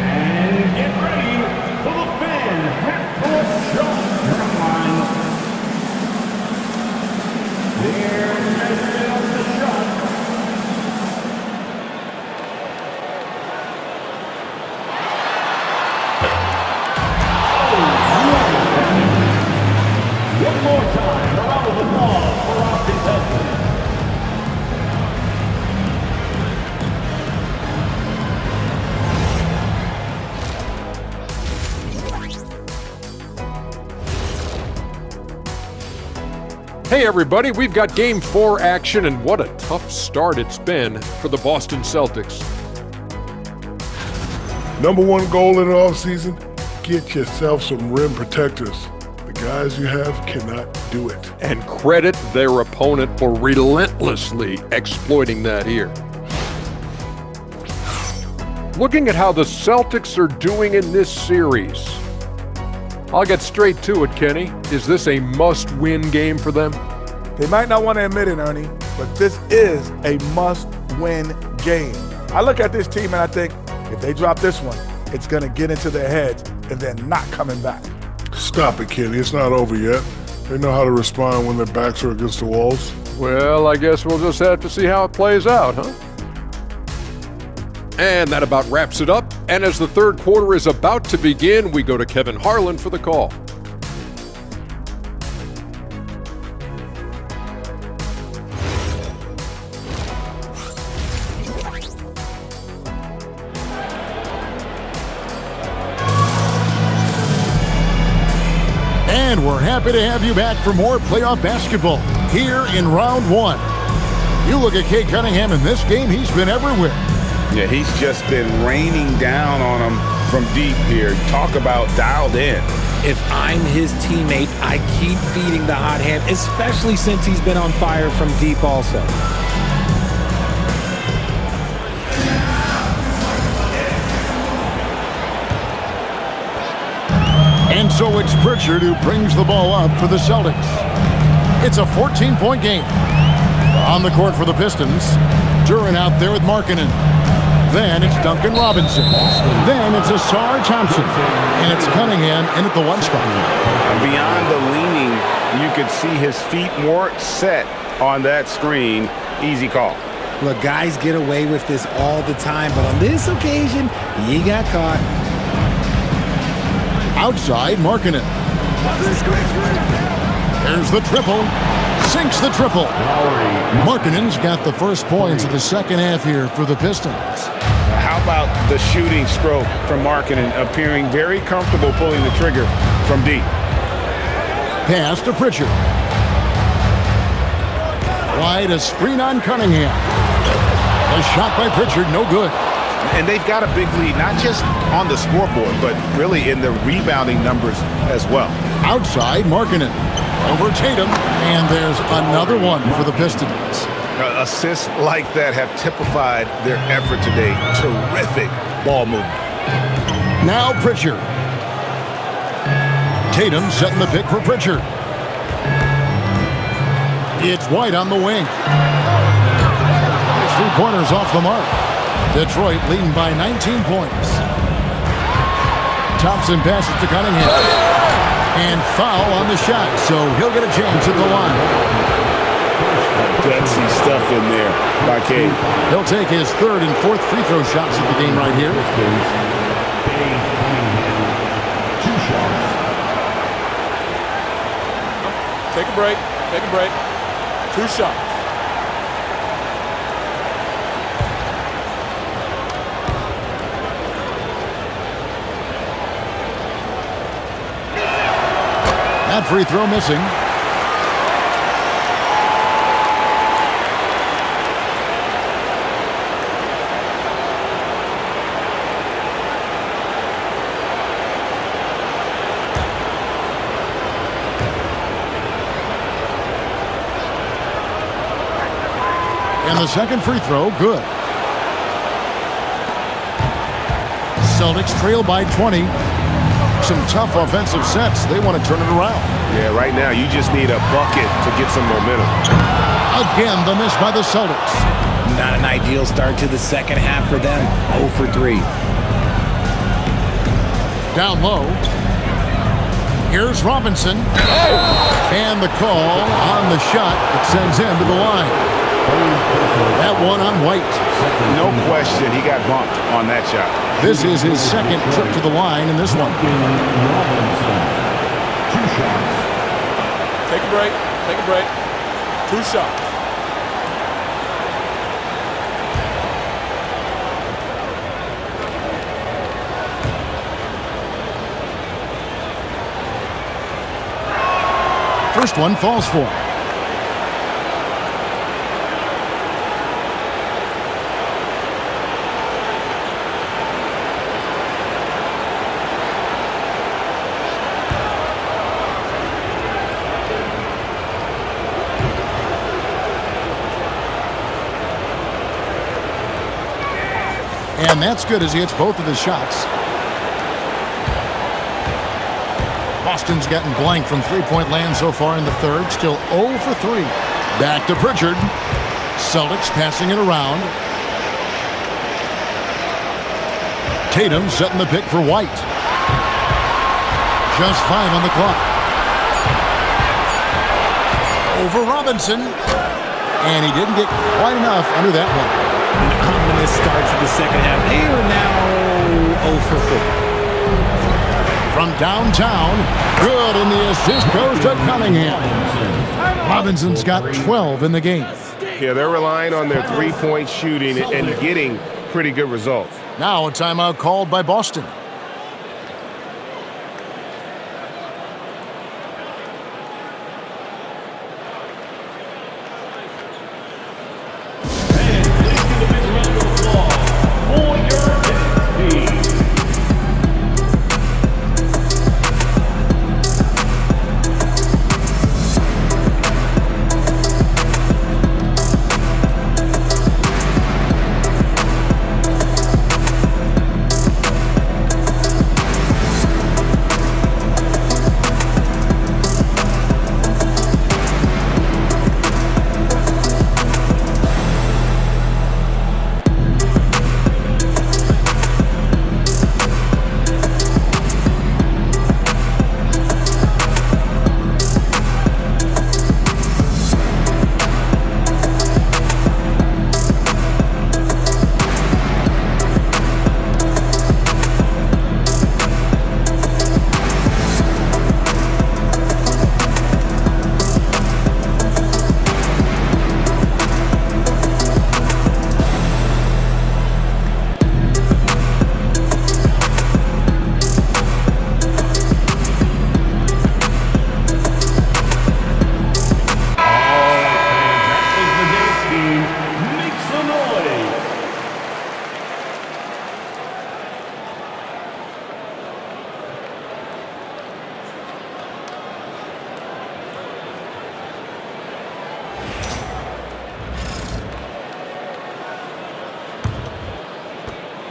And get ready for the fan half-court shot drum line. They're measuring up the shot. One more time, a round of applause for our contestants. Hey everybody, we've got Game 4 action, and what a tough start it's been for the Boston Celtics. Number one goal in the offseason, get yourself some rim protectors. The guys you have cannot do it. And credit their opponent for relentlessly exploiting that here. Looking at how the Celtics are doing in this series, I'll get straight to it, Kenny. Is this a must-win game for them? They might not want to admit it, Ernie, but this is a must-win must-win game. I look at this team and I think, if they drop this one, it's going to get into their heads and then not coming back. Stop it, Kenny. It's not over yet. They know how to respond when their backs are against the walls. Well, I guess we'll just have to see how it plays out, huh? And that about wraps it up. And as the third quarter is about to begin, we go to Kevin Harlan for the call. And we're happy to have you back for more playoff basketball here in round one. You look at Cade Cunningham in this game, he's been everywhere. Yeah, he's just been raining down on him from deep here. Talk about dialed in. If I'm his teammate, I keep feeding the hot hand, especially since he's been on fire from deep also. And so it's Pritchard who brings the ball up for the Celtics. It's a 14-point game. On the court for the Pistons, Duran out there with Markkanen. Then it's Duncan Robinson. Then it's Asar Thompson. And it's Cunningham in at the one spot. And beyond the leaning, you could see his feet more set on that screen. Easy call. Look, guys get away with this all the time, but on this occasion, he got caught. Outside, Markkanen. There's the triple. Sinks the triple. Markkanen's got the first points of the second half here for the Pistons. How about the shooting stroke from Markkanen, appearing very comfortable pulling the trigger from deep. Pass to Pritchard. Wide, a screen on Cunningham. A shot by Pritchard, no good. And they've got a big lead, not just on the scoreboard, but really in the rebounding numbers as well. Outside, Markkanen. Over Tatum, and there's another one for the Pistons. Assists like that have typified their effort today. Terrific ball movement. Now Pritchard. Tatum setting the pick for Pritchard. It's White on the wing. It's 3 pointers off the mark. Detroit leading by 19 points. Thompson passes to Cunningham. And foul on the shot, so he'll get a chance at the line. Gutsy stuff in there by Cade. He'll take his third and fourth free throw shots at the game right here. Take a break. Take a break. 2 shots. That free throw missing. And the second free throw, good. Celtics trail by 20. Some tough offensive sets. They want to turn it around. Yeah, right now you just need a bucket to get some momentum. Again, the miss by the Celtics. Not an ideal start to the second half for them. 0 for 3. Down low. Here's Robinson. And the call on the shot that sends him to the line. That one on White. No question, he got bumped on that shot. This is his second trip to the line in this one. 2 shots. Take a break. Take a break. 2 shots. First one falls for him. And that's good as he hits both of his shots. Boston's gotten blank from three-point land so far in the third. Still 0 for 3. Back to Pritchard. Celtics passing it around. Tatum setting the pick for White. Just 5 on the clock. Over Robinson. And he didn't get quite enough under that one. An ominous start to the second half. They are now 0 for 4. From downtown, good, and the assist goes to Cunningham. Robinson's got 12 in the game. Yeah, they're relying on their three-point shooting and getting pretty good results. Now a timeout called by Boston.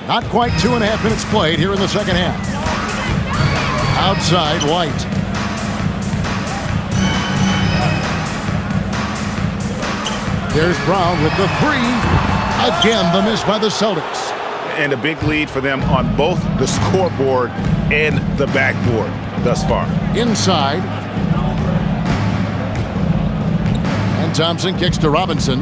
Not quite 2.5 minutes played here in the second half. Outside, White. There's Brown with the three. Again, the miss by the Celtics. And a big lead for them on both the scoreboard and the backboard thus far. Inside. And Thompson kicks to Robinson.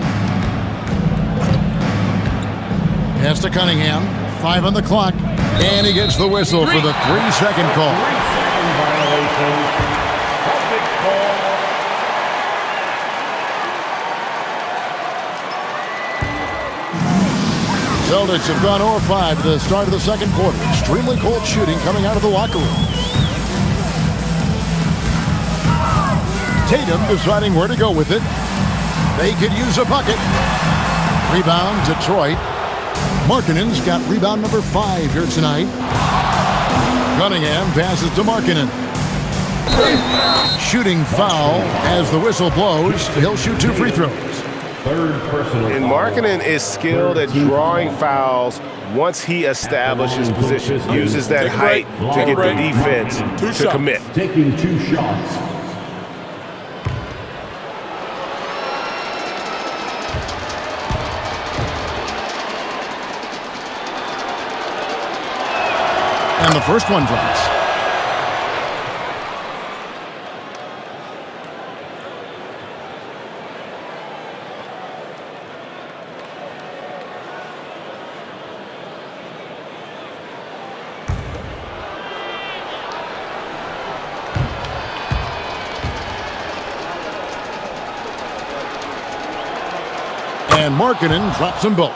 Pass to Cunningham. 5 on the clock. And he gets the whistle for the 3-second call. Celtics have gone 0-5 to the start of the second quarter. Extremely cold shooting coming out of the locker room. Tatum deciding where to go with it. They could use a bucket. Rebound, Detroit. Markkanen's got rebound number 5 here tonight. Cunningham passes to Markkanen. Shooting foul as the whistle blows. He'll shoot 2 free throws. And Markkanen is skilled at drawing fouls once he establishes position. Uses that height to get the defense to commit. Taking 2 shots. And the first one drops. And Markkanen drops them both.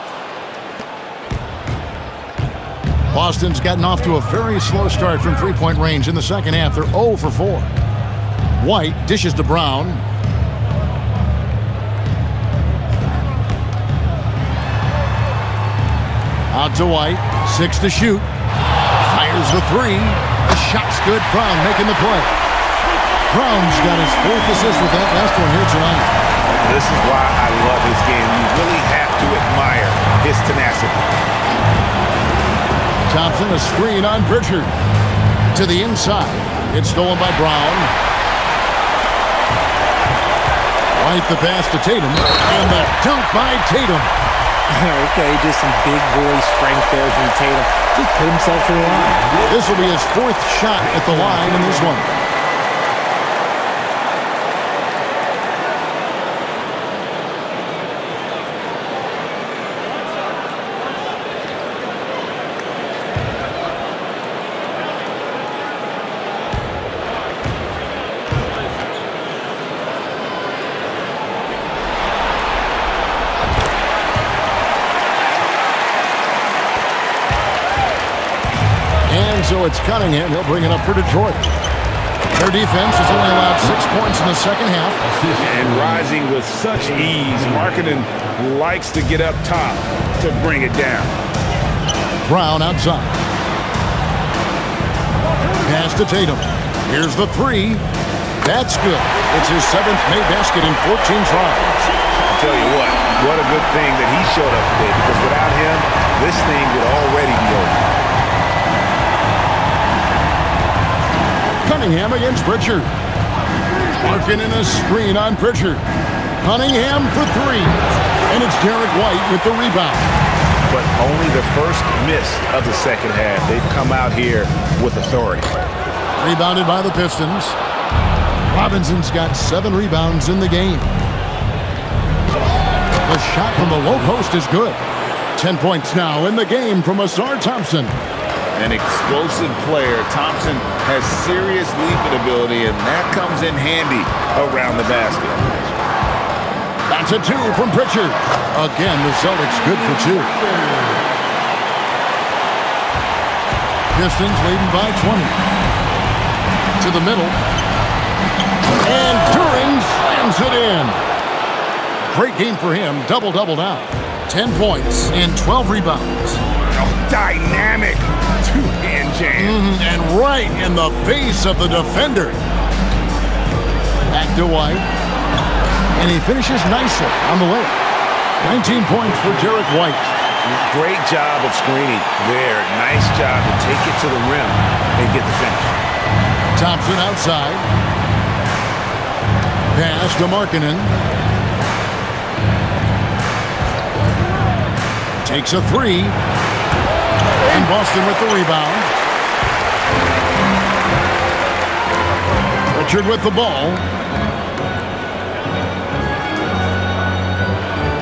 Boston's gotten off to a very slow start from three-point range in the second half. They're 0 for 4. White dishes to Brown. Out to White. 6 to shoot. Fires the 3. The shot's good. Brown making the play. Brown's got his 4th assist with that last one here tonight. This is why I love his game. You really have to admire his tenacity. Thompson, a screen on Pritchard. To the inside. It's stolen by Brown. White the pass to Tatum. And the dunk by Tatum. Okay, just some big boy strength there from Tatum. Just put himself to the line. This will be his 4th shot at the line in this one. So it's Cunningham. He'll bring it up for Detroit. Their defense has only allowed 6 points in the second half. And rising with such ease, Markkanen likes to get up top to bring it down. Brown outside. Pass to Tatum. Here's the 3. That's good. It's his 7th made basket in 14 tries. I'll tell you what a good thing that he showed up today, because without him, this thing would already be over. Cunningham against Pritchard. Markkanen a screen on Pritchard. Cunningham for 3. And it's Derek White with the rebound. But only the first miss of the second half. They've come out here with authority. Rebounded by the Pistons. Robinson's got 7 rebounds in the game. The shot from the low post is good. 10 points now in the game from Ausar Thompson. An explosive player. Thompson has serious leaping ability, and that comes in handy around the basket. That's a 2 from Pritchard. Again, the Celtics good for 2. Pistons leading by 20. To the middle. And Duren slams it in. Great game for him. Double-double now. 10 points and 12 rebounds. Dynamic two-hand jam. And right in the face of the defender. Back to White. And he finishes nicely on the layup. 19 points for Derek White. Great job of screening there. Nice job to take it to the rim and get the finish. Thompson outside. Pass to Markkanen. Takes a 3. And Boston with the rebound. Pritchard with the ball.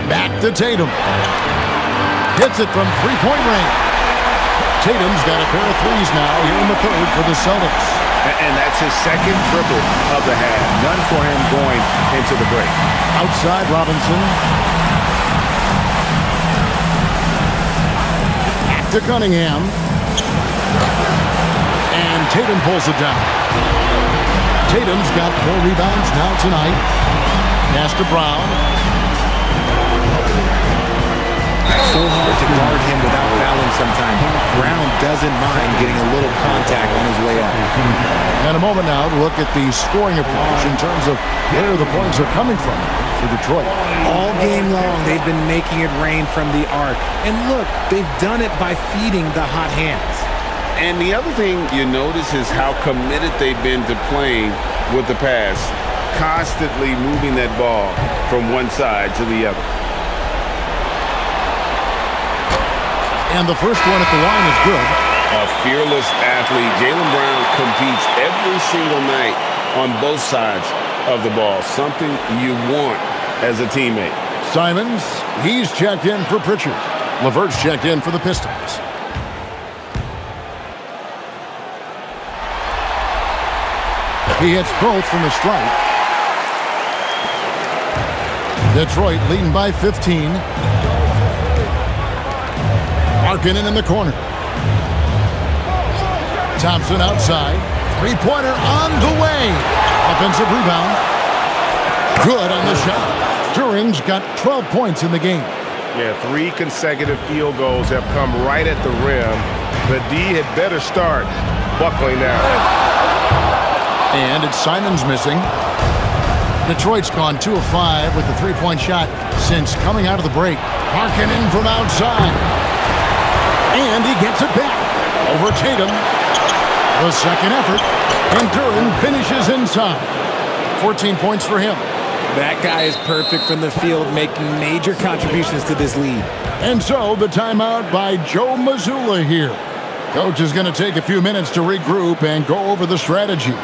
Back to Tatum. Hits it from three-point range. Tatum's got a pair of threes now here in the 3rd for the Celtics. And that's his second triple of the half. None for him going into the break. Outside Robinson. To Cunningham. And Tatum pulls it down. Tatum's got 4 rebounds now tonight. Pass to Brown. So hard to guard him without fouling sometimes. Brown doesn't mind getting a little contact on his way up. And a moment now to look at the scoring approach in terms of where the points are coming from for Detroit. All game long, they've been making it rain from the arc. And look, they've done it by feeding the hot hands. And the other thing you notice is how committed they've been to playing with the pass, constantly moving that ball from one side to the other. And the first one at the line is good. A fearless athlete. Jaylen Brown competes every single night on both sides of the ball. Something you want as a teammate. Simons, he's checked in for Pritchard. LeVert's checked in for the Pistons. He hits both from the stripe. Detroit leading by 15. Markkanen in the corner. Thompson outside. Three-pointer on the way. Offensive rebound. Good on the shot. Duren's got 12 points in the game. Yeah, 3 consecutive field goals have come right at the rim. The D had better start buckling down. And it's Simons missing. Detroit's gone 2 of 5 with the three-point shot since coming out of the break. Markkanen from outside. And he gets it back. Over Tatum. The second effort. And Duren finishes inside. 14 points for him. That guy is perfect from the field, making major contributions to this lead. And so the timeout by Joe Mazzulla here. Coach is going to take a few minutes to regroup and go over the strategy.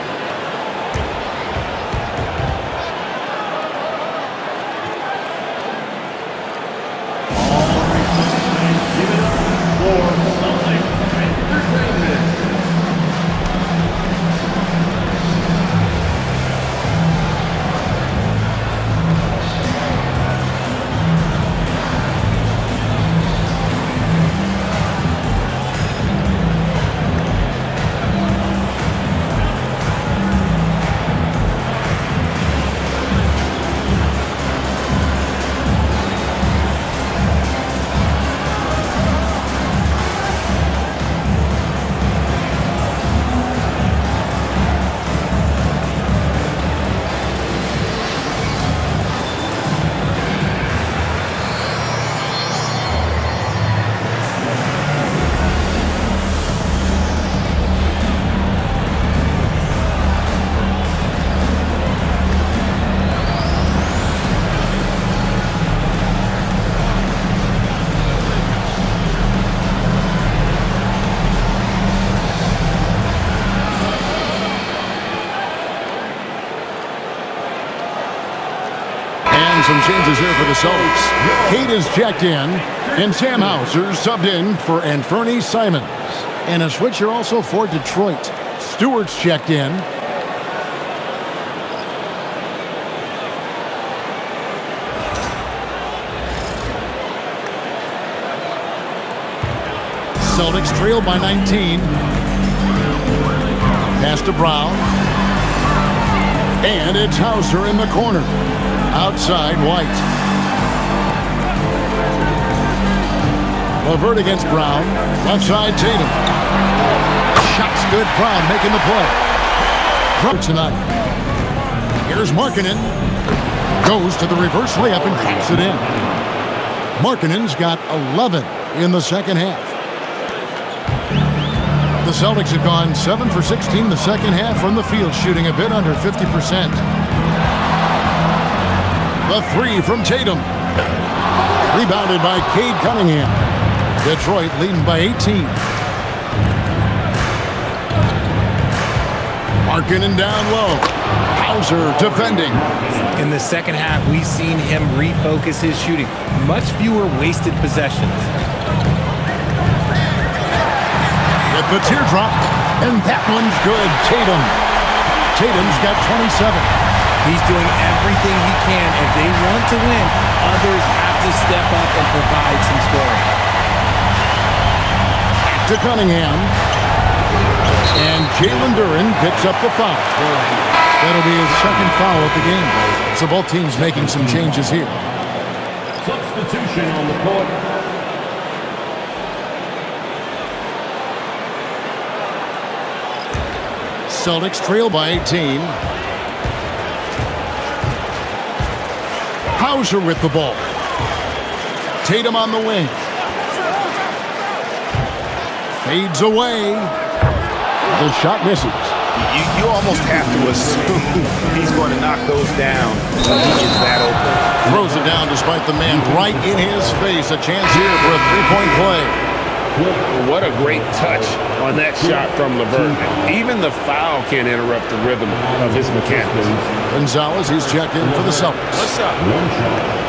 Some changes here for the Celtics. Kate is checked in, and Sam Hauser subbed in for Anferny Simons. And a switcher also for Detroit. Stewart's checked in. Celtics trail by 19. Pass to Brown. And it's Hauser in the corner. Outside, White. LeVert against Brown. Left side, Tatum. Shot's good. Brown making the play. Brown tonight. Here's Markkanen. Goes to the reverse layup and drops it in. Markkanen's got 11 in the second half. The Celtics have gone 7 for 16 the second half from the field, shooting a bit under 50%. The three from Tatum. Rebounded by Cade Cunningham. Detroit leading by 18. Markkanen down low. Hauser defending. In the second half, we've seen him refocus his shooting. Much fewer wasted possessions. With the teardrop, and that one's good. Tatum's got 27. He's doing everything he can. If they want to win, others have to step up and provide some scoring. To Cunningham. And Jalen Duren picks up the foul. That'll be his second foul of the game. So both teams making some changes here. Substitution on the court. Celtics trail by 18. Hauser with the ball. Tatum on the wing. Fades away. The shot misses. You almost have to assume he's going to knock those down when he is that open. Throws it down despite the man right in his face. A chance here for a three-point play. What a great touch on that shot from LeVert. Even the foul can't interrupt the rhythm of his mechanics. Gonzalez, he's checked in for the Celtics. What's up? One shot.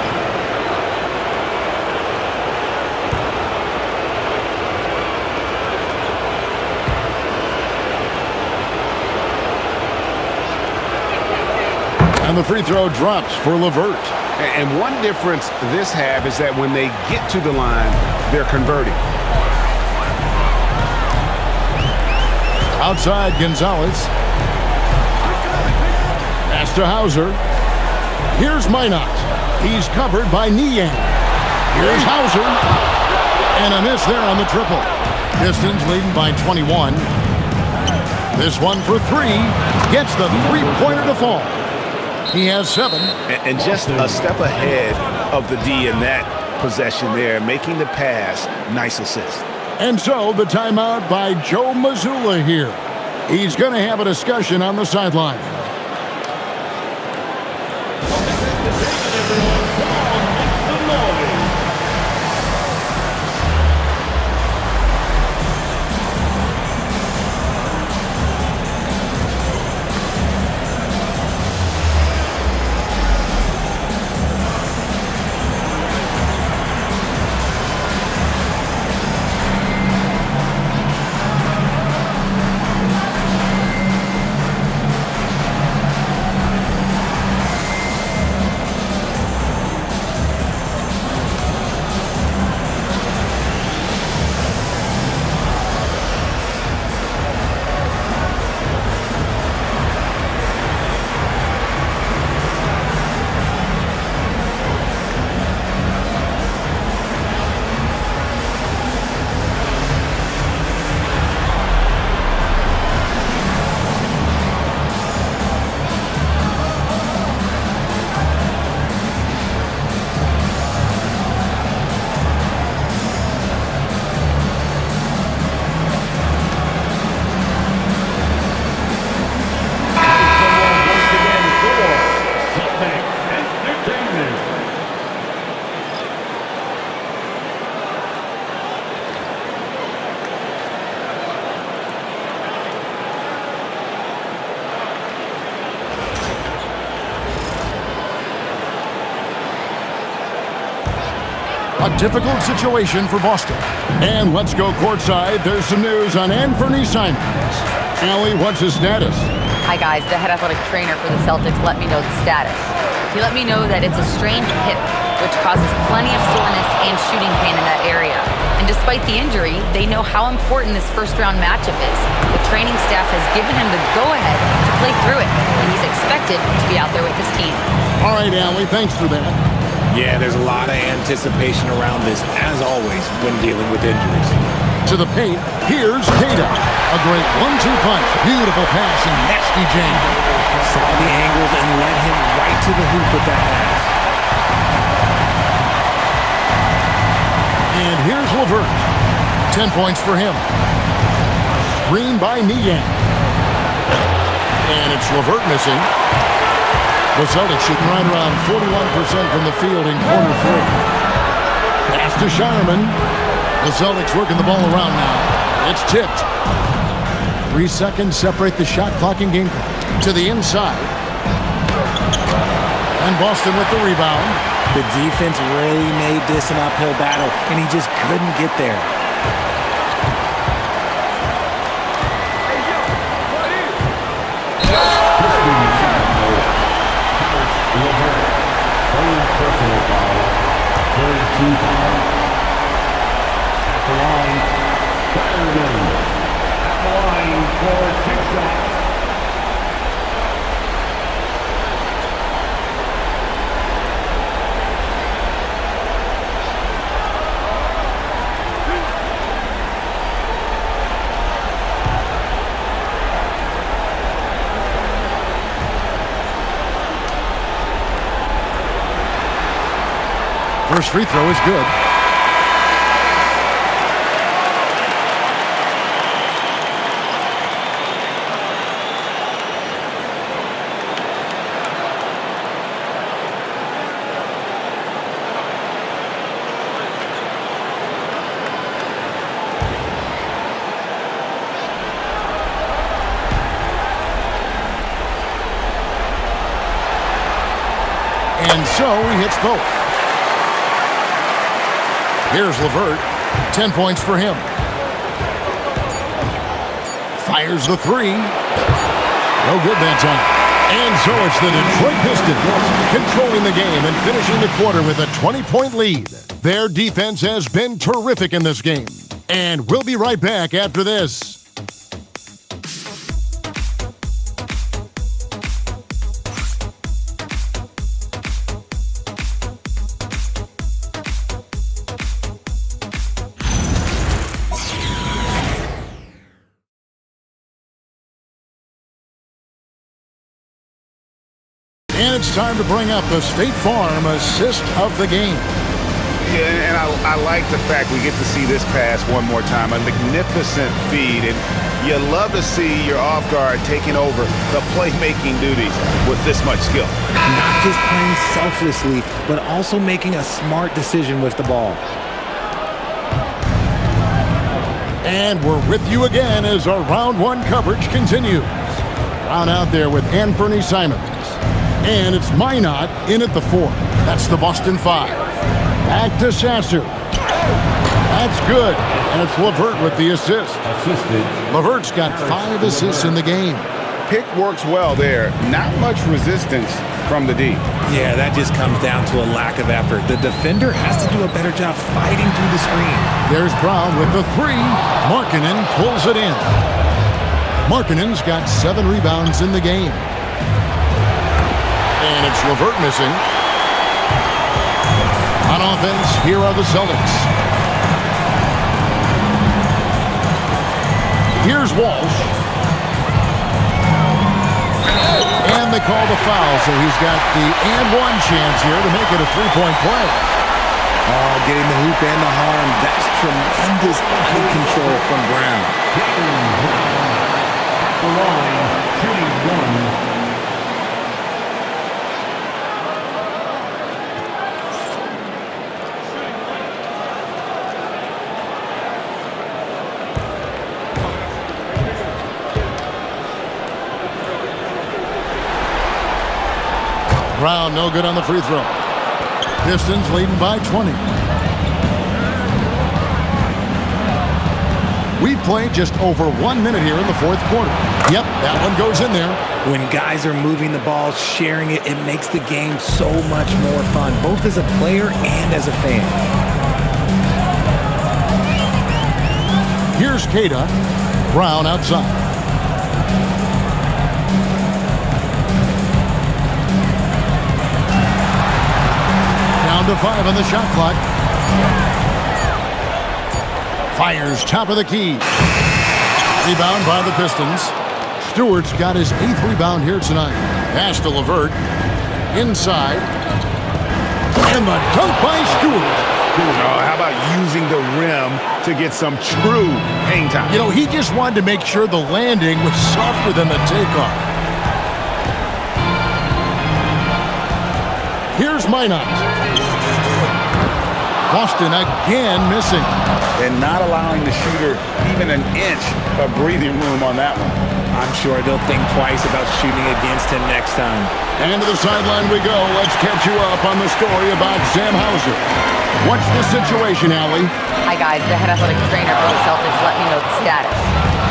And the free throw drops for LeVert. And one difference this half is that when they get to the line, they're converting. Outside, Gonzalez. Pass to Hauser. Here's Minot. He's covered by Niang. Here's Hauser. And a miss there on the triple. Pistons leading by 21. This one for three. Gets the three-pointer to fall. He has 7. And just a step ahead of the D in that possession there, making the pass. Nice assist. And so the timeout by Joe Mazzulla here. He's going to have a discussion on the sideline. A difficult situation for Boston. And let's go courtside. There's some news on Anthony Simons. Allie, what's his status? Hi guys, the head athletic trainer for the Celtics let me know the status. He let me know that it's a strained hip, which causes plenty of soreness and shooting pain in that area. And despite the injury, they know how important this first-round matchup is. The training staff has given him the go-ahead to play through it, and he's expected to be out there with his team. All right, Allie, thanks for that. Yeah, there's a lot of anticipation around this, as always, when dealing with injuries. To the paint, here's Tatum. A great 1-2 punch. Beautiful pass and nasty jam. Saw the angles and led him right to the hoop with that pass. And here's LeVert. 10 points for him. Screen by Niang. And it's LeVert missing. The Celtics shooting right around 41% from the field in quarter 3. Pass to Shireman. The Celtics working the ball around now. It's tipped. 3 seconds separate the shot clock and game clock. To the inside. And Boston with the rebound. The defense really made this an uphill battle, and he just couldn't get there. Personal foul. Third team foul. At the line, Bergen. At the line for 6 shots. First free throw is good. And so he hits both. Here's LeVert. 10 points for him. Fires the 3. No good that time. And so it's the Detroit Pistons controlling the game and finishing the quarter with a 20-point lead. Their defense has been terrific in this game. And we'll be right back after this. And it's time to bring up the State Farm assist of the game. Yeah, and I like the fact we get to see this pass one more time. A magnificent feed, and you love to see your off guard taking over the playmaking duties with this much skill. Not just playing selflessly, but also making a smart decision with the ball. And we're with you again as our round 1 coverage continues. Round out there with Anthony Simons. And it's Minot in at the 4. That's the Boston 5. Back to Sasser. That's good. And it's LeVert with the assist. LeVert's got 5 assists in the game. Pick works well there. Not much resistance from the D. Yeah, that just comes down to a lack of effort. The defender has to do a better job fighting through the screen. There's Brown with the 3. Markkanen pulls it in. Markkanen's got 7 rebounds in the game. And it's LeVert missing. On offense, here are the Celtics. Here's Walsh. And they call the foul, so he's got the and 1 chance here to make it a 3-point play. Oh, getting the hoop and the harm. That's tremendous body control from Brown. The line, shooting 1. Brown no good on the free throw. Pistons leading by 20. We've played just over 1 minute here in the fourth quarter. Yep, that one goes in there. When guys are moving the ball, sharing it, it makes the game so much more fun, both as a player and as a fan. Here's Cada. Brown outside. Down to 5 on the shot clock. Fires top of the key. Rebound by the Pistons. Stewart's got his 8th rebound here tonight. Pass to LeVert. Inside. And the dunk by Stewart. Oh, how about using the rim to get some true hang time? You know, he just wanted to make sure the landing was softer than the takeoff. Here's Minot. Boston again missing. And not allowing the shooter even an inch of breathing room on that one. I'm sure they'll think twice about shooting against him next time. And to the sideline we go. Let's catch you up on the story about Sam Hauser. What's the situation, Allie? Hi, guys. The head athletic trainer for the Celtics let me know the status.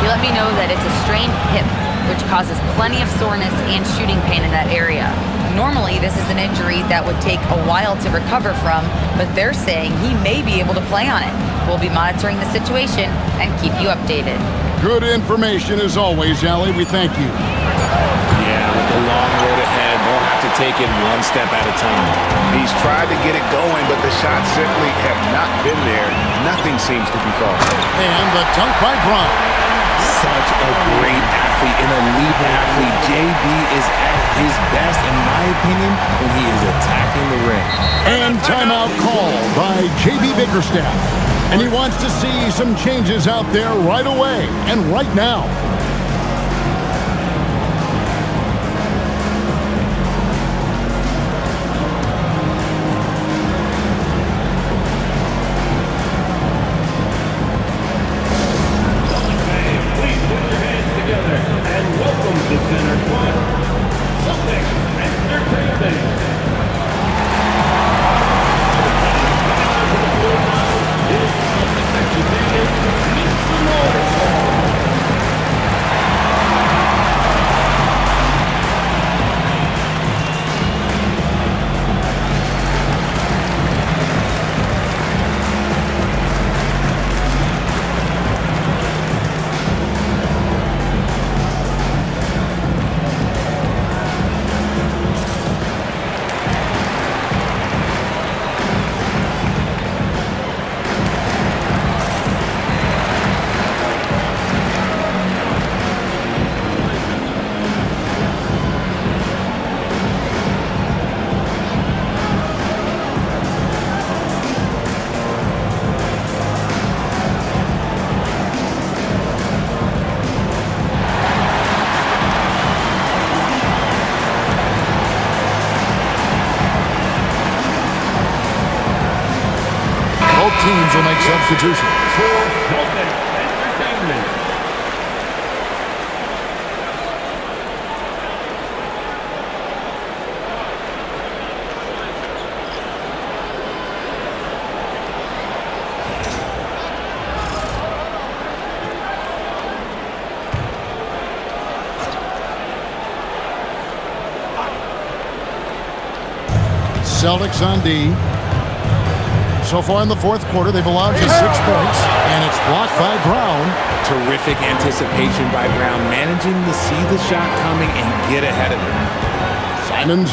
He let me know that it's a strained hip, which causes plenty of soreness and shooting pain in that area. Normally, this is an injury that would take a while to recover from, but they're saying he may be able to play on it. We'll be monitoring the situation and keep you updated. Good information as always, Allie. We thank you. Yeah, with the long road ahead, they'll have to take it one step at a time. He's tried to get it going, but the shots simply have not been there. Nothing seems to be falling. And the dunk by Brown. Such a great athlete, an elite athlete. JB is at his best, in my opinion, when he is attacking the rim. And timeout called by JB Bickerstaff. And he wants to see some changes out there right away and right now. Teams will make substitutions. Celtics on D. So far in the fourth quarter, they've allowed just 6 points, and it's blocked by Brown. Terrific anticipation by Brown, managing to see the shot coming and get ahead of it. Simons